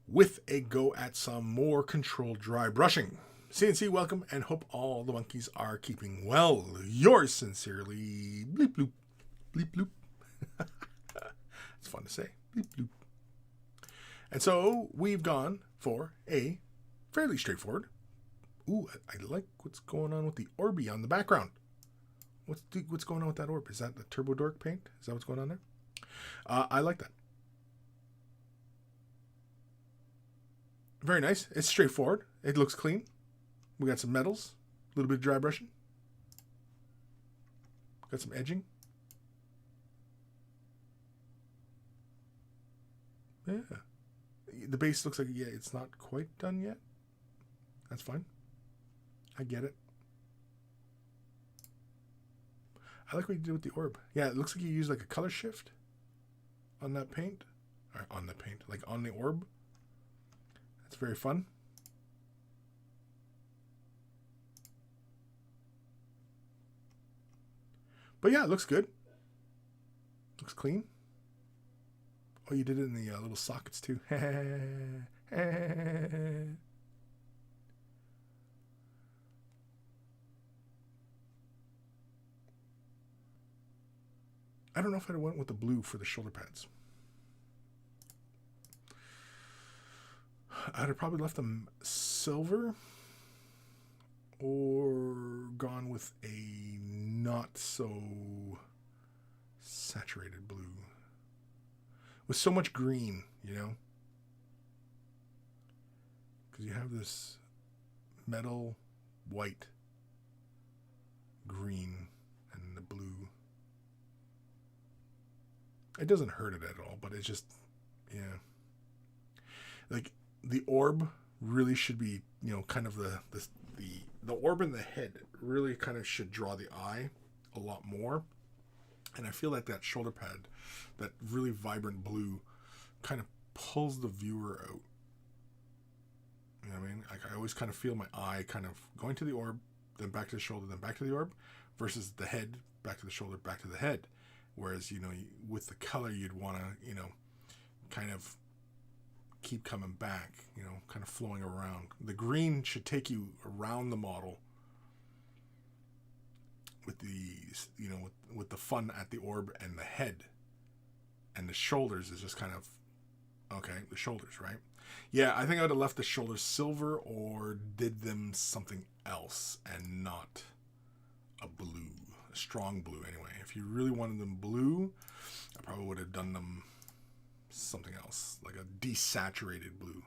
Speaker 1: with a go at some more controlled dry brushing. CNC welcome, and hope all the monkeys are keeping well. Yours sincerely, Bleep Bloop. Bleep Bloop. It's fun to say. Bleep Bloop. And so we've gone for a fairly straightforward. Ooh, I like what's going on with the Orby on the background. What's going on with that orb? Is that the Turbo Dork paint? Is that what's going on there? I like that. Very nice. It's straightforward. It looks clean. We got some metals, a little bit of dry brushing. Got some edging. Yeah. The base looks like, yeah, it's not quite done yet. That's fine. I get it. I like what you did with the orb. Yeah, it looks like you used like a color shift on that paint. Or on the paint, like on the orb. That's very fun. But yeah, it looks good. Looks clean. Oh, you did it in the little sockets too. I don't know if I went with the blue for the shoulder pads. I'd have probably left them silver or gone with a not so saturated blue. With so much green, you know? Because you have this metal white, green, and the blue. It doesn't hurt it at all, but it's just, yeah. Like, the orb really should be, you know, kind of the orb in the head really kind of should draw the eye a lot more. And I feel like that shoulder pad, that really vibrant blue, kind of pulls the viewer out. You know what I mean? I always kind of feel my eye kind of going to the orb, then back to the shoulder, then back to the orb, versus the head, back to the shoulder, back to the head. Whereas, you know, with the color, you'd want to, you know, kind of keep coming back, you know, kind of flowing around. The green should take you around the model with the, you know, with the fun at the orb and the head. And the shoulders is just kind of, okay, the shoulders, right? Yeah, I think I would have left the shoulders silver or did them something else and not a blue, a strong blue anyway. If you really wanted them blue, I probably would have done them something else, like a desaturated blue,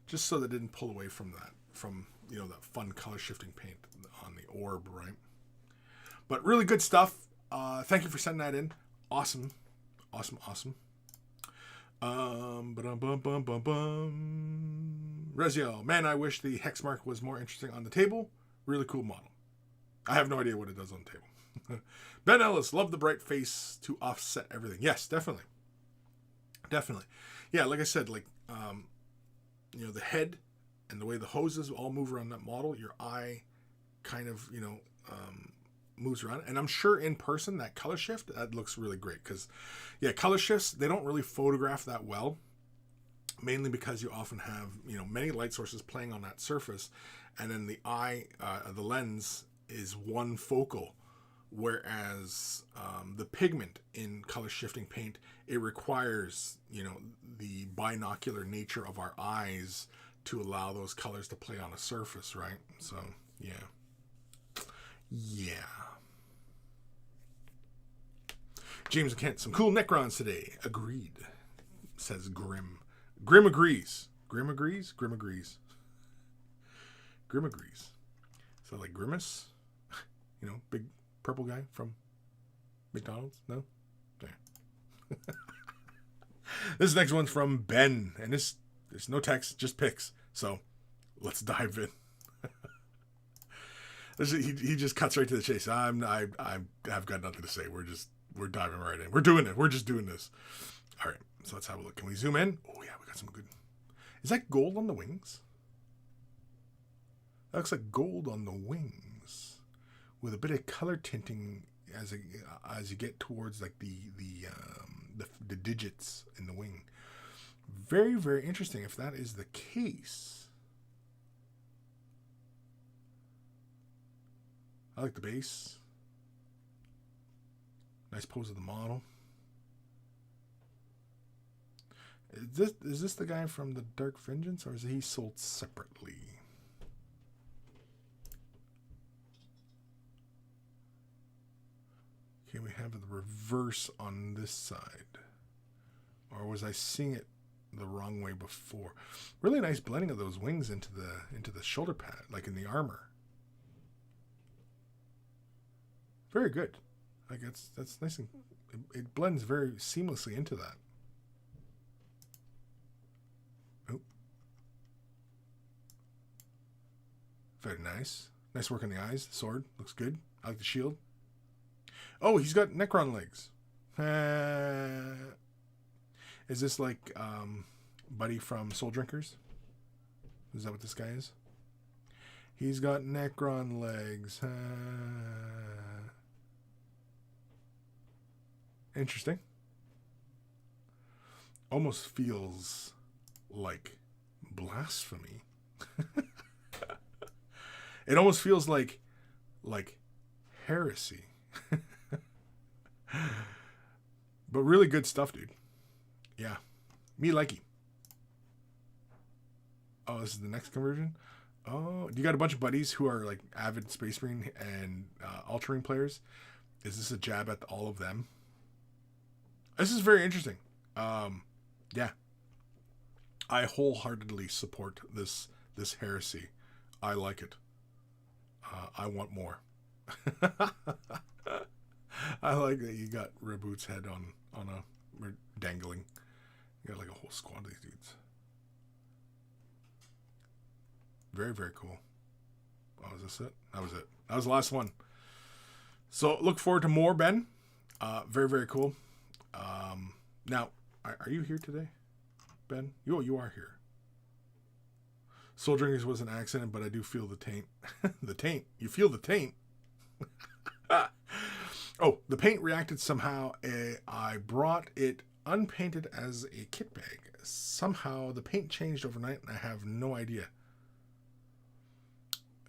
Speaker 1: just so that it didn't pull away from that, from, you know, that fun color shifting paint on the orb, right? But really good stuff. Thank you for sending that in. Awesome. Reziel, man, I wish the Hex Mark was more interesting on the table. Really cool model. I have no idea what it does on the table. Ben Ellis, love the bright face to offset everything. Yes, definitely. Yeah, like I said, like, you know, the head and the way the hoses all move around that model, your eye kind of, you know, moves around. And I'm sure in person, that color shift, that looks really great. Because, yeah, color shifts, they don't really photograph that well. Mainly because you often have, you know, many light sources playing on that surface. And then the eye, the lens is one focal. Whereas the pigment in color shifting paint, it requires, you know, the binocular nature of our eyes to allow those colors to play on a surface, right? So, yeah. James and Kent, some cool Necrons today. Agreed, says Grim. Grim agrees. So like Grimace, you know, big purple guy from McDonald's? No? There. This next one's from Ben, and there's no text, just pics. So let's dive in. He just cuts right to the chase. I've got nothing to say. We're diving right in. We're doing it. We're just doing this. All right. So let's have a look. Can we zoom in? Oh yeah, we got some good. Is that gold on the wings? That looks like gold on the wings, with a bit of color tinting as you get towards like the digits in the wing. Very, very interesting. If that is the case. I like the base. Nice pose of the model. Is this the guy from the Dark Vengeance, or is he sold separately? Okay, we have the reverse on this side. Or was I seeing it the wrong way before? Really nice blending of those wings into the shoulder pad, like in the armor. Very good. Like that's nice, and it blends very seamlessly into that. Oh, very nice. Nice work on the eyes. The sword looks good. I like the shield. Oh, he's got Necron legs. Is this like Buddy from Soul Drinkers? Is that what this guy is? He's got Necron legs. Interesting. Almost feels like blasphemy. It almost feels like heresy. But really good stuff, dude. Yeah. Me likey. Oh, this is the next conversion? Oh, you got a bunch of buddies who are like avid Space Marine and altering players. Is this a jab at all of them? This is very interesting. Yeah. I wholeheartedly support this heresy. I like it. I want more. I like that you got Reboot's head on a dangling. You got like a whole squad of these dudes. Very, very cool. Oh, is this it? That was it. That was the last one. So look forward to more, Ben. Very, very cool. Now, are you here today, Ben? You are here. Soul Drinkers was an accident, but I do feel the taint. The taint. You feel the taint. Oh, the paint reacted somehow. I brought it unpainted as a kit bag. Somehow the paint changed overnight and I have no idea.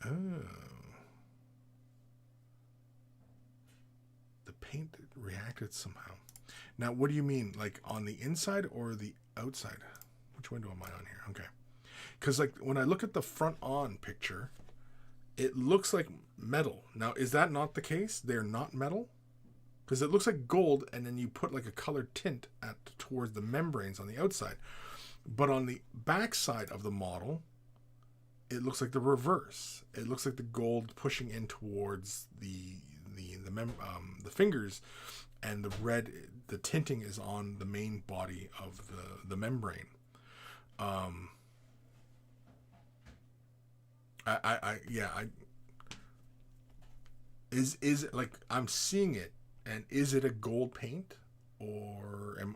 Speaker 1: Oh. The paint reacted somehow. Now, what do you mean? Like on the inside or the outside? Which window am I on here? Okay. Because like when I look at the front on picture, it looks like metal. Now, is that not the case? They're not metal? Because it looks like gold, and then you put like a colored tint towards the membranes on the outside. But on the back side of the model, it looks like the reverse. It looks like the gold pushing in towards the fingers, and the red, the tinting is on the main body of the membrane. Is it like I'm seeing it? And is it a gold paint, or am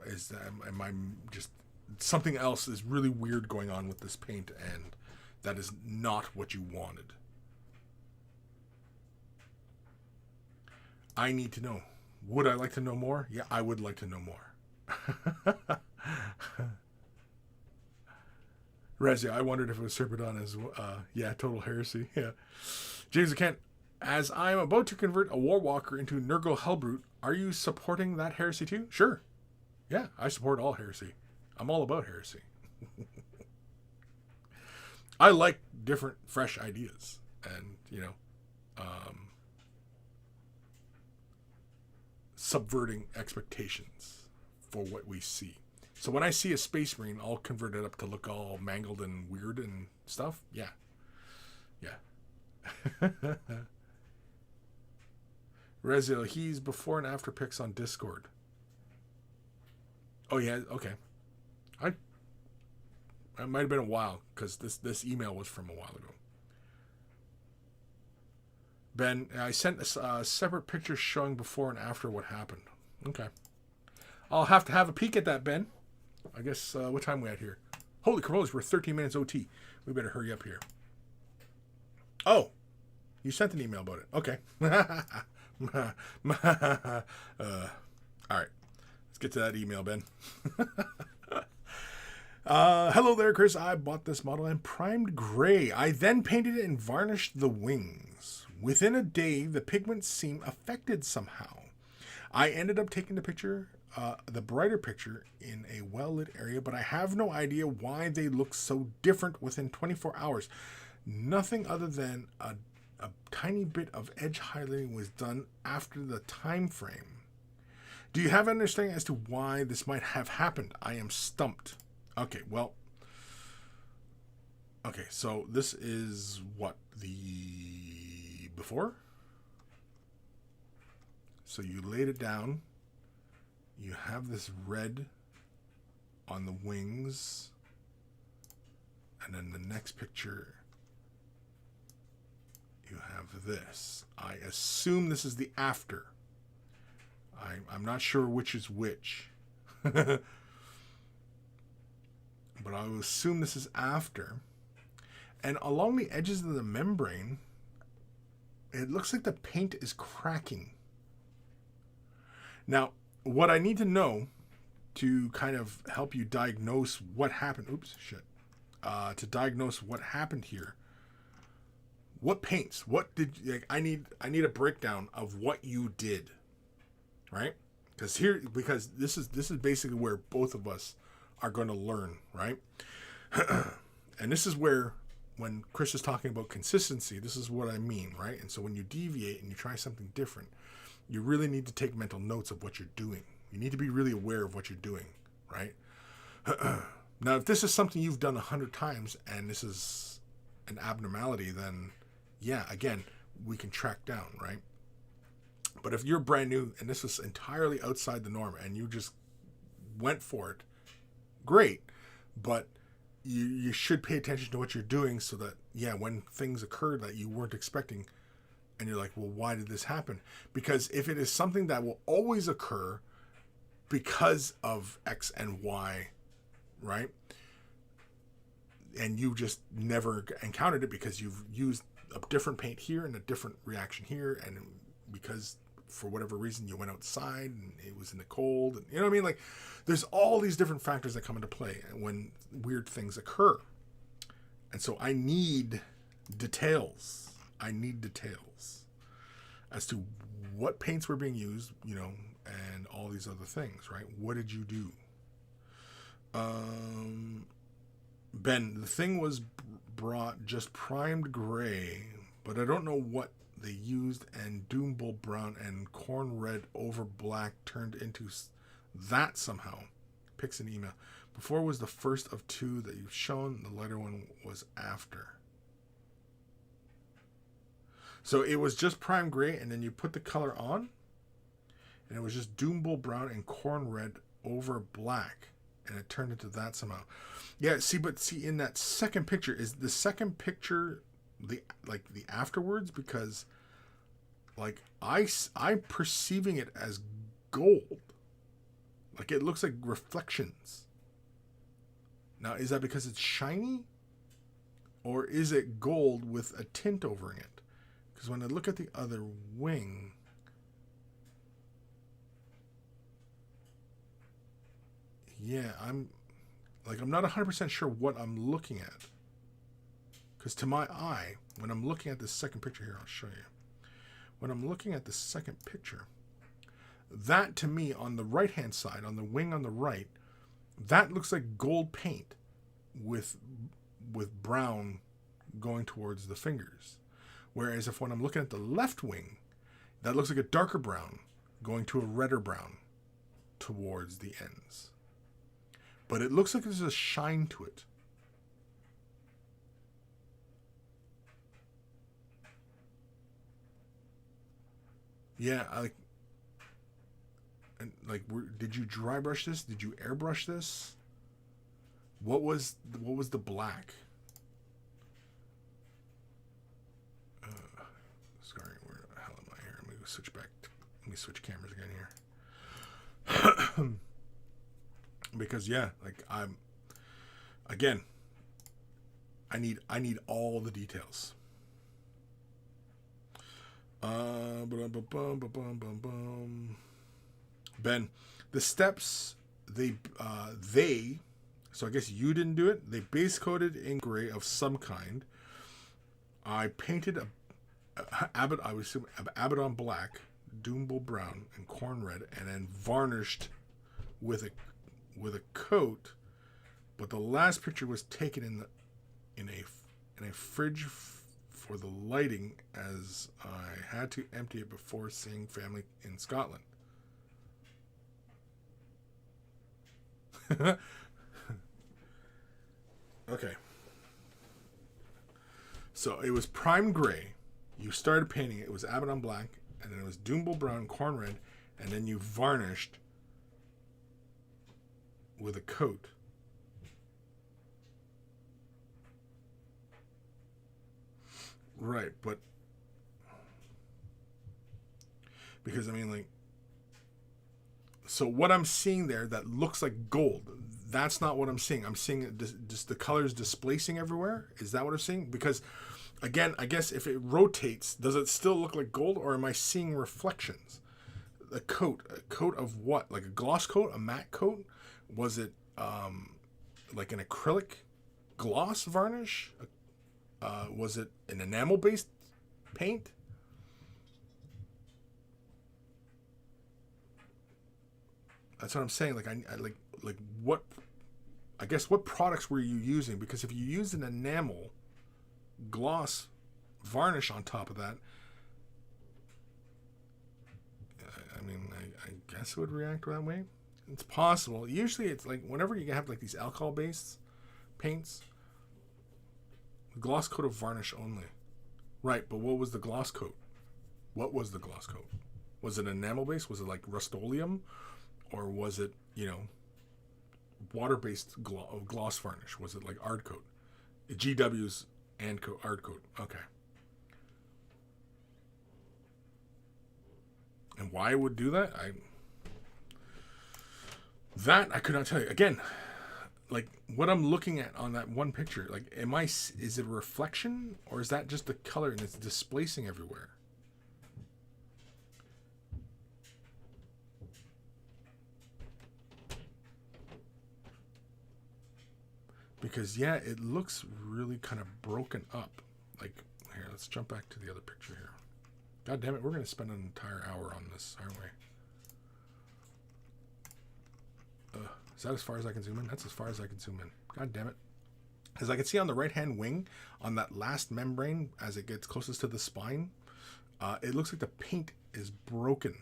Speaker 1: I just something else is really weird going on with this paint, and that is not what you wanted? I need to know. Would I like to know more? Yeah, I would like to know more. Rezi, I wondered if it was Serpedon as well. Yeah, total heresy. Yeah. James Kent. As I am about to convert a Warwalker into Nurgle Hellbrute, are you supporting that heresy too? Sure. Yeah, I support all heresy. I'm all about heresy. I like different, fresh ideas. And, subverting expectations for what we see. So when I see a Space Marine, I'll convert it up to look all mangled and weird and stuff. Yeah. Yeah. Rezil, he's before and after pics on Discord. Oh yeah, okay. It might have been a while because this email was from a while ago. Ben, I sent a separate picture showing before and after what happened. Okay, I'll have to have a peek at that, Ben. I guess what time are we at here? Holy Corollas, we're 13 minutes OT. We better hurry up here. Oh, you sent an email about it. Okay. All right, let's get to that email, Ben. Hello there, Kris. I bought this model and primed gray. I then painted it and varnished the wings. Within a day, the pigments seemed affected somehow. I ended up taking the brighter picture in a well-lit area, but I have no idea why they look so different within 24 hours. Nothing other than a tiny bit of edge highlighting was done after the time frame. Do you have an understanding as to why this might have happened? I am stumped. Okay, well. Okay, so this is what? The before? So you laid it down. You have this red on the wings. And then the next picture, you have this. I assume this is the after. I'm not sure which is which. But I will assume this is after. And along the edges of the membrane, it looks like the paint is cracking. Now, what I need to know to kind of help you diagnose what happened. Oops, shit. To diagnose what happened here. What paints? What did I need a breakdown of what you did, right? Because this is basically where both of us are going to learn, right? And this is where, when Kris is talking about consistency, this is what I mean, right? And so when you deviate and you try something different, you really need to take mental notes of what you're doing. You need to be really aware of what you're doing, right? Now, if this is something you've done 100 times and this is an abnormality, then yeah, again, we can track down, right? But if you're brand new and this is entirely outside the norm and you just went for it, great. But you should pay attention to what you're doing so that, yeah, when things occur that you weren't expecting and you're like, well, why did this happen? Because if it is something that will always occur because of X and Y, right? and you just never encountered it because you've used a different paint here and a different reaction here, and because for whatever reason you went outside and it was in the cold, and you know what I mean? Like, there's all these different factors that come into play when weird things occur. And so I need details. I need details as to what paints were being used, you know, and all these other things, right? What did you do? Ben, the thing was brought just primed gray, but I don't know what they used, and Doombull brown and corn red over black turned into that somehow. Pics an email. Before was the first of two that you've shown. The lighter one was after. So it was just prime gray, and then you put the color on, and it was just Doombull brown and corn red over black, and it turned into that somehow. Yeah, see, in that second picture, is the second picture the afterwards? Because like I'm perceiving it as gold. Like, it looks like reflections. Now, is that because it's shiny? Or is it gold with a tint over it? Because when I look at the other wing, yeah, I'm not 100% sure what I'm looking at. Because to my eye, when I'm looking at this second picture here, I'll show you. When I'm looking at the second picture, that to me, on the right-hand side, on the wing on the right, that looks like gold paint with brown going towards the fingers. Whereas if when I'm looking at the left wing, that looks like a darker brown going to a redder brown towards the ends. But it looks like there's a shine to it. Yeah, did you dry brush this? Did you airbrush this? What was the black? Sorry, where the hell am I here? Let me switch back. Let me switch cameras again here. Because yeah, like I need all the details. Ben, the steps so I guess you didn't do it. They base coated in gray of some kind. I painted Abaddon black, Doombull brown, and corn red, and then varnished with a coat. But the last picture was taken in a fridge for the lighting, as I had to empty it before seeing family in Scotland. Okay. So it was prime gray. You started painting it. It was Abaddon black, and then it was Doombull brown, corn red, and then you varnished with a coat. Right, but because I mean, like, so what I'm seeing there that looks like gold, that's not what I'm seeing. I'm seeing just the colors displacing everywhere. Is that what I'm seeing? Because again, I guess if it rotates, does it still look like gold, or am I seeing reflections? A coat of what? Like a gloss coat, a matte coat? Was it like an acrylic gloss varnish? Was it an enamel-based paint? That's what I'm saying. Like I like what? I guess what products were you using? Because if you use an enamel gloss varnish on top of that, I mean, I guess it would react that way. It's possible. Usually, it's like whenever you have like these alcohol-based paints, gloss coat of varnish only. Right, but what was the gloss coat? What was the gloss coat? Was it enamel based? Was it like Rust-Oleum? Or was it, water-based gloss varnish? Was it like Art Coat? GW's and Art Coat. Okay. And why it would do that? I could not tell you. Again, like what I'm looking at on that one picture, like, is it a reflection or is that just the color and it's displacing everywhere? Because yeah, it looks really kind of broken up. Like, here, let's jump back to the other picture here. God damn it, we're going to spend an entire hour on this, aren't we? Is that as far as I can zoom in? That's as far as I can zoom in. God damn it. As I can see on the right-hand wing, on that last membrane, as it gets closest to the spine, it looks like the paint is broken.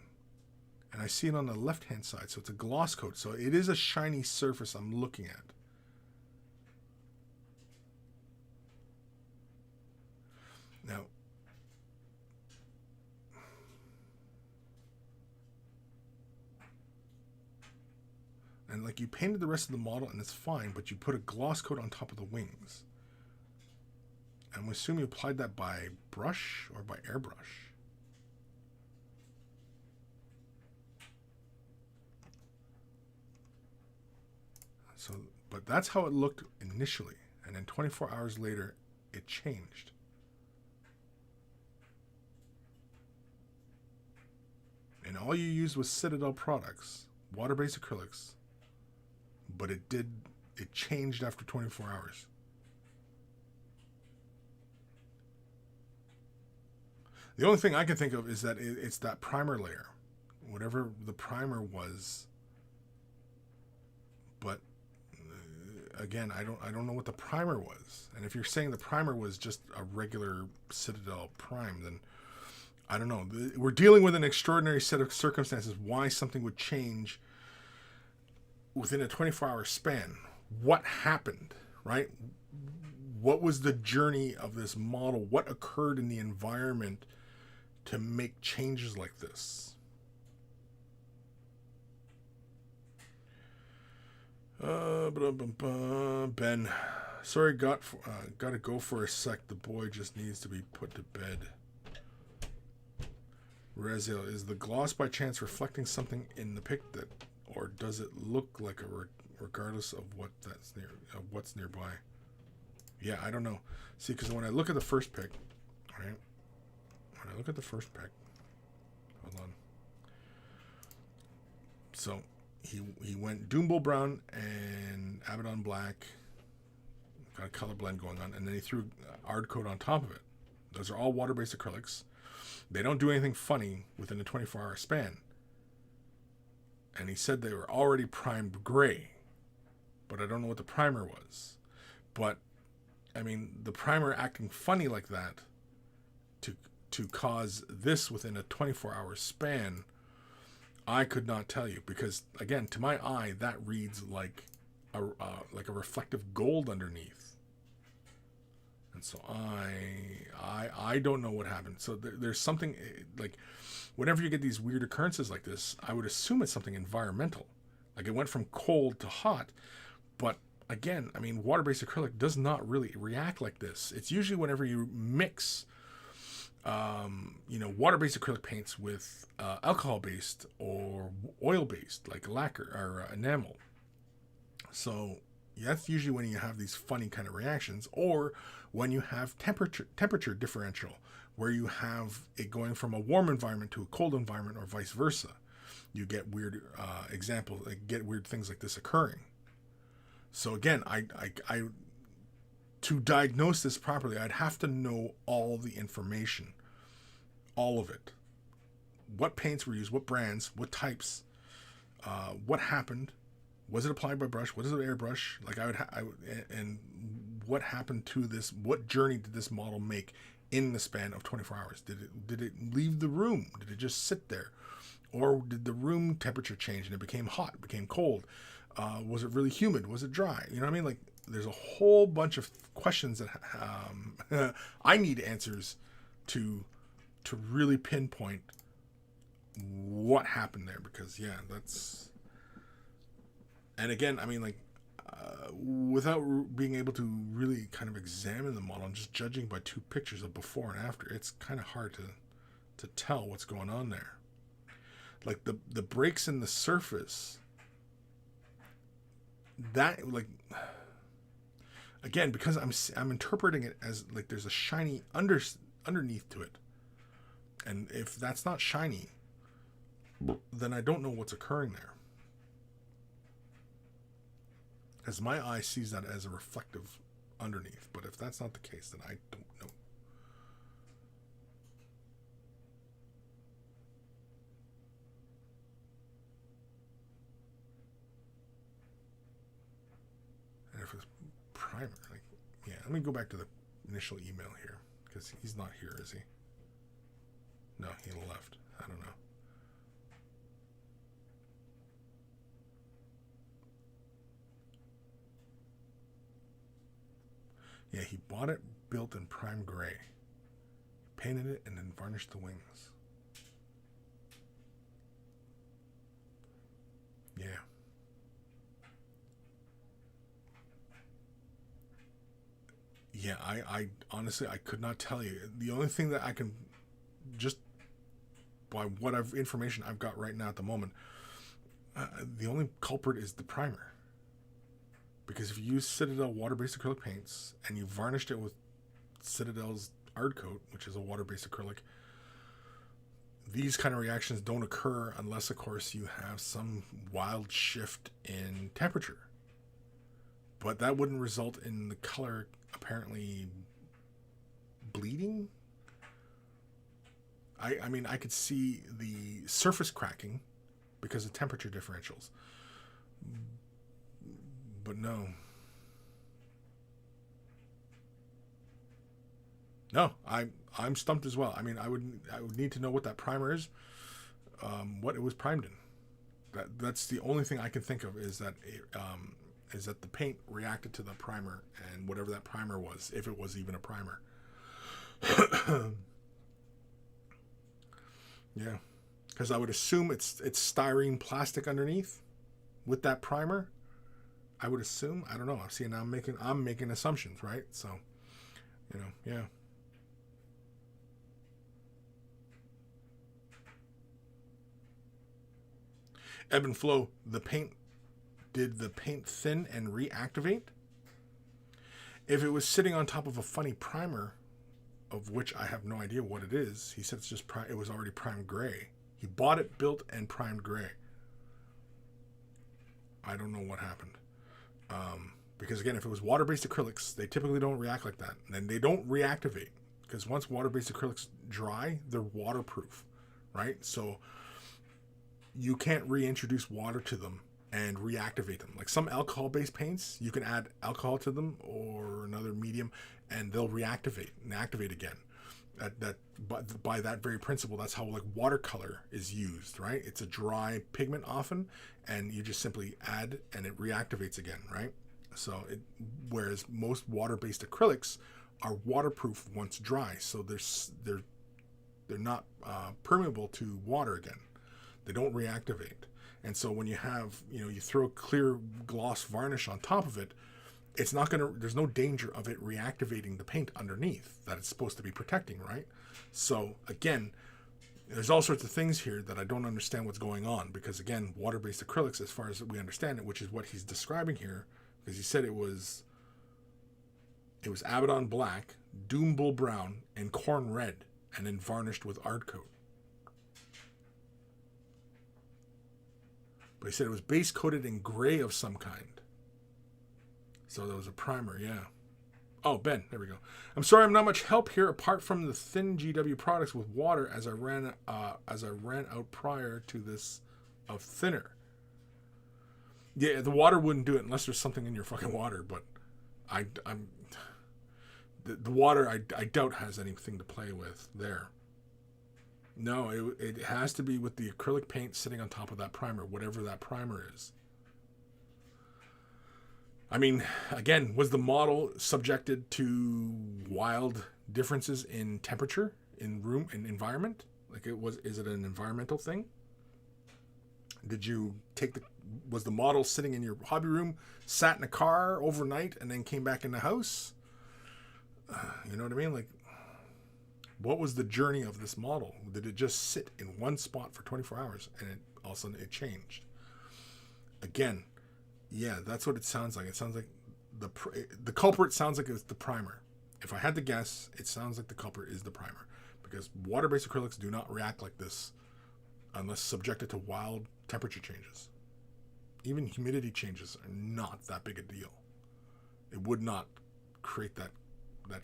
Speaker 1: And I see it on the left-hand side, so it's a gloss coat. So it is a shiny surface I'm looking at. Now, and like, you painted the rest of the model and it's fine, but you put a gloss coat on top of the wings. And we assume you applied that by brush or by airbrush. So, but that's how it looked initially. And then 24 hours later, it changed. And all you used was Citadel products, water-based acrylics, but it changed after 24 hours. The only thing I can think of is that it's that primer layer, whatever the primer was. But again, I don't know what the primer was. And if you're saying the primer was just a regular Citadel prime, then I don't know. We're dealing with an extraordinary set of circumstances why something would change within a 24-hour span. What happened, right? What was the journey of this model? What occurred in the environment to make changes like this? Ben, sorry, gotta go for a sec. The boy just needs to be put to bed. Reziel, is the gloss by chance reflecting something in the pic that, or does it look like regardless of what's nearby? Yeah, I don't know. See, because when I look at the first pic, right? When I look at the first pic, hold on. So he went Doombull brown and Abaddon black, got a color blend going on, and then he threw Ard coat on top of it. Those are all water-based acrylics. They don't do anything funny within a 24-hour span. And he said they were already primed gray, but I don't know what the primer was. But I mean, the primer acting funny like that to cause this within a 24-hour span, I could not tell you, because again, to my eye, that reads like a reflective gold underneath. And so I don't know what happened. So there's something, like, whenever you get these weird occurrences like this, I would assume it's something environmental. Like, it went from cold to hot. But again, I mean, water-based acrylic does not really react like this. It's usually whenever you mix, water-based acrylic paints with alcohol-based or oil-based, like lacquer or enamel. So that's usually when you have these funny kind of reactions, or when you have temperature differential, where you have it going from a warm environment to a cold environment, or vice versa. You get weird examples, get weird things like this occurring. So again, I to diagnose this properly, I'd have to know all the information, all of it. What paints were used, what brands, what types, what happened. Was it applied by brush? Was it airbrush? Like, and what happened to this? What journey did this model make in the span of 24 hours? Did it leave the room? Did it just sit there, or did the room temperature change and it became hot, became cold? Was it really humid? Was it dry? You know what I mean? Like, there's a whole bunch of questions that I need answers to really pinpoint what happened there. Because yeah, that's. And again, I mean, like, without being able to really kind of examine the model and just judging by two pictures of before and after, it's kind of hard to tell what's going on there. Like, the breaks in the surface, that, like, again, because I'm interpreting it as like there's a shiny underneath to it, and if that's not shiny, then I don't know what's occurring there. As my eye sees that as a reflective underneath, but if that's not the case, then I don't know. And if it's primer, like, yeah, let me go back to the initial email here, because he's not here, is he? No, he left. I don't know. Yeah, he bought it built in prime gray, painted it, and then varnished the wings. Yeah. Yeah, I honestly, I could not tell you. The only thing that I can, just by what information I've got right now at the moment, the only culprit is the primer. Because if you use Citadel water-based acrylic paints and you varnished it with Citadel's Ard Coat, which is a water-based acrylic, these kind of reactions don't occur unless, of course, you have some wild shift in temperature. But that wouldn't result in the color apparently bleeding. I mean, I could see the surface cracking because of temperature differentials. But no. No, I'm stumped as well. I mean, I would need to know what that primer is, what it was primed in. That's the only thing I can think of is that the paint reacted to the primer and whatever that primer was, if it was even a primer. Yeah, because I would assume it's styrene plastic underneath with that primer. I would assume. I don't know. See, now I'm making assumptions, right? So, yeah. Evan Belleau, did the paint thin and reactivate? If it was sitting on top of a funny primer, of which I have no idea what it is, he said it was already primed gray. He bought it, built, and primed gray. I don't know what happened. Because again, if it was water-based acrylics, they typically don't react like that. And they don't reactivate. Because once water-based acrylics dry, they're waterproof, right? So you can't reintroduce water to them and reactivate them. Like some alcohol-based paints, you can add alcohol to them or another medium, and they'll reactivate and activate again. By that very principle, that's how like watercolor is used, right? It's a dry pigment often, and you just simply add and it reactivates again, right? So whereas most water-based acrylics are waterproof once dry, so they're not permeable to water again. They don't reactivate, and so when you have you throw clear gloss varnish on top of it, it's not gonna. There's no danger of it reactivating the paint underneath that it's supposed to be protecting, right? So again, there's all sorts of things here that I don't understand what's going on, because again, water-based acrylics, as far as we understand it, which is what he's describing here, because he said it was Abaddon black, Doom Bull brown, and Corn red, and then varnished with Ard Coat. But he said it was base coated in gray of some kind. So that was a primer, yeah. Oh, Ben, there we go. I'm sorry I'm not much help here apart from the thin GW products with water as I ran out prior to this of thinner. Yeah, the water wouldn't do it unless there's something in your fucking water, but the water I doubt has anything to play with there. No, it has to be with the acrylic paint sitting on top of that primer, whatever that primer is. I mean, again, was the model subjected to wild differences in temperature, in room, in environment? Is it an environmental thing? Was the model sitting in your hobby room, sat in a car overnight, and then came back in the house? You know what I mean? Like, what was the journey of this model? Did it just sit in one spot for 24 hours and all of a sudden it changed? Again, Yeah, that's what it sounds like. It sounds like the culprit sounds like it's the primer. If I had to guess, it sounds like the culprit is the primer, because water-based acrylics do not react like this unless subjected to wild temperature changes. Even humidity changes are not that big a deal. It would not create that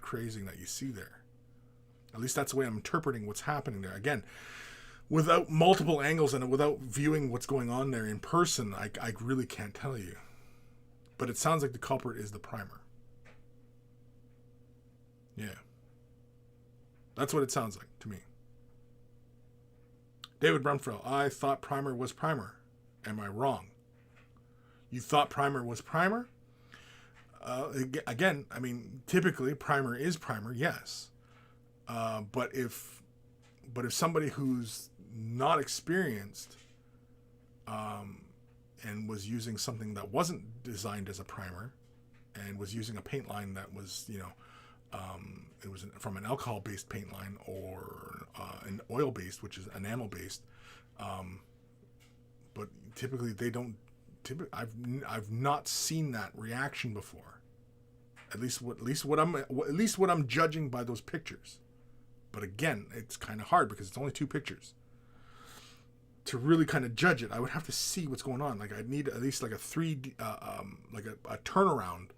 Speaker 1: crazing that you see there. At least that's the way I'm interpreting what's happening there. Again, without multiple angles and without viewing what's going on there in person, I really can't tell you. But it sounds like the culprit is the primer. Yeah. That's what it sounds like to me. David Brumfell, I thought primer was primer. Am I wrong? You thought primer was primer? Again, I mean, typically primer is primer, yes. But if somebody who's not experienced and was using something that wasn't designed as a primer and was using a paint line that was, it was from an alcohol-based paint line or an oil-based, which is enamel-based, but typically they don't. I've not seen that reaction before. At least what I'm judging by those pictures. But again, it's kind of hard because it's only 2 pictures. To really kind of judge it, I would have to see what's going on. Like I'd need at least like a 3D, like a turnaround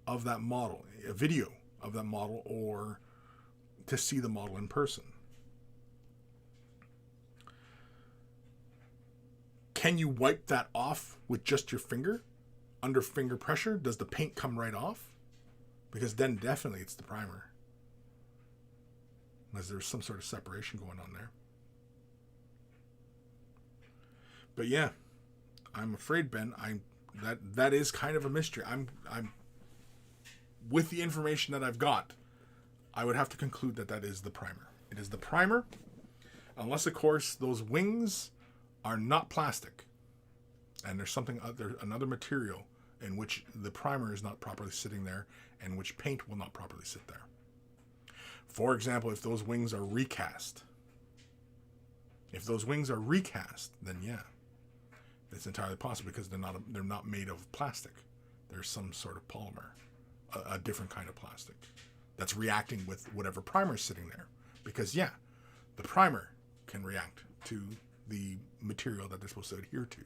Speaker 1: of that model, a video of that model, or to see the model in person. Can you wipe that off with just your finger? Under finger pressure? Does the paint come right off? Because then definitely it's the primer. Unless there's some sort of separation going on there. But yeah, I'm afraid, Ben, that is kind of a mystery. I'm with the information that I've got, I would have to conclude that is the primer. It is the primer, unless of course those wings are not plastic, and there's another material in which the primer is not properly sitting there, and which paint will not properly sit there. For example, if those wings are recast. If those wings are recast, then yeah, it's entirely possible, because they're not made of plastic. There's some sort of polymer, a different kind of plastic that's reacting with whatever primer is sitting there. Because yeah, the primer can react to the material that they're supposed to adhere to.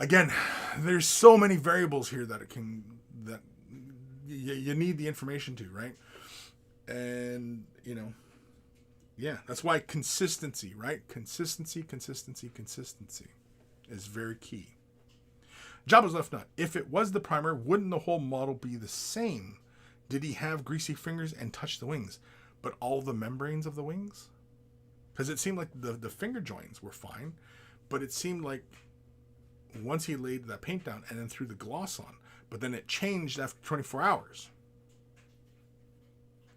Speaker 1: Again, there's so many variables here that you need the information to, right? And yeah, that's why consistency, right? Consistency is very key. Jabba's Left Nut. If it was the primer, wouldn't the whole model be the same? Did he have greasy fingers and touch the wings? But all the membranes of the wings? Because it seemed like the finger joints were fine, but it seemed like once he laid that paint down and then threw the gloss on, but then it changed after 24 hours.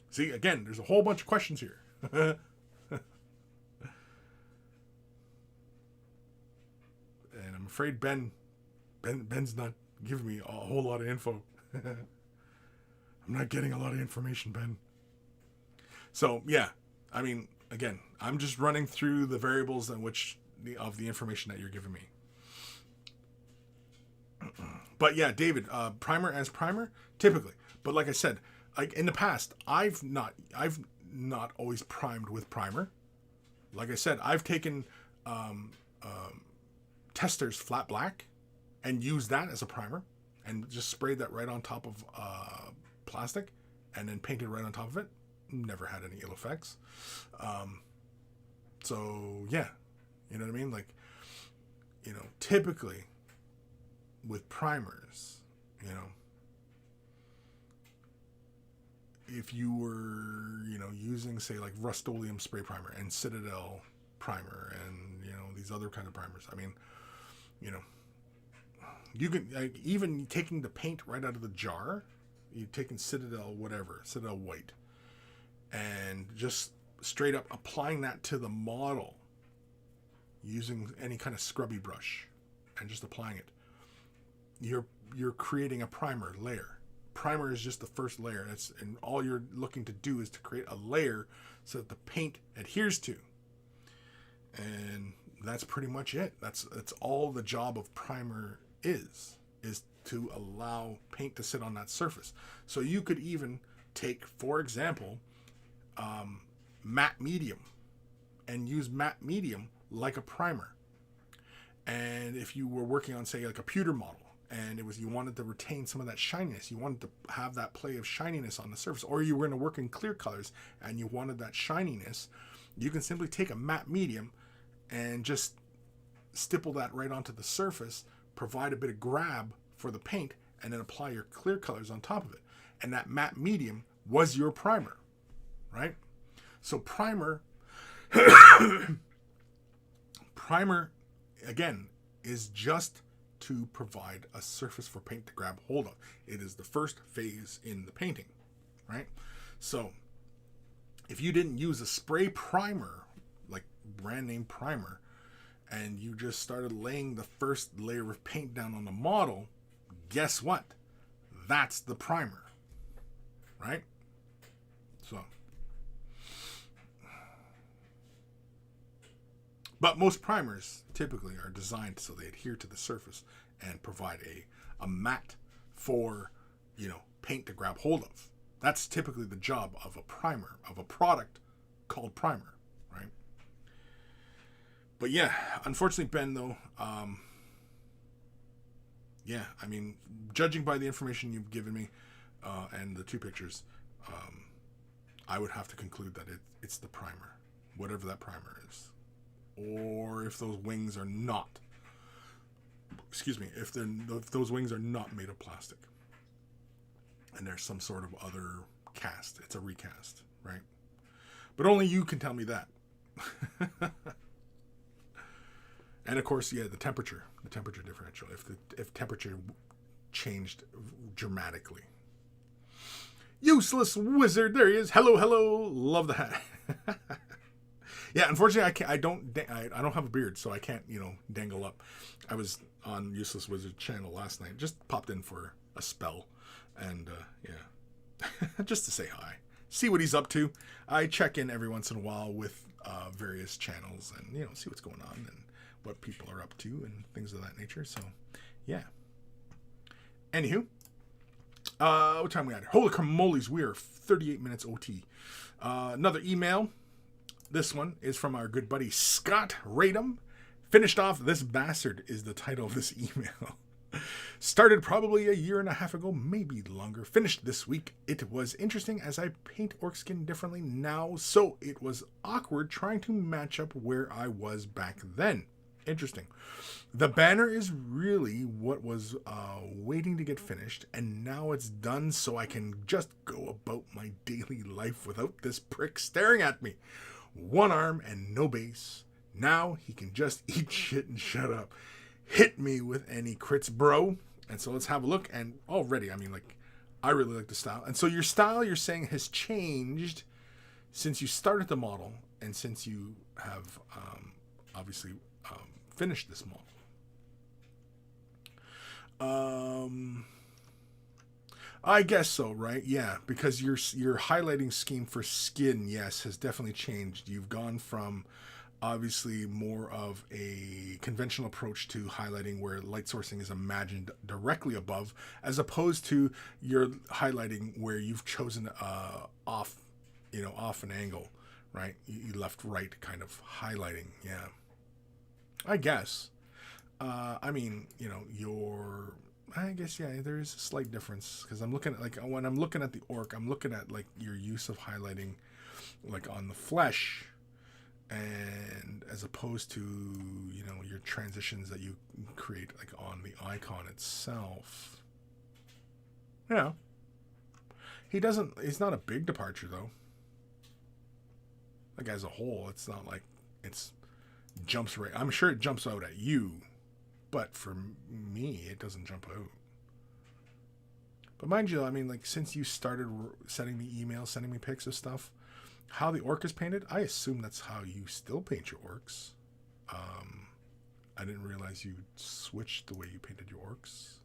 Speaker 1: See, again, there's a whole bunch of questions here. And I'm afraid Ben's not giving me a whole lot of info. I'm not getting a lot of information, Ben. So, yeah, I mean, again, I'm just running through the variables of the information that you're giving me. But yeah, David, primer as primer, typically. But like I said, like in the past, I've not always primed with primer. Like I said, I've taken Tester's flat black and used that as a primer and just sprayed that right on top of plastic and then painted right on top of it. Never had any ill effects. So yeah, you know what I mean? Like, typically with primers, if you were, using, say, like Rust-Oleum spray primer and Citadel primer and, these other kind of primers, I mean, you can, even taking the paint right out of the jar, you're taking Citadel white, and just straight up applying that to the model using any kind of scrubby brush and just applying it. You're creating a primer layer. Primer is just the first layer, and all you're looking to do is to create a layer so that the paint adheres to. And that's pretty much it. That's all the job of primer is to allow paint to sit on that surface. So you could even take, for example, matte medium and use matte medium like a primer. And if you were working on, say, like a pewter model, and you wanted to retain some of that shininess, you wanted to have that play of shininess on the surface, or you were going to work in clear colors and you wanted that shininess, you can simply take a matte medium and just stipple that right onto the surface, provide a bit of grab for the paint, and then apply your clear colors on top of it. And that matte medium was your primer, right? So primer, again, is just to provide a surface for paint to grab hold of. It is the first phase in the painting, right? So if you didn't use a spray primer, like brand name primer, and you just started laying the first layer of paint down on the model, guess what? That's the primer, right? So, but most primers typically are designed so they adhere to the surface and provide a mat for, paint to grab hold of. That's typically the job of a primer, of a product called primer, right? But yeah, unfortunately, Ben, though, judging by the information you've given me and the two pictures, I would have to conclude that it's the primer, whatever that primer is. Or if those wings are not, if those wings are not made of plastic, and there's some sort of other cast, it's a recast, right? But only you can tell me that. And of course, yeah, the temperature differential. If temperature changed dramatically. Useless wizard, there he is. Hello, love the hat. Yeah, unfortunately, I don't have a beard, so I can't, dangle up. I was on Useless Wizard channel last night, just popped in for a spell, and just to say hi, see what he's up to. I check in every once in a while with various channels, and see what's going on and what people are up to and things of that nature. So, yeah. Anywho, what time we at here? Holy camolies, we are 38 minutes OT. Another email. This one is from our good buddy Scott Radum. Finished off This Bastard is the title of this email. Started probably a year and a half ago, maybe longer. Finished this week. It was interesting as I paint orc skin differently now, so it was awkward trying to match up where I was back then. Interesting. The banner is really what was waiting to get finished, and now it's done, so I can just go about my daily life without this prick staring at me. One arm and no base. Now he can just eat shit and shut up. Hit me with any crits, bro. And so let's have a look. And already, I really like the style. And so your style, you're saying, has changed since you started the model and since you have obviously finished this model. I guess so, right? Yeah, because your highlighting scheme for skin, yes, has definitely changed. You've gone from obviously more of a conventional approach to highlighting where light sourcing is imagined directly above, as opposed to your highlighting where you've chosen off an angle, right? You left right kind of highlighting, yeah. I guess. I guess, yeah, there is a slight difference, because I'm looking at, when I'm looking at the orc, I'm looking at, your use of highlighting, on the flesh, and as opposed to, your transitions that you create, on the icon itself. Yeah. He's not a big departure, though. As a whole, it's not jumps right. I'm sure it jumps out at you, but for me, it doesn't jump out. But mind you, since you started sending me emails, sending me pics of stuff, how the orc is painted, I assume that's how you still paint your orcs. I didn't realize you switched the way you painted your orcs.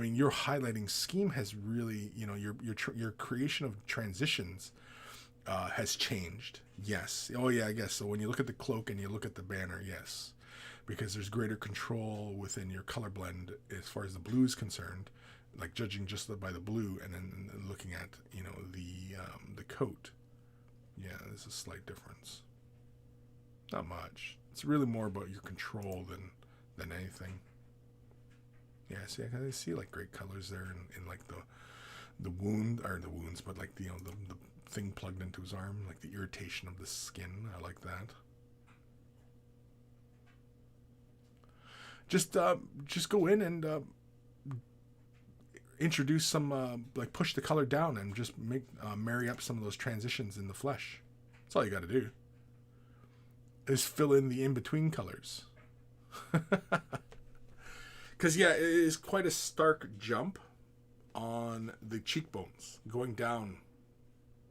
Speaker 1: Your highlighting scheme has really, your creation of transitions has changed. Yes. Oh yeah, I guess. So when you look at the cloak and you look at the banner, yes. because there's greater control within your color blend as far as the blue is concerned, like judging just by the blue and then looking at, you know, the coat. Yeah, there's a slight difference. Not much. It's really more about your control than anything. Yeah, see, I see like great colors there in like the wounds, but like the thing plugged into his arm, like the irritation of the skin. I like that. Just go in and introduce some like push the color down and just make marry up some of those transitions in the flesh. That's all you got to do. Is fill in the in-between colors. Because, yeah, it is quite a stark jump on the cheekbones. Going down,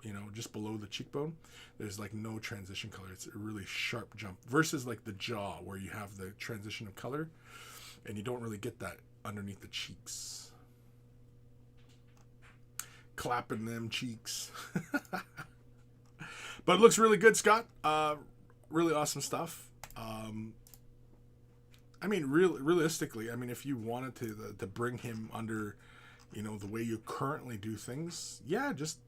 Speaker 1: you know, just below the cheekbone, there's, like, no transition color. It's a really sharp jump. Versus, like, the jaw, where you have the transition of color, and you don't really get that underneath the cheeks. Clapping them cheeks. But it looks really good, Scott. Really awesome stuff. I mean, realistically, I mean, if you wanted to bring him under, you know, the way you currently do things, yeah, just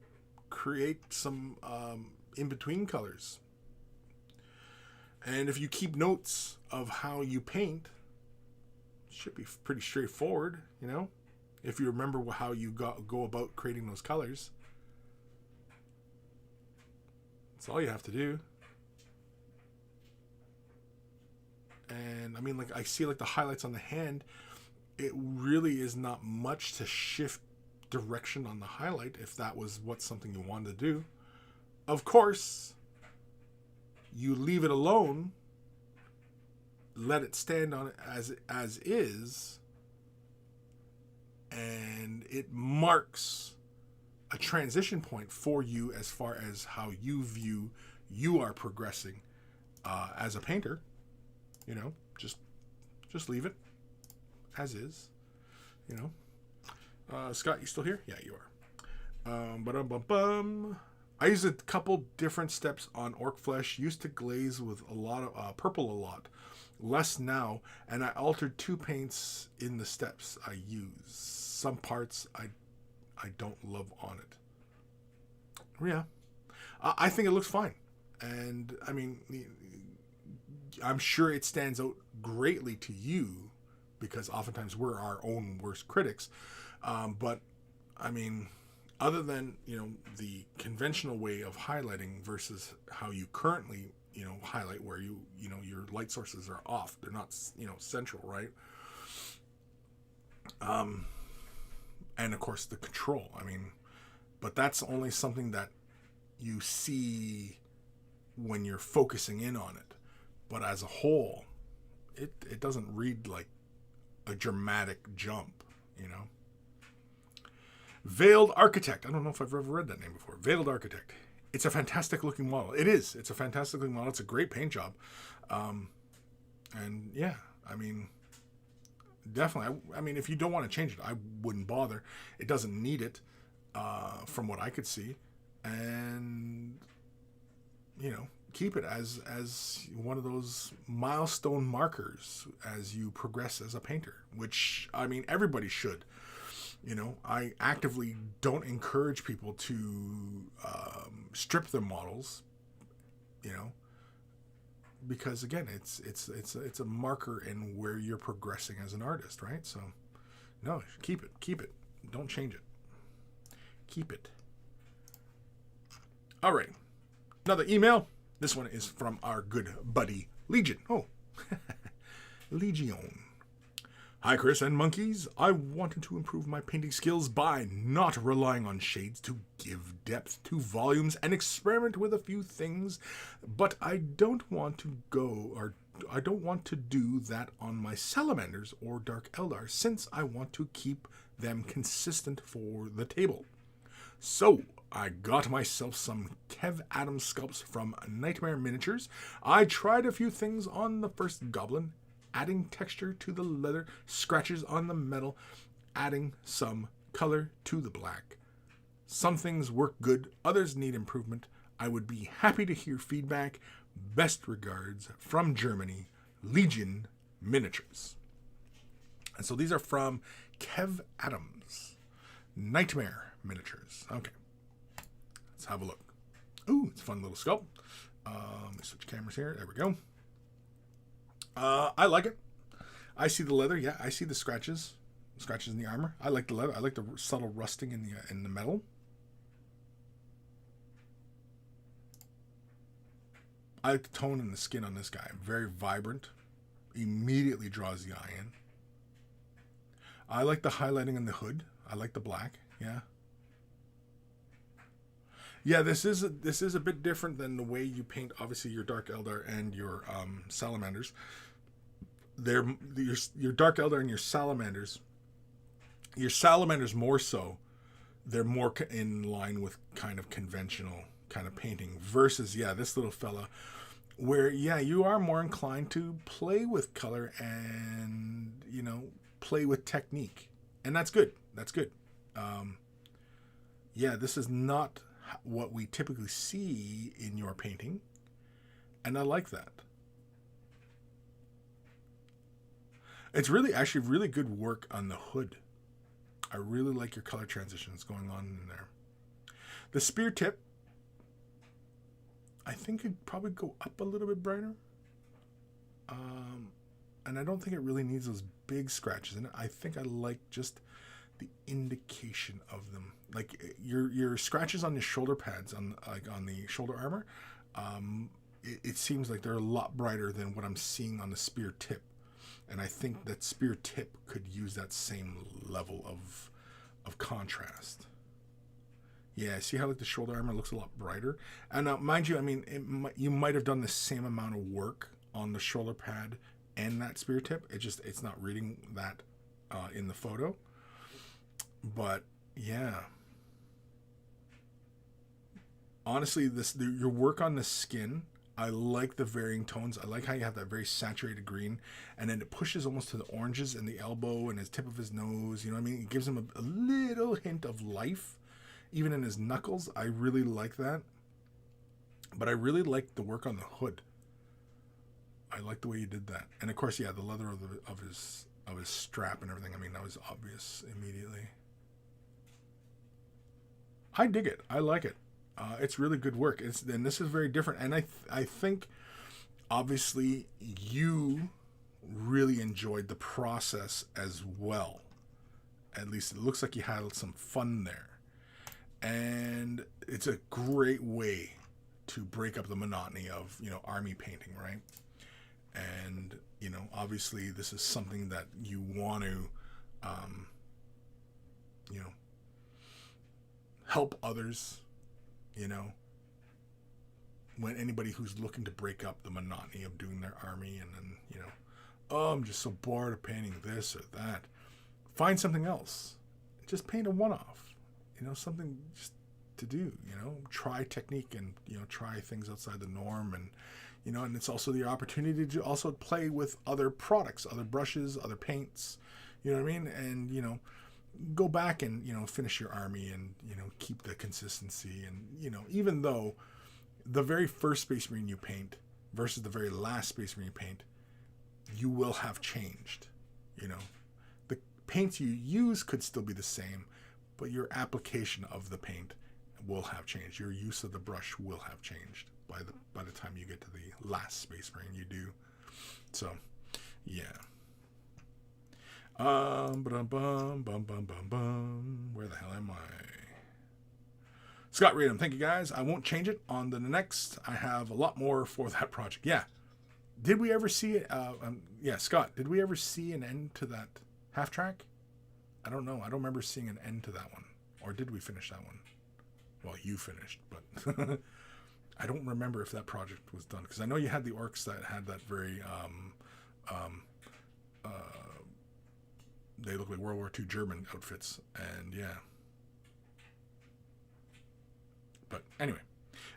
Speaker 1: create some in-between colors. And if you keep notes of how you paint, it should be pretty straightforward, you know? If you remember how you go about creating those colors. That's all you have to do. And I mean, like, I see like the highlights on the hand. It really is not much to shift direction on the highlight if that was something you wanted to do. Of course, you leave it alone, let it stand on it as is, and it marks a transition point for you as far as how you view you are progressing as a painter. You know, just leave it as is. You know, Scott, you still here? Yeah, you are. I used a couple different steps on orc flesh. Used to glaze with a lot of purple a lot, less now, and I altered 2 paints in the steps I use. Some parts I don't love on it. Yeah, I think it looks fine, and I mean, I'm sure it stands out greatly to you because oftentimes we're our own worst critics. But I mean, other than, you know, the conventional way of highlighting versus how you currently, you know, highlight where you know, your light sources are off. They're not, you know, central, right? And of course the control. I mean, but that's only something that you see when you're focusing in on it. But as a whole, it doesn't read like a dramatic jump, you know. Veiled Architect. I don't know if I've ever read that name before. Veiled Architect. It's a fantastic looking model. It is. It's a fantastic looking model. It's a great paint job. And yeah, I mean, definitely. I mean, if you don't want to change it, I wouldn't bother. It doesn't need it, from what I could see. And, you know, keep it as one of those milestone markers as you progress as a painter, which, I mean, everybody should. You know, I actively don't encourage people to strip their models, you know, because again, it's a marker in where you're progressing as an artist, right? So, no, keep it. Don't change it. Keep it. All right, another email. This one is from our good buddy, Legion. Oh, Legion. Hi, Kris and monkeys. I wanted to improve my painting skills by not relying on shades to give depth to volumes and experiment with a few things, but I don't want to do that on my salamanders or dark eldar since I want to keep them consistent for the table. So, I got myself some Kev Adams sculpts from Nightmare Miniatures. I tried a few things on the first goblin, adding texture to the leather, scratches on the metal, adding some color to the black. Some things work good, others need improvement. I would be happy to hear feedback. Best regards from Germany, Legion miniatures. And so these are from Kev Adams. Nightmare miniatures. Okay. Let's have a look. Ooh, it's a fun little sculpt. Let me switch cameras here. There we go. I like it. I see the leather. Yeah, I see the scratches. Scratches in the armor. I like the leather. I like the subtle rusting in the metal. I like the tone in the skin on this guy. Very vibrant. Immediately draws the eye in. I like the highlighting in the hood. I like the black. Yeah. Yeah, this is a bit different than the way you paint, obviously, your Dark Eldar and your Salamanders. Your Dark Eldar and your Salamanders more so, they're more in line with kind of conventional kind of painting versus, yeah, this little fella where, yeah, you are more inclined to play with color and, you know, play with technique. And that's good. That's good. Yeah, this is not what we typically see in your painting, and I like that. It's actually really good work on the hood. I really like your color transitions going on in there. The spear tip, I think it'd probably go up a little bit brighter. And I don't think it really needs those big scratches in it. I think I like just the indication of them. Like your scratches on your shoulder pads, on the shoulder armor, it seems like they're a lot brighter than what I'm seeing on the spear tip. And I think that spear tip could use that same level of contrast. Yeah, see how like the shoulder armor looks a lot brighter? And mind you, I mean, you might have done the same amount of work on the shoulder pad and that spear tip. It's not reading that in the photo. But yeah, honestly, your work on the skin, I like the varying tones. I like how you have that very saturated green, and then it pushes almost to the oranges in the elbow and his tip of his nose. You know what I mean? It gives him a little hint of life, even in his knuckles. I really like that. But I really like the work on the hood. I like the way you did that, and of course, yeah, the leather of his strap and everything. I mean, that was obvious immediately. I dig it. I like it. It's really good work. And this is very different. And I think, obviously, you really enjoyed the process as well. At least it looks like you had some fun there. And it's a great way to break up the monotony of, you know, army painting, right? And, you know, obviously this is something that you want to, you know, help others, you know, when anybody who's looking to break up the monotony of doing their army and then, you know, oh, I'm just so bored of painting this or that. Find something else. Just paint a one-off, you know, something just to do, you know, try technique and, you know, try things outside the norm. And, you know, and it's also the opportunity to also play with other products, other brushes, other paints, you know what I mean? And, you know, go back and, you know, finish your army and, you know, keep the consistency. And, you know, even though the very first Space Marine you paint versus the very last Space Marine you paint, you will have changed, you know. The paints you use could still be the same, but your application of the paint will have changed. Your use of the brush will have changed by the time you get to the last Space Marine you do. So, yeah. Where the hell am I? Scott Reedham, thank you guys. I won't change it on the next. I have a lot more for that project. Yeah. Did we ever see it? Yeah, Scott, did we ever see an end to that half track? I don't know. I don't remember seeing an end to that one. Or did we finish that one? Well, you finished, but I don't remember if that project was done. Because I know you had the orcs that had that very they look like World War II German outfits, and yeah. But anyway,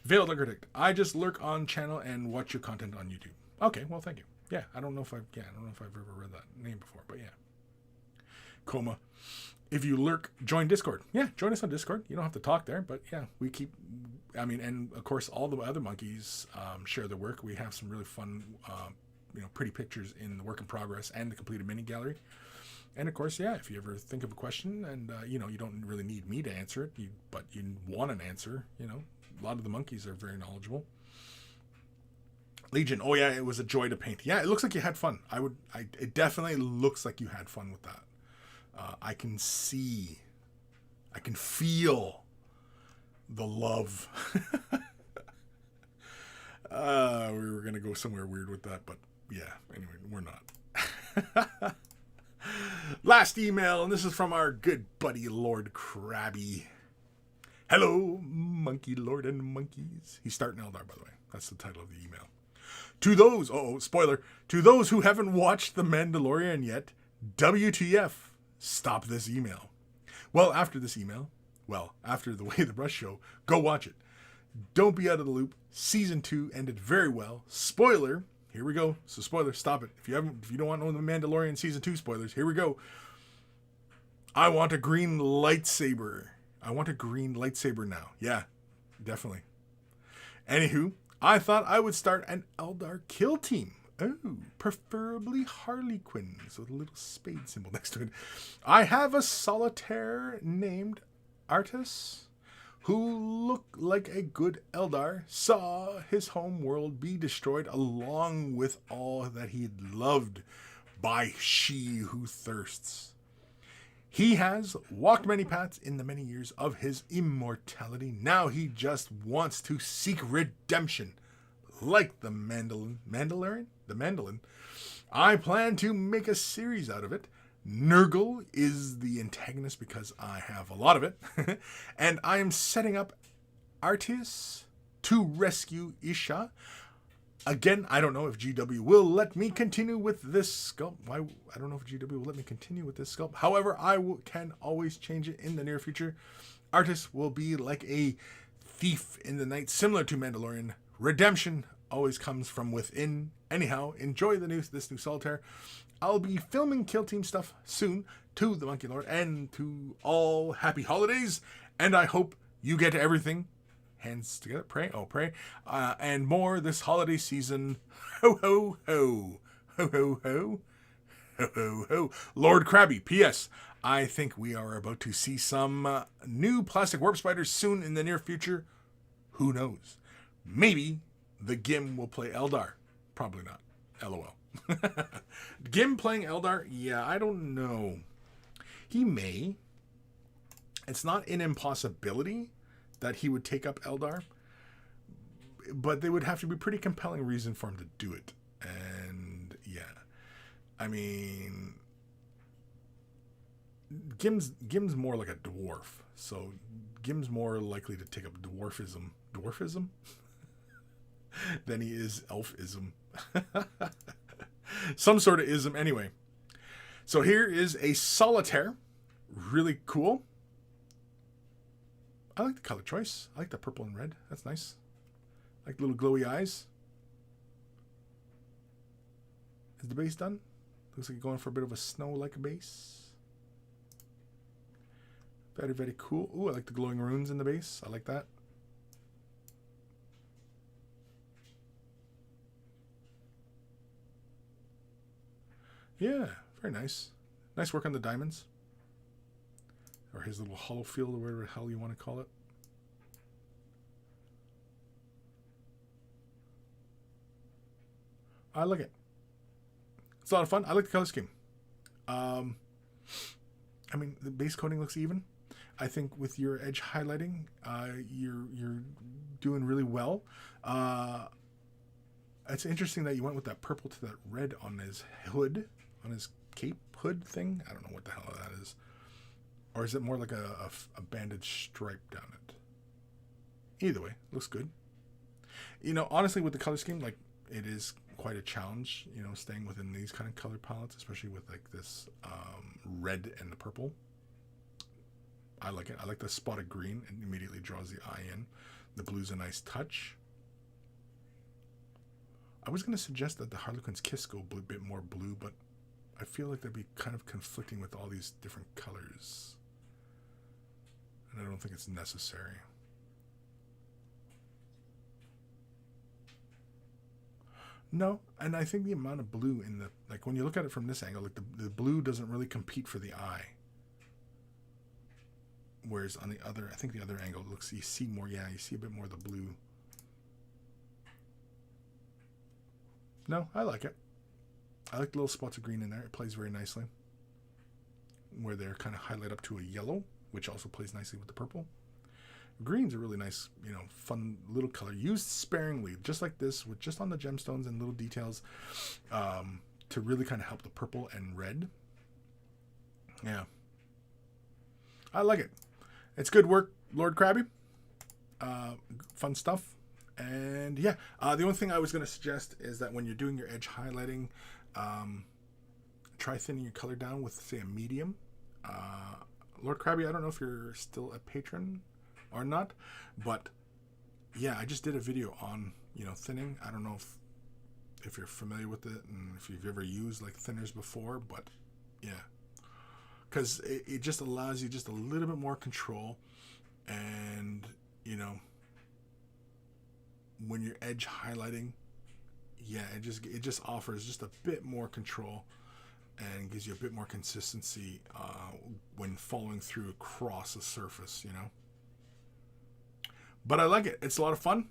Speaker 1: Veiled Architect. I just lurk on channel and watch your content on YouTube. Okay, well, thank you. Yeah, I don't know if I've ever read that name before, but yeah. Coma. If you lurk, join Discord. Yeah, join us on Discord. You don't have to talk there, but yeah, we keep. I mean, and of course, all the other monkeys share their work. We have some really fun pretty pictures in the work in progress and the completed mini gallery. And of course, yeah, if you ever think of a question and you don't really need me to answer it, but you want an answer, a lot of the monkeys are very knowledgeable. Legion, oh yeah, it was a joy to paint. Yeah, it looks like you had fun. It definitely looks like you had fun with that. I can feel the love. We were gonna go somewhere weird with that, but yeah, anyway, we're not. Last email, and this is from our good buddy Lord Krabby. Hello, Monkey Lord and Monkeys. He's starting Eldar, by the way. That's the title of the email. To those, spoiler, to those who haven't watched The Mandalorian yet, WTF, stop this email. Well, after this email, after the Way the Brush show, go watch it. Don't be out of the loop. Season 2 ended very well. Spoiler, here we go. So spoiler, stop it. If you don't want to know The Mandalorian Season 2 spoilers, here we go. I want a green lightsaber. I want a green lightsaber now. Yeah, definitely. Anywho, I thought I would start an Eldar kill team. Oh, preferably Harlequins with a little spade symbol next to it. I have a solitaire named Artus who looked like a good Eldar, saw his home world be destroyed along with all that he loved by she who thirsts. He has walked many paths in the many years of his immortality. Now he just wants to seek redemption. Like the Mandalorian? The Mandolin. I plan to make a series out of it. Nurgle is the antagonist because I have a lot of it. And I am setting up Artis to rescue Isha. Again, I don't know if GW will let me continue with this sculpt. I don't know if GW will let me continue with this sculpt. However, I can always change it in the near future. Artis will be like a thief in the night, similar to Mandalorian. Redemption always comes from within. Anyhow, enjoy this new solitaire. I'll be filming Kill Team stuff soon to the Monkey Lord and to all happy holidays. And I hope you get everything. Hands together, pray, and more this holiday season. Ho, ho, ho. Ho, ho, ho. Ho, ho, ho. Lord Krabby, P.S. I think we are about to see some new plastic warp spiders soon in the near future. Who knows? Maybe the Gim will play Eldar. Probably not. LOL. Gim playing Eldar? Yeah, I don't know. He may. It's not an impossibility that he would take up Eldar, but they would have to be pretty compelling reason for him to do it. And yeah, I mean, Gim's more like a dwarf, so Gim's more likely to take up dwarfism than he is elfism. Some sort of ism anyway. So here is a solitaire, really cool. I like the color choice. I like the purple and red. That's nice. I like little glowy eyes. Is the base done? Looks like you're going for a bit of a snow-like base. Very, very cool. Ooh, I like the glowing runes in the base. I like that. Yeah, very nice. Nice work on the diamonds. Or his little hollow field, or whatever the hell you want to call it. I like it. It's a lot of fun. I like the color scheme. I mean, the base coating looks even. I think with your edge highlighting, you're doing really well. It's interesting that you went with that purple to that red on his hood, on his cape hood thing. I don't know what the hell that is. Or is it more like a bandage stripe down it? Either way, looks good. Honestly, with the color scheme, like, it is quite a challenge, staying within these kind of color palettes, especially with like this red and the purple. I like it. I like the spotted green. It immediately draws the eye in. The blue's a nice touch. I was going to suggest that the Harlequin's Kiss go a bit more blue, but I feel like they'd be kind of conflicting with all these different colors. And I don't think it's necessary. No, and I think the amount of blue in the, like when you look at it from this angle, like the blue doesn't really compete for the eye. Whereas on the other, I think the other angle looks, you see more, yeah, you see a bit more of the blue. No, I like it. I like the little spots of green in there. It plays very nicely. Where they're kind of highlight up to a yellow, which also plays nicely with the purple. Green's a really nice, you know, fun little color. Used sparingly, just like this, with just on the gemstones and little details, to really kind of help the purple and red. Yeah. I like it. It's good work, Lord Krabby. Fun stuff. And yeah, the only thing I was going to suggest is that when you're doing your edge highlighting, try thinning your color down with, say, a medium. Lord Krabby, I don't know if you're still a patron or not, but yeah, I just did a video on, you know, thinning. I don't know if you're familiar with it and if you've ever used like thinners before, but yeah, because it just allows you just a little bit more control. And you know, when you're edge highlighting, yeah, it just offers just a bit more control and gives you a bit more consistency when following through across a surface, you know. But I like it. It's a lot of fun.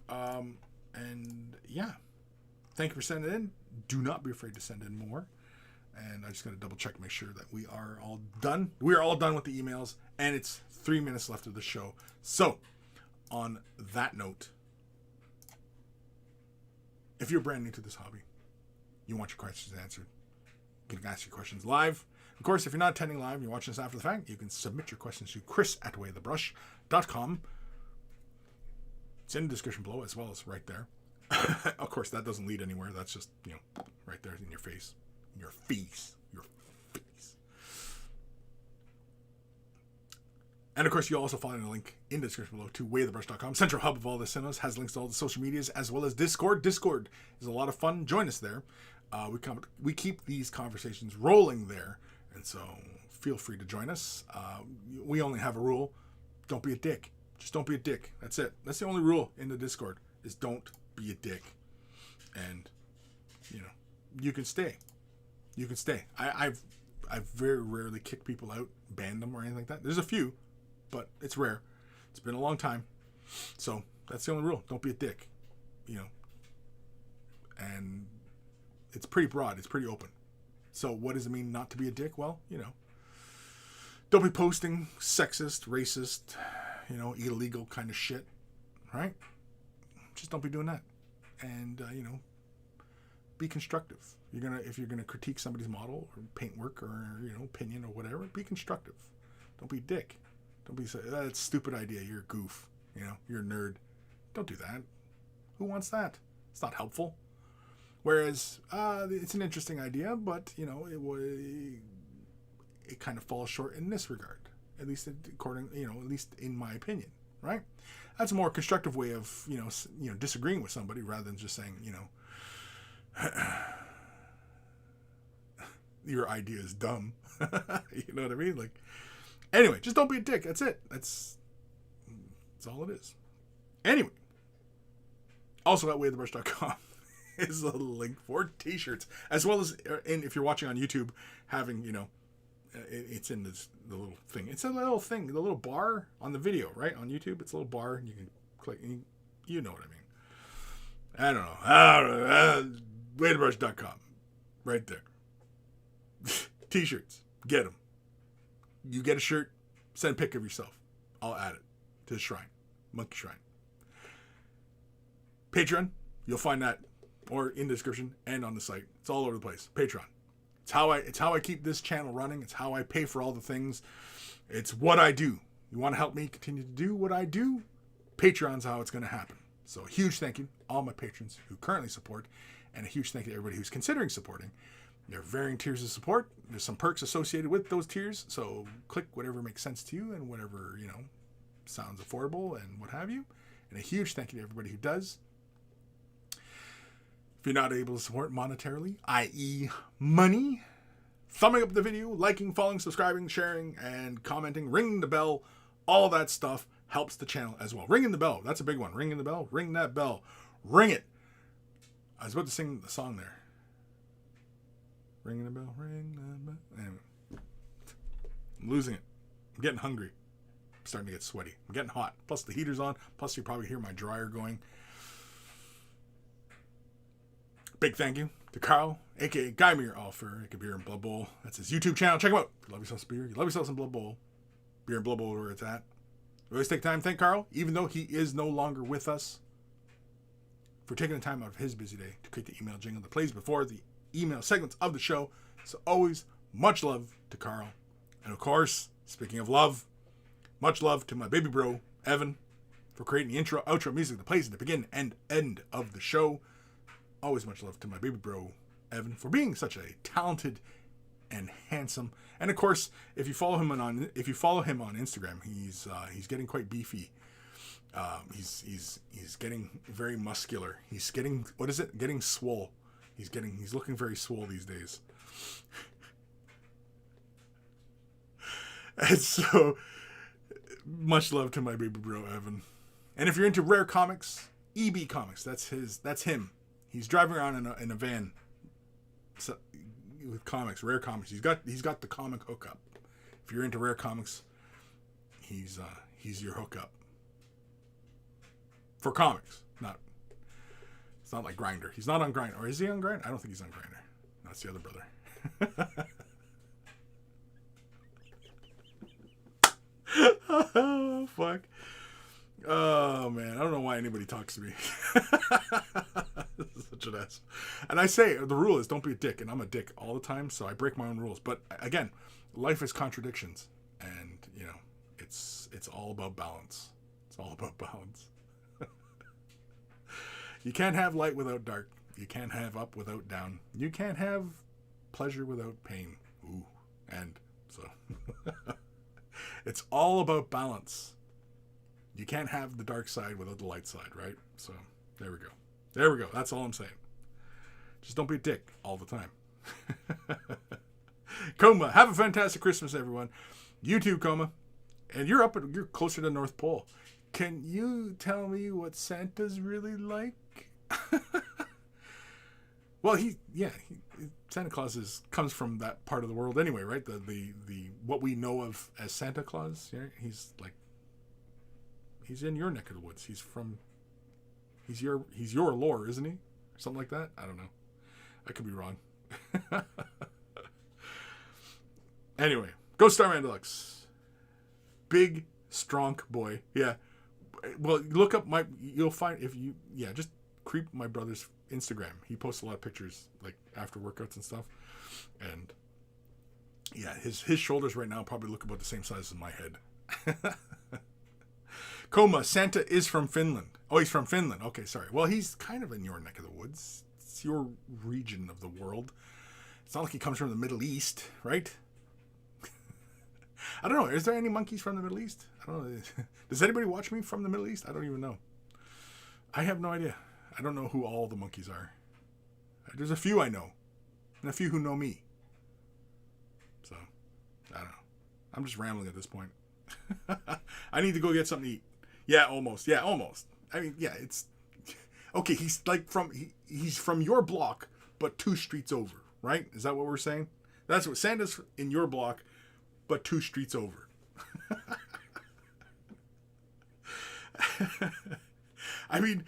Speaker 1: And yeah, thank you for sending it in. Do not be afraid to send in more. And I just got to double check, make sure that we are all done. We are all done with the emails, and it's 3 minutes left of the show. So, on that note, if you're brand new to this hobby, you want your questions answered, you can ask your questions live. Of course, if you're not attending live, you're watching this after the fact, you can submit your questions to Kris@waythebrush.com. It's in the description below, as well as right there. Of course, that doesn't lead anywhere. That's just, you know, right there in your face. Your face. Your face. And of course, you'll also find a link in the description below to waythebrush.com. Central hub of all the cinemas, has links to all the social medias, as well as Discord. Discord is a lot of fun. Join us there. We keep these conversations rolling there, and so feel free to join us. We only have a rule: don't be a dick. Just don't be a dick. That's it. That's the only rule in the Discord, is don't be a dick. And you know, you can stay. You can stay. I've very rarely kicked people out, banned them, or anything like that. There's a few, but it's rare. It's been a long time, so that's the only rule. Don't be a dick. You know, and it's pretty broad. It's pretty open. So what does it mean not to be a dick? Well, you know, don't be posting sexist, racist, you know, illegal kind of shit, right? Just don't be doing that. And, you know, be constructive. If you're gonna critique somebody's model or paintwork or, you know, opinion or whatever, be constructive. Don't be a dick. Don't be saying, that's a stupid idea. You're a goof. You know, you're a nerd. Don't do that. Who wants that? It's not helpful. Whereas, it's an interesting idea, but, you know, it kind of falls short in this regard. At least at least in my opinion, right? That's a more constructive way of, you know, disagreeing with somebody rather than just saying, you know, your idea is dumb. You know what I mean? Like, anyway, just don't be a dick. That's it. That's all it is. Anyway, also at waythebrush.com is a link for t-shirts, as well as, and if you're watching on YouTube, having, you know, it's in the little thing. It's a little thing, the little bar on the video, right? On YouTube, it's a little bar, and you can click, and you know what I mean. I don't know. Waythebrush.com. Right there. T-shirts. Get them. You get a shirt, send a pic of yourself. I'll add it to the shrine. Monkey Shrine. Patreon, you'll find that, or in the description and on the site. It's all over the place. Patreon. It's how I keep this channel running. It's how I pay for all the things. It's what I do. You want to help me continue to do what I do? Patreon's how it's going to happen. So a huge thank you to all my patrons who currently support, and a huge thank you to everybody who's considering supporting. There are varying tiers of support. There's some perks associated with those tiers, so click whatever makes sense to you and whatever, you know, sounds affordable and what have you. And a huge thank you to everybody who does. If you're not able to support monetarily, i.e. money, thumbing up the video, liking, following, subscribing, sharing, and commenting, ringing the bell, all that stuff helps the channel as well. Ringing the bell, that's a big one. Ringing the bell, ring that bell, ring it. I was about to sing the song there. Ringing the bell, ring the bell. Anyway. I'm losing it. I'm getting hungry. I'm starting to get sweaty. I'm getting hot. Plus the heater's on. Plus you probably hear my dryer going. Big thank you to Carl, a.k.a. Guymere Alfer, aka Beer and Blood Bowl. That's his YouTube channel. Check him out. You love yourself some beer. You love yourself some Blood Bowl. Beer and Blood Bowl where it's at. We always take time to thank Carl, even though he is no longer with us, for taking the time out of his busy day to create the email jingle that plays before the email segments of the show. So always much love to Carl. And of course, speaking of love, much love to my baby bro, Evan, for creating the intro, outro music that plays at the beginning and end of the show. Always much love to my baby bro, Evan, for being such a talented and handsome. And of course, if you follow him on Instagram, he's getting quite beefy. He's getting very muscular. He's getting, what is it? Getting swole. He's looking very swole these days. And so, much love to my baby bro, Evan. And if you're into rare comics, EB Comics, that's him. He's driving around in a van with comics, rare comics. He's got the comic hookup. If you're into rare comics, he's your hookup. For comics, it's not like Grindr. He's not on Grindr. Or is he on Grindr? I don't think he's on Grindr. That's the other brother. Oh, fuck. Oh, man. I don't know why anybody talks to me. This is such an ass. And I say, the rule is don't be a dick. And I'm a dick all the time, so I break my own rules. But, again, life is contradictions. And, it's all about balance. It's all about balance. You can't have light without dark. You can't have up without down. You can't have pleasure without pain. Ooh. And so... It's all about balance. You can't have the dark side without the light side, right? So, there we go. There we go. That's all I'm saying. Just don't be a dick all the time. Coma, have a fantastic Christmas, everyone. You too, Coma. And you're closer to the North Pole. Can you tell me what Santa's really like? Well, Santa Claus comes from that part of the world anyway, right? The what we know of as Santa Claus. Yeah, he's in your neck of the woods. He's your lore, isn't he? Something like that. I don't know. I could be wrong. Anyway, go Starman Deluxe. Big, strong boy. Yeah. Well, look up you'll find just creep my brother's Instagram. He posts a lot of pictures like after workouts and stuff. And yeah, his shoulders right now probably look about the same size as my head. Coma, Santa is from Finland. Oh, he's from Finland. Okay, sorry. Well, he's kind of in your neck of the woods. It's your region of the world. It's not like he comes from the Middle East, right? I don't know. Is there any monkeys from the Middle East? I don't know. Does anybody watch me from the Middle East? I don't even know. I have no idea. I don't know who all the monkeys are. There's a few I know. And a few who know me. So, I don't know. I'm just rambling at this point. I need to go get something to eat. Yeah, almost. I mean, yeah, it's... Okay, he's from your block, but 2 streets over, right? Is that what we're saying? That's what Santa's in your block, but 2 streets over. I mean,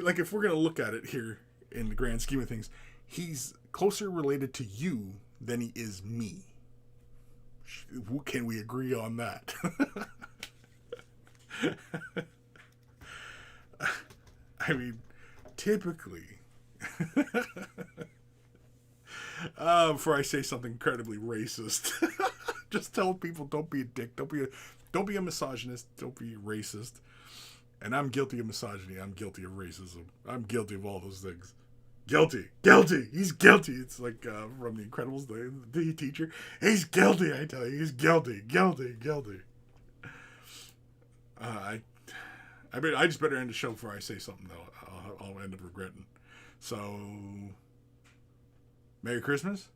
Speaker 1: like if we're going to look at it here in the grand scheme of things, he's closer related to you than he is me. Can we agree on that? I mean, typically, before I say something incredibly racist, just tell people don't be a dick, don't be a misogynist, don't be racist. And I'm guilty of misogyny. I'm guilty of racism. I'm guilty of all those things. Guilty. He's guilty. It's like from The Incredibles, the teacher. He's guilty, I tell you. He's guilty. I mean, I just better end the show before I say something though. I'll end up regretting. So, Merry Christmas.